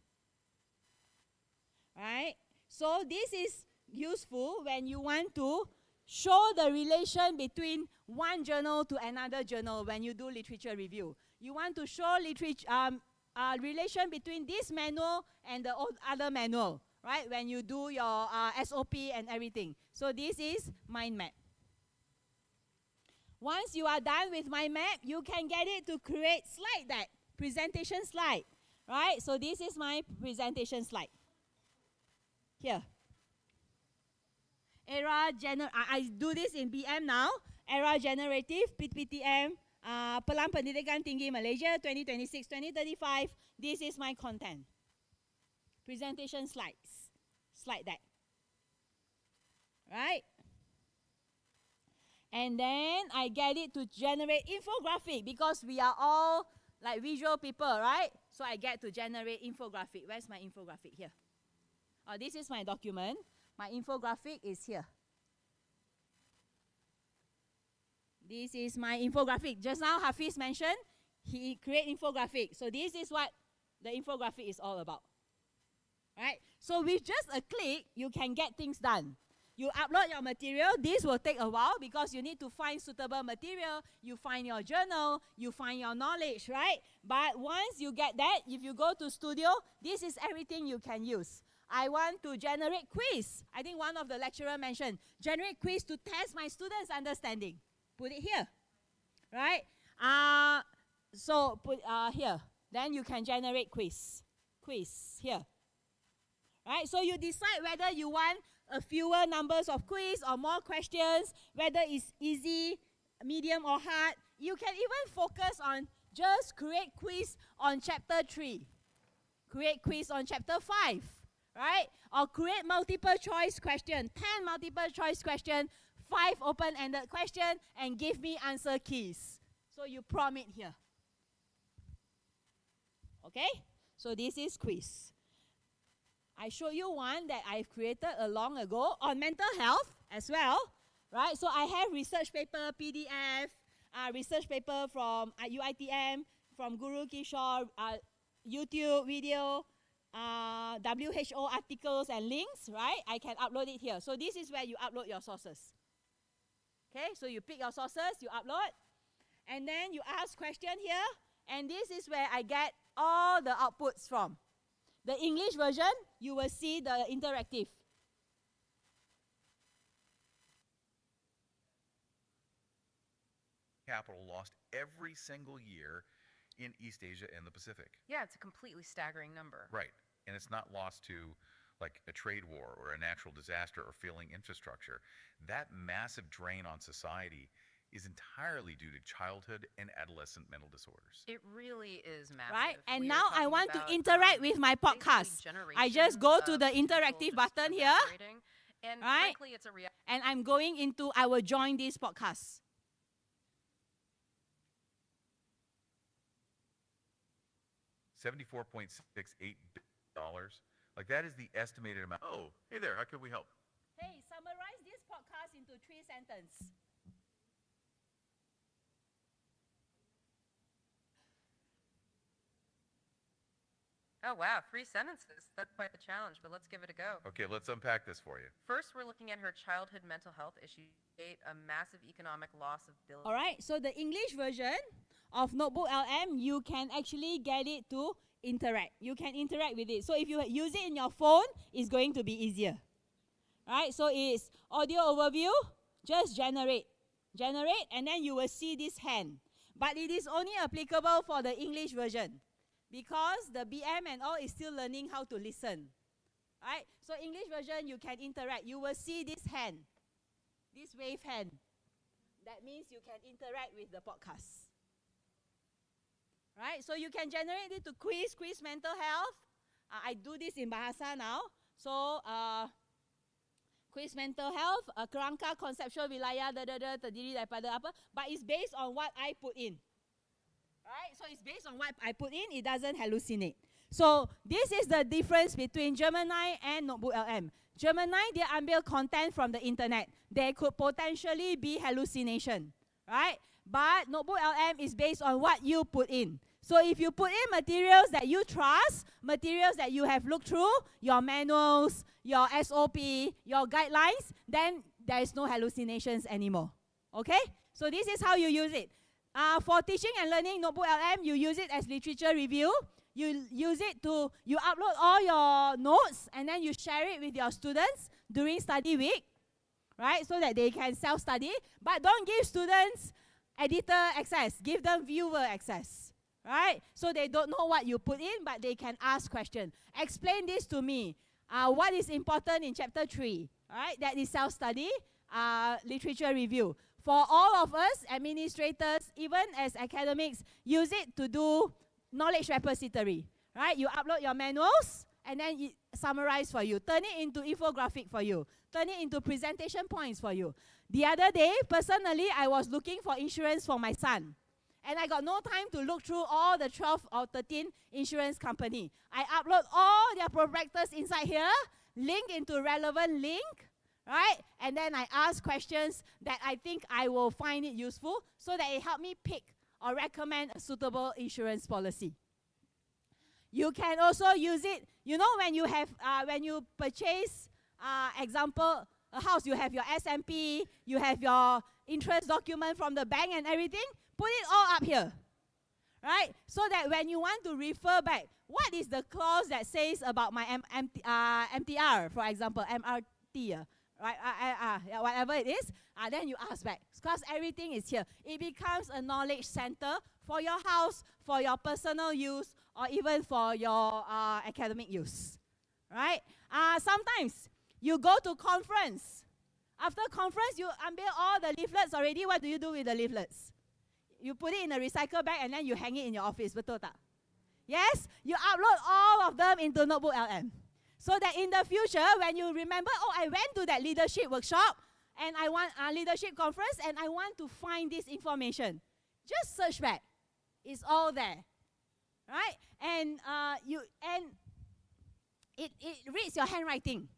Right? So this is useful when you want to show the relation between one journal to another journal when you do literature review. You want to show relation between this manual and the other manual, right? When you do your SOP and everything. So this is mind map. Once you are done with mind map, you can get it to create slide deck, presentation slide, right? So this is my presentation slide. Here. I do this in BM now. Era Generative, PTM, Pelan Pendidikan Tinggi Malaysia 2026-2035. This is my content. Presentation slides. Slide deck. Right? And then I get it to generate infographic because we are all like visual people, right? So I get to generate infographic. Where's my infographic? Here. This is my document. My infographic is here. This is my infographic. Just now Hafiz mentioned he create infographic. So this is what the infographic is all about. Right? So with just a click, you can get things done. You upload your material. This will take a while because you need to find suitable material. You find your journal. You find your knowledge, right? But once you get that, if you go to studio, this is everything you can use. I want to generate quiz. I think one of the lecturer mentioned, generate quiz to test my students' understanding. Put it here, right? So put here. Then you can generate quiz. Quiz here. Right? So you decide whether you want a fewer numbers of quiz or more questions, whether it's easy, medium or hard. You can even focus on just create quiz on chapter 3. Create quiz on chapter 5. Right? Or create multiple choice question, 10 multiple choice question, 5 open-ended question, and give me answer keys. So you prompt it here. Okay? So this is quiz. I show you one that I've created a long ago on mental health as well. Right? So I have research paper, PDF, research paper from IIUM, from Guru Kishore, YouTube video, WHO articles and links, right? I can upload it here. So this is where you upload your sources. Okay, so you pick your sources, you upload, and then you ask question here, and this is where I get all the outputs from. The English version, you will see the interactive. Capital lost every single year in East Asia and the Pacific. Yeah, it's a completely staggering number. Right. And it's not lost to like a trade war or a natural disaster or failing infrastructure. That massive drain on society is entirely due to childhood and adolescent mental disorders. It really is massive. Right? And We now are I talking want to about, interact with my podcast. I just go to the interactive button here. And right? frankly, it's a and I'm going into, I will join this podcast. $74.68 billion. Like that is the estimated amount. Oh, hey there, how can we help? Hey, summarize this podcast into 3 sentences. Oh, wow, 3 sentences. That's quite the challenge, but let's give it a go. Okay, let's unpack this for you. First, we're looking at her childhood mental health issue, a massive economic loss of billions. All right, so the English version of NotebookLM, you can actually get it to interact. You can interact with it. So if you use it in your phone, it's going to be easier. Right, so it's audio overview, just generate, and then you will see this hand. But it is only applicable for the English version, because the BM and all is still learning how to listen. Right? So English version, you can interact. You will see this hand, this wave hand. That means you can interact with the podcast. Right? So you can generate it to quiz mental health. I do this in Bahasa now. So quiz mental health, kerangka konseptual wilayah, terdiri daripada apa. But it's based on what I put in. Right? So it's based on what I put in, it doesn't hallucinate. So this is the difference between Gemini and NotebookLM. Gemini, they ambil content from the internet. There could potentially be hallucination, right? But NotebookLM is based on what you put in. So if you put in materials that you trust, materials that you have looked through, your manuals, your SOP, your guidelines, then there is no hallucinations anymore. Okay? So this is how you use it. For teaching and learning NotebookLM, you use it as literature review. You use it to, you upload all your notes and then you share it with your students during study week, right? So that they can self-study. But don't give students editor access. Give them viewer access, right? So they don't know what you put in, but they can ask questions. Explain this to me. What is important in chapter 3, right? That is self-study, literature review. For all of us, administrators, even as academics, use it to do knowledge repository, right? You upload your manuals, and then it summarize for you. Turn it into infographic for you. Turn it into presentation points for you. The other day, personally, I was looking for insurance for my son. And I got no time to look through all the 12 or 13 insurance company. I upload all their prospectus inside here, link into relevant link, right? And then I ask questions that I think I will find it useful so that it help me pick or recommend a suitable insurance policy. You can also use it, you know, when you have, when you purchase, example, a house, you have your SMP, you have your interest document from the bank and everything, put it all up here, right? So that when you want to refer back, what is the clause that says about my MTR, for example, MRT, right? Whatever it is, then you ask back, because everything is here. It becomes a knowledge center for your house, for your personal use, or even for your academic use, right? Sometimes you go to conference. After conference, you unveil all the leaflets already. What do you do with the leaflets? You put it in a recycle bag and then you hang it in your office. Betul tak? Yes? You upload all of them into NotebookLM. So that in the future, when you remember, oh, I went to that leadership workshop and I want a leadership conference and I want to find this information. Just search back. It's all there. Right? And it reads your handwriting.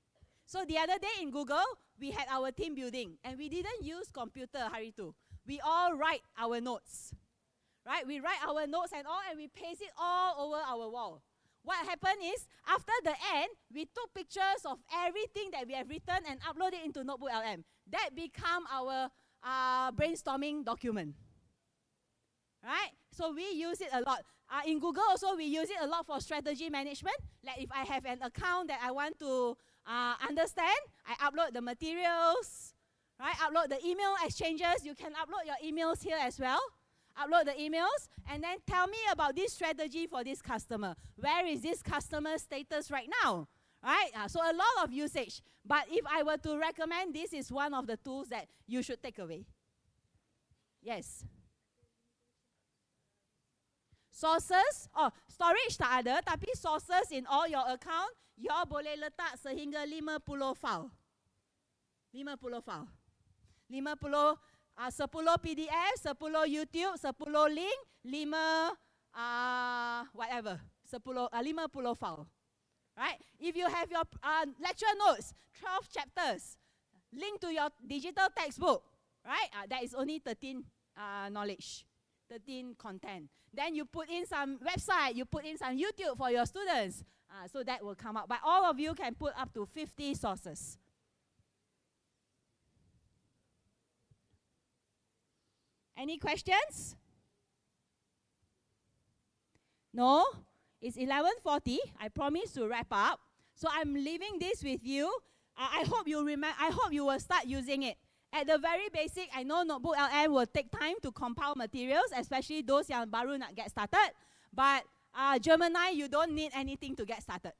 So the other day in Google, we had our team building and we didn't use computer, Haritu. We all write our notes. Right? We write our notes and all and we paste it all over our wall. What happened is, after the end, we took pictures of everything that we have written and uploaded into NotebookLM. That became our brainstorming document. Right? So we use it a lot. In Google also, we use it a lot for strategy management. Like if I have an account that I want to understand, I upload the materials, right? Upload the email exchanges. You can upload your emails here as well. Upload the emails and then tell me about this strategy for this customer. Where is this customer status right now? Right? So a lot of usage. But if I were to recommend, this is one of the tools that you should take away. Yes. Sources, storage tak ada, tapi sources in all your account, you boleh letak sehingga 50 file. 50 file. 50, 10 PDF, 10 YouTube, 10 link, 5 whatever, 50 file. Right? If you have your lecture notes, 12 chapters, link to your digital textbook, right? That is only 13 knowledge. 13 content. Then you put in some website, you put in some YouTube for your students. So that will come out. But all of you can put up to 50 sources. Any questions? No? It's 11:40. I promise to wrap up. So I'm leaving this with you. I hope you will start using it. At the very basic, I know NotebookLM will take time to compile materials, especially those yang baru nak get started. But Gemini, you don't need anything to get started.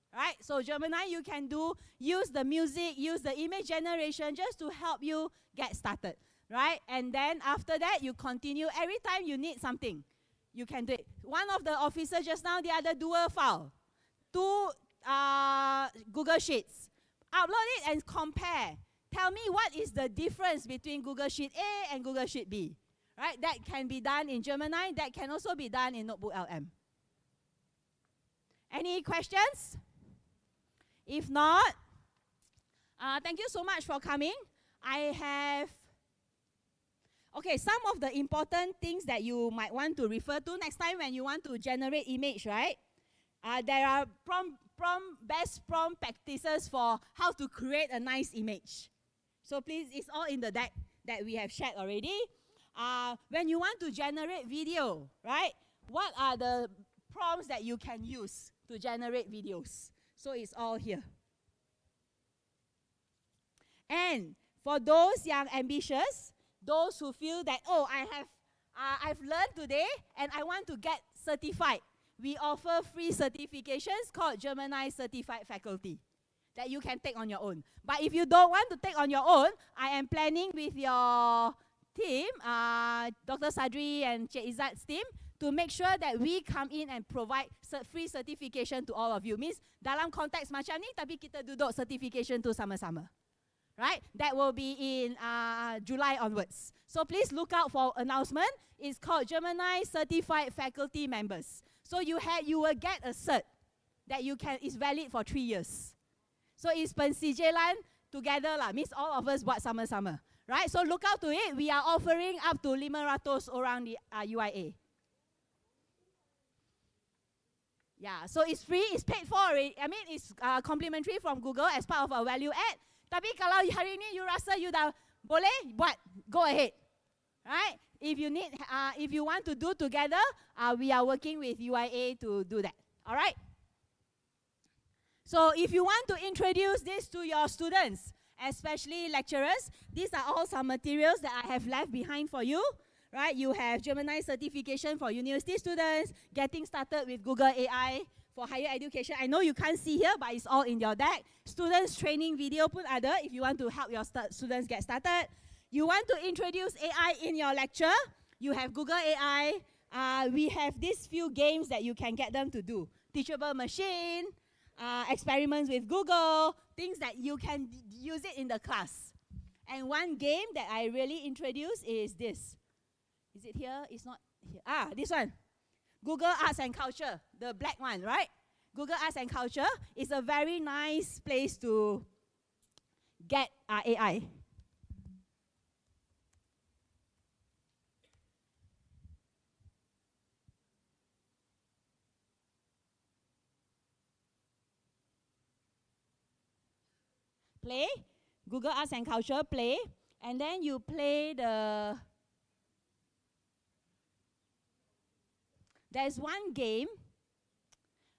Right? So Gemini, you can use the music, use the image generation just to help you get started. Right? And then after that, you continue. Every time you need something, you can do it. One of the officers just now, the other dual file. 2 Google Sheets. Upload it and compare. Tell me what is the difference between Google Sheet A and Google Sheet B. Right? That can be done in Gemini. That can also be done in NotebookLM. Any questions? If not, thank you so much for coming. I have... Okay, some of the important things that you might want to refer to next time when you want to generate image, right? There are best prompt practices for how to create a nice image. So please, it's all in the deck that we have shared already. When you want to generate video, right? What are the prompts that you can use to generate videos? So it's all here. And for those young ambitious, those who feel that, oh, I've learned today and I want to get certified, we offer free certifications called Gemini Certified Faculty that you can take on your own. But if you don't want to take on your own, I am planning with your team, Dr. Sadri and Cik Izzat's team, to make sure that we come in and provide free certification to all of you. Means dalam konteks macam ni, tapi kita duduk certification tu sama-sama. Right? That will be in July onwards. So please look out for announcement. It's called Gemini Certified Faculty Members. So you will get a cert that is valid for 3 years. So it's pensijelan together lah. Means all of us buat sama-sama. Right? So look out to it. We are offering up to 500 orang di UIA. Yeah, so it's free. It's paid for already. I mean, it's complimentary from Google as part of our value add. Tapi kalau hari ni you rasa you dah boleh buat, go ahead, right? If you want to do together, we are working with UIA to do that. All right. So if you want to introduce this to your students, especially lecturers, these are all some materials that I have left behind for you. Right? You have Gemini certification for university students, getting started with Google AI for higher education. I know you can't see here, but it's all in your deck. Students training video pun ada if you want to help your students get started. You want to introduce AI in your lecture, you have Google AI. We have these few games that you can get them to do. Teachable machine, experiments with Google, things that you can use it in the class. And one game that I really introduce is this. Is it here? It's not here. This one. Google Arts and Culture, the black one, right? Google Arts and Culture is a very nice place to get AI. Play, Google Arts and Culture, play, and then you play the... There's one game,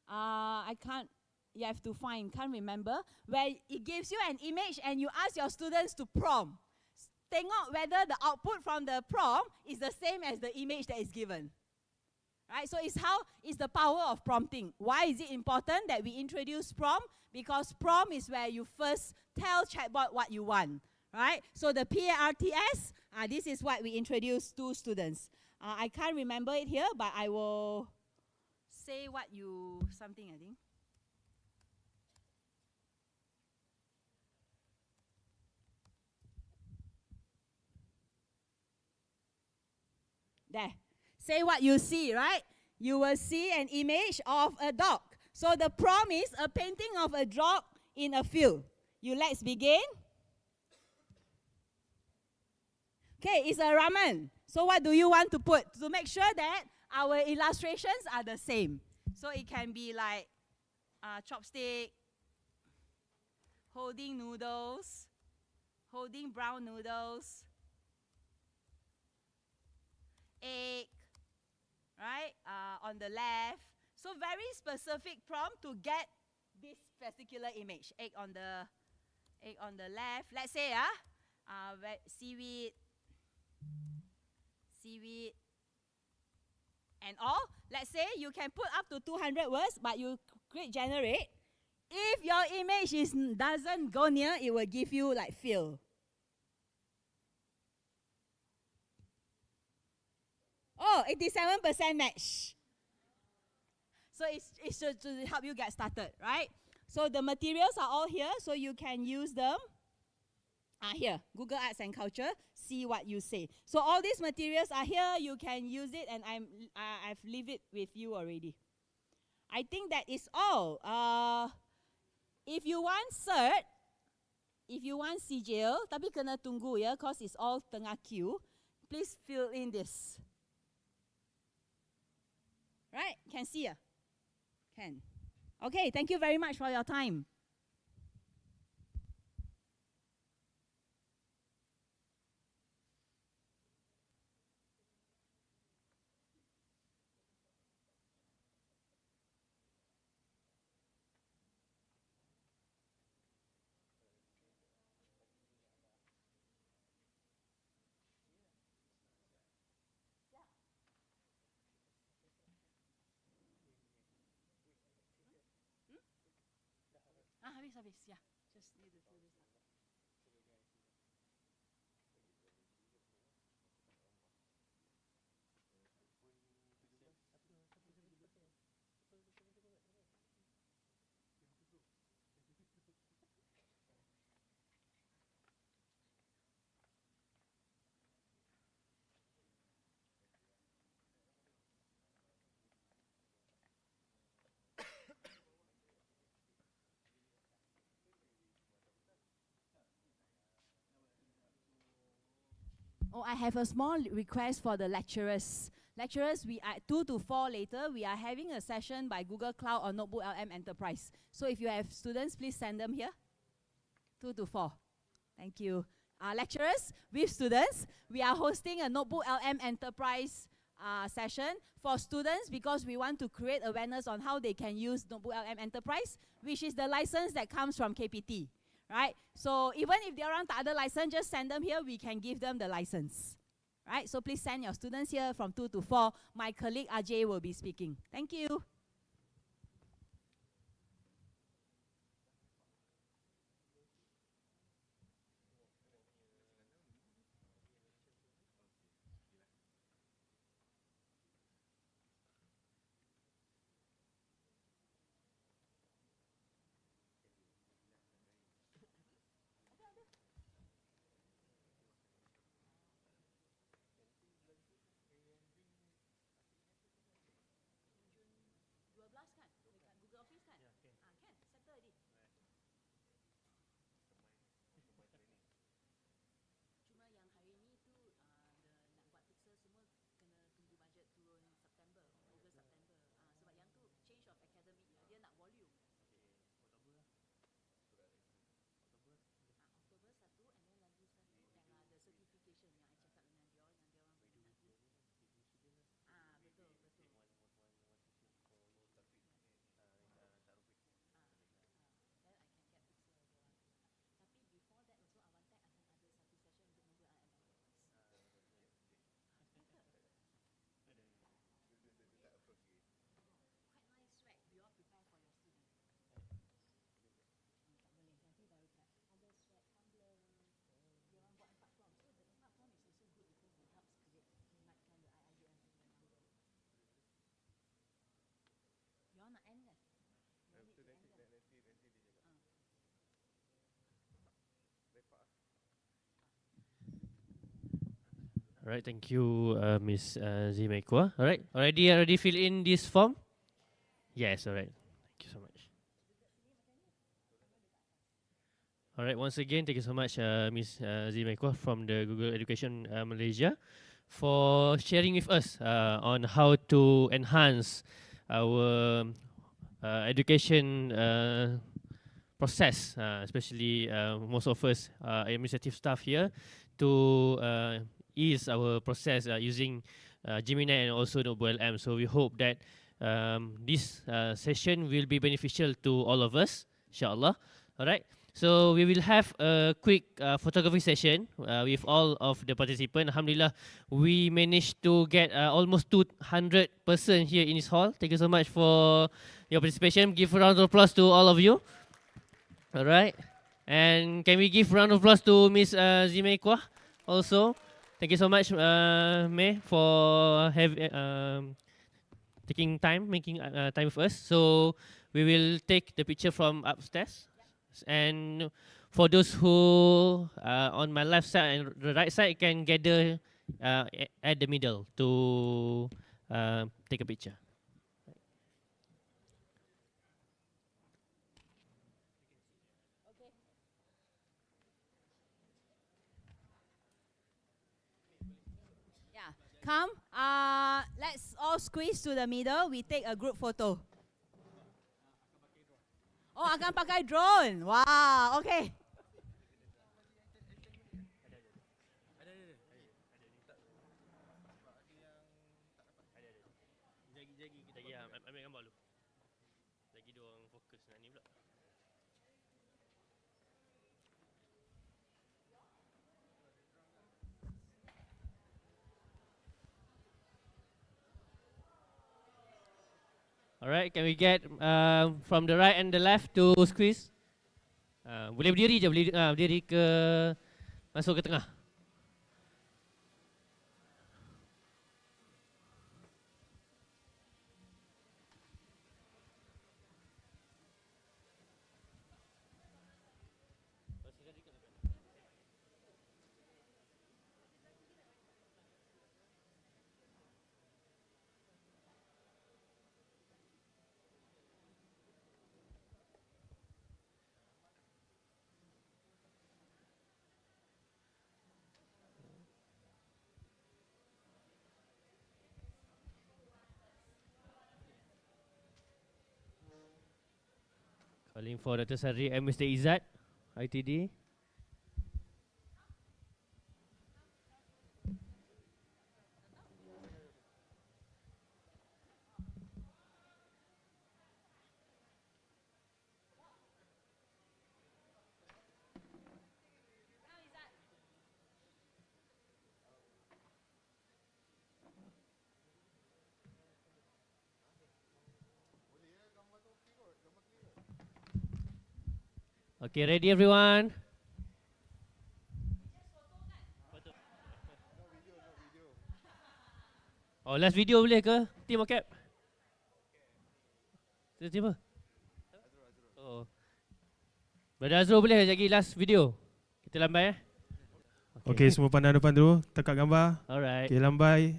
you have to find, can't remember, where it gives you an image and you ask your students to prompt. Tengok whether the output from the prompt is the same as the image that is given. Right? So it's the power of prompting. Why is it important that we introduce prompt? Because prompt is where you first tell chatbot what you want. Right? So the PARTS, this is what we introduce to students. I can't remember it here, but I will say something, I think. There. Say what you see, right? You will see an image of a dog. So the prompt is a painting of a dog in a field. Let's begin. Okay, it's a ramen. So what do you want to put to make sure that our illustrations are the same? So it can be like chopstick, holding noodles, holding brown noodles, egg, right, on the left. So very specific prompt to get this particular image. Egg on the left. Let's say seaweed, and all. Let's say you can put up to 200 words, but you create generate. If your image doesn't go near, it will give you like fail. Oh, 87% match. So it's to help you get started, right? So the materials are all here, so you can use them. Here, Google Arts and Culture, see what you say. So all these materials are here, you can use it, and I've leave it with you already. I think that is all. If you want cert, if you want sijil, tapi kena tunggu ya, cause it's all tengah queue. Please fill in this. Right? Can see ya? Can. Okay, thank you very much for your time. Habis, yeah. Just need to fill this up. Oh, I have a small request for the lecturers. Lecturers, we are 2 to 4 later, we are having a session by Google Cloud on NotebookLM Enterprise. So if you have students, please send them here. 2 to 4. Thank you. Lecturers with students, we are hosting a NotebookLM Enterprise session for students because we want to create awareness on how they can use NotebookLM Enterprise, which is the license that comes from KPT. Right? So even if they aren't the other license, just send them here, we can give them the license. Right? So please send your students here from 2 to 4. My colleague Ajay will be speaking. Thank you. Alright, thank you, Miss Zimekwa. Alright, already fill in this form? Yes, alright. Thank you so much. Alright, once again, thank you so much, Miss Zimekwa from the Google Education Malaysia for sharing with us on how to enhance our education process, especially most of us administrative staff here, to ease our process using Gemini and also NotebookLM. So we hope that this session will be beneficial to all of us, inshallah. Alright. So we will have a quick photography session with all of the participants. Alhamdulillah, we managed to get almost 200 persons here in this hall. Thank you so much for your participation. Give a round of applause to all of you. Alright. And can we give a round of applause to Miss Zimei Kwah also? Thank you so much, May, for taking time, making time with us. So we will take the picture from upstairs. And for those who on my left side and the right side can gather at the middle to take a picture. Yeah, come. Let's all squeeze to the middle. We take a group photo. Oh, akan pakai drone. Wow, okay. Ambil gambar dulu. Lagi dua orang fokus nak ni pula. Alright, can we get from the right and the left to squeeze? Boleh berdiri je, boleh berdiri ke masuk ke tengah. Calling for Dr. Sari and Mr. Izzat, ITD. Okay, ready everyone? Oh, last video boleh ke? Team or cap? Tiba-tiba? Oh. Brother Azrul boleh lagi last video? Kita lambai Okay, semua pandang depan dulu. Tekak gambar. Alright. Okay, lambai.